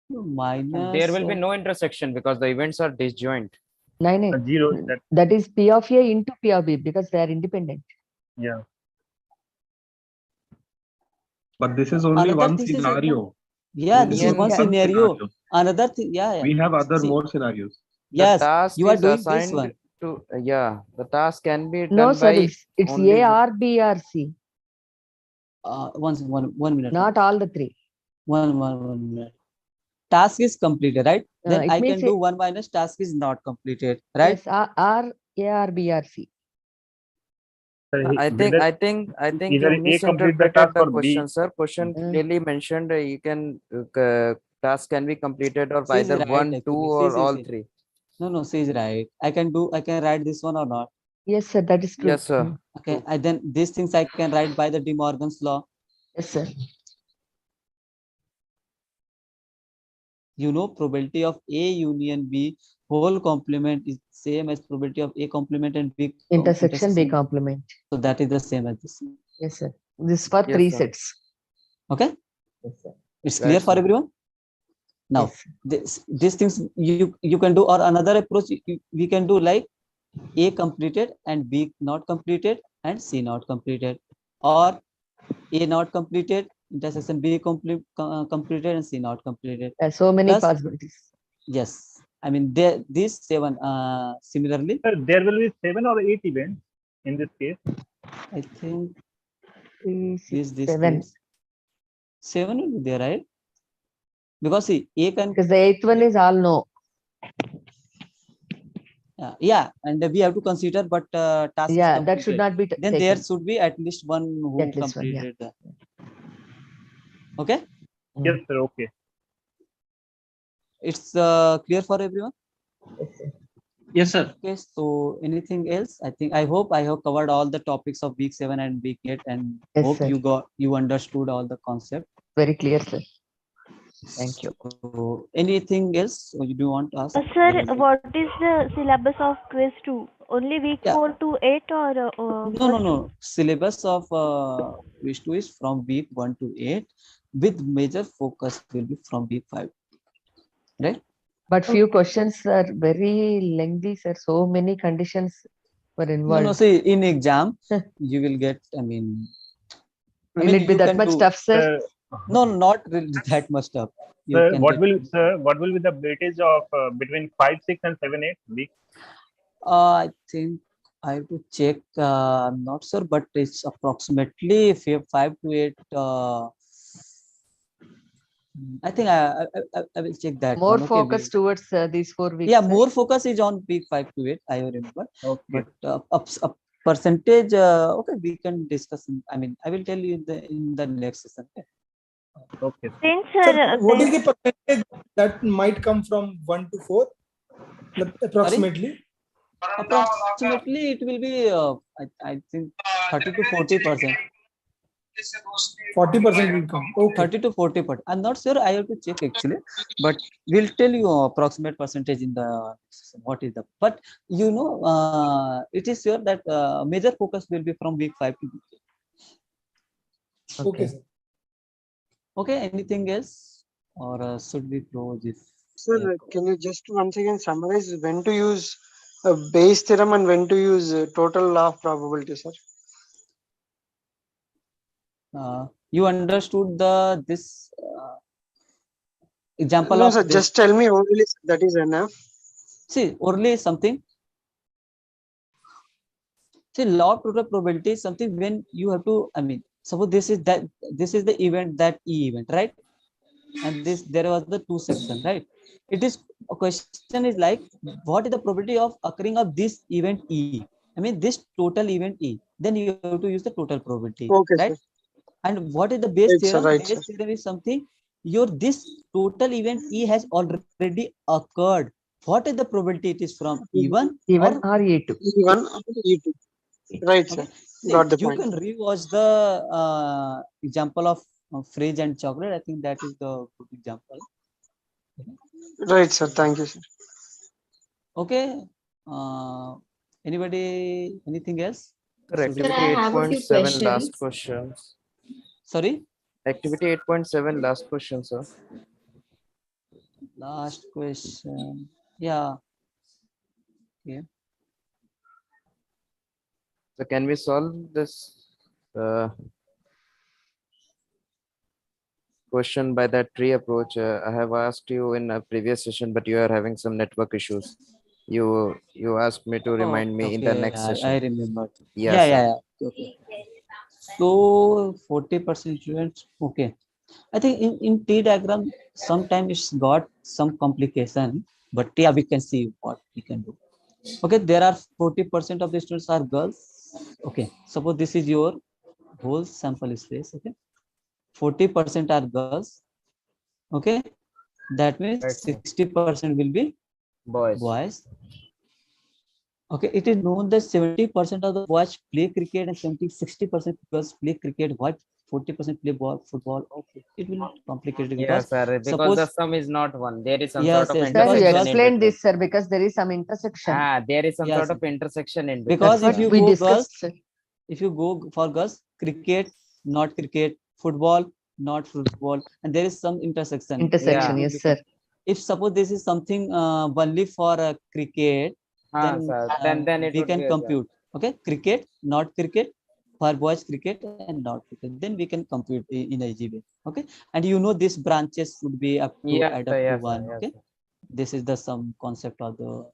Minus. There will be no intersection because the events are disjoint. No. Zero. That is P of A into P of B because they are independent. Yeah. But this is only one scenario. Yeah, this is one scenario. Another thing, yeah. We have other more scenarios. Yes, the task you are is doing this assigned one. to the task can be done No, sir, by it's only A or B or C. 1 minute. Not all the three. One minute. Task is completed, right? Then I can do 1 minus task is not completed, right? Yes, or A or B or C. I think either you A complete the misinterpreted task the or question, B. sir. Question clearly mentioned you can task can be completed of C is either right, 1, 2 actually. or C. all three. No, C is right. I can write this one or not? Yes, sir, that is true. Yes, sir. Okay, then these things I can write by the De Morgan's law. Yes, sir. You know, probability of A union B whole complement is same as probability of A complement and B intersection B complement. So that is the same as this. Yes, sir. This for 3 sets. Okay. Yes, sir. It's clear for everyone. Now, these things you can do, or another approach we can do like A completed and B not completed and C not completed, or A not completed intersection B completed and C not completed. So many possibilities. Yes, I mean these 7 similarly. There will be 7 or 8 events in this case. I think 3, 6, this 7. 7 will be there, right? Because see, A can. Because the 8th one is all no. Yeah, and we have to consider, but task. Yeah, that should not be. Then taken. there should be at least one who completed. Okay. Yes, sir. Okay. It's clear for everyone. Yes, sir. Okay. So anything else? I hope I have covered all the topics of week 7 and week 8, and hope you understood all the concept. Very clear, sir. Thank you. So anything else you do want to ask? Sir, what is the syllabus of quiz 2? only week Yeah. 4 to 8 or No. Syllabus of quiz 2 is from week 1 to 8 with major focus will be from week 5. Right? But few questions are very lengthy, sir. So many conditions were involved. No, see, in exam, you will get, Will it be that much tough, sir? No, not really that much tough. Sir, what will be the weightage of between 5, 6, and 7, 8 week? I think I have to check. I'm not sure, but it's approximately 5 to 8. I think I will check that. More one. Okay, focus towards these 4 weeks. Yeah, sir. more focus is on week 5 to 8. I remember. Okay. But a percentage. Okay, we can discuss. I will tell you in the next session. Okay. Sir, what is the percentage that might come from 1 to 4? Approximately. Approximately, it will be. I think 30 to 40%. 40% will come. Okay. 30 to 40%. I'm not sure. I have to check actually, but we'll tell you approximate percentage in the what is the. But it is sure that major focus will be from week 5 to week 8. Okay, sir. Okay. Anything else, or should we close this? Sir, can you just once again summarize when to use a Bayes theorem and when to use total law of probability, sir? You understood this example No, of sir. this? Just tell me orally. That is enough. See, orally is something. See, law of total probability is something when you have to. Suppose this is the event, that E event, right? And there was the 2 section, right? It is a question is like, what is the probability of occurring of this event E? This total event E. Then you have to use the total probability, Okay, right? sir. And what is the Bayes Right, sir, theorem? right, Bayes sir. theorem is something this total event E has already occurred. What is the probability it is from E1 E1 or E2? E1 or E2. Right, sir. See, Got the you point. can rewatch the example of fridge and chocolate. I think that is the good example. Right, sir. Thank you, sir. Okay. Anybody? Anything else? Activity I have a few 8.7 last questions. questions. Sorry. Activity 8.7 last question, sir. Last question. Yeah. Okay. So can we solve this question by that tree approach? I have asked you in a previous session, but you are having some network issues. You asked me to remind me in the next session. I remember. Yeah, sir. Yeah. Okay. So 40% students. Okay. I think in T diagram sometimes it's got some complication, but yeah, we can see what we can do. Okay, there are 40% of the students are girls. Okay, suppose this is your whole sample space. Okay, 40% are girls. Okay, that means 60% will be boys. Okay, it is known that 70% of the boys play cricket and 60% girls play cricket. What 40% play football? Okay, it will be complicated Yes, because sir. Because the sum is not one. There is some sort of Sir, you intersection. explained this, sir, because there is some intersection. There is some sort of intersection in between. Because That's if you what we go discussed, girls, if you go for girls, cricket, not cricket, football, not football, and there is some intersection. Intersection, yes, sir. If suppose this is something only for cricket, then it we would can be a compute. Okay, cricket, not cricket, for boys cricket and not cricket. Then we can compute in a easy way. Okay, and this branches would be up to add up to 1. Okay, this is the some concept of the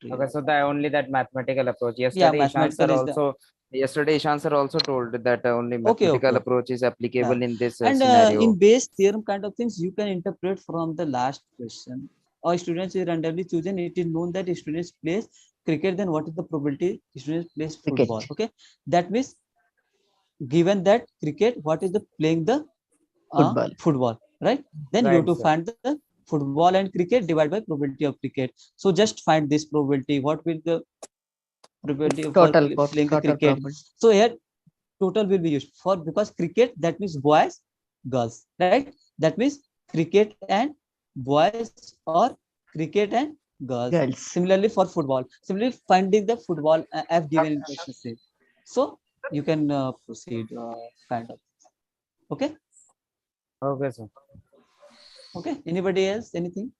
tree. Okay, so only that mathematical approach. Yeah, mathematical is Yesterday Ishan sir also told that only mathematical approach is applicable in this and scenario. in Bayes theorem kind of things, you can interpret from the last question. Or students is randomly chosen. It is known that students plays cricket. Then what is the probability students plays football? Okay, that means given that cricket, what is the playing the football, right? Then you have to find the football and cricket divided by probability of cricket. So just find this probability. What will the probability of playing the cricket? So here total will be used for, because cricket, that means boys, girls, right? That means cricket and boys or cricket and girls. Girls. Similarly for football, similarly finding the football F given in question C. So you can proceed kind of. Okay. Okay, sir. Okay. Anybody else? Anything?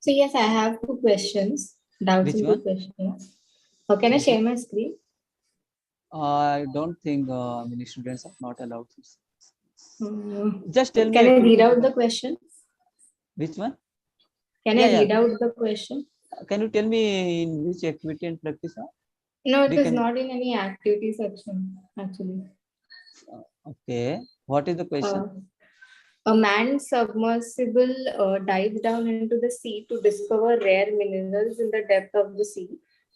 So yes, I have two questions. Doubts Which and one? two questions. Can I share my screen? I don't think many students are not allowed to. Just tell me. Can I read out the question? Which one? Can I read out the question? Can you tell me in which activity and practice? No, it is not in any activity section, actually. Okay. What is the question? A manned submersible dives down into the sea to discover rare minerals in the depth of the sea.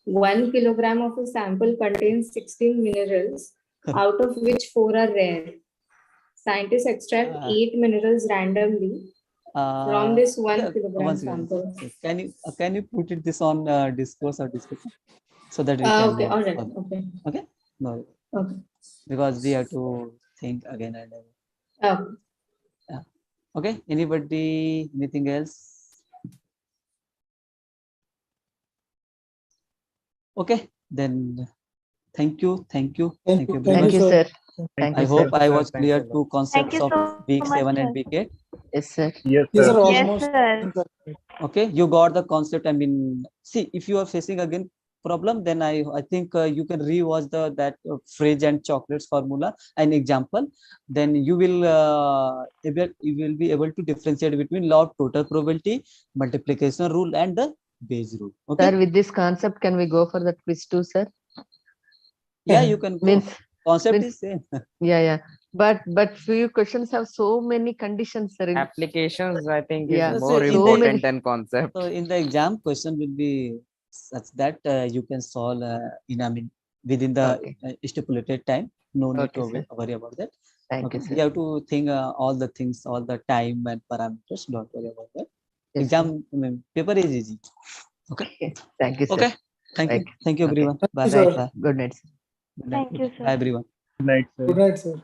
1 kilogram of a sample contains 16 minerals, out of which 4 are rare. Scientists extract 8 minerals randomly from this 1 kilogram sample. Can you put it this on discourse or discussion so that we can okay, all right, okay. No. Okay. Because we have to think again and again. Okay. Yeah. Okay. Anybody? Anything else? Okay. Then thank you. Thank you. Thank you very much. Thank you, sir. I hope I was clear to concepts of week 7 and week 8. Yes, sir. Yes, Yes, sir. sir. Yes, Almost. sir. Okay, you got the concept. I mean, see, if you are facing again problem, then I think you can rewatch that fridge and chocolates formula and example. Then you will be able to differentiate between law of total probability, multiplication rule, and the Bayes rule. Okay. Sir, with this concept, can we go for the quiz too, sir? Yeah, you can go. Concept is same. Yeah. But few questions have so many conditions, sir. Applications, I think, Yeah. is more So important than concept. So in the exam, question will be such that you can solve within the stipulated time. No need to worry about that. Thank you, sir. You have to think all the things, all the time and parameters. Don't worry about that. Yes, Exam paper is easy. Okay. Thank you, sir. Okay. Thank you. Thank you, everyone. Bye. Thank you, Bye. sir. Bye. Good night. Thank you, sir. Bye, everyone. Good night, sir. Good night, sir.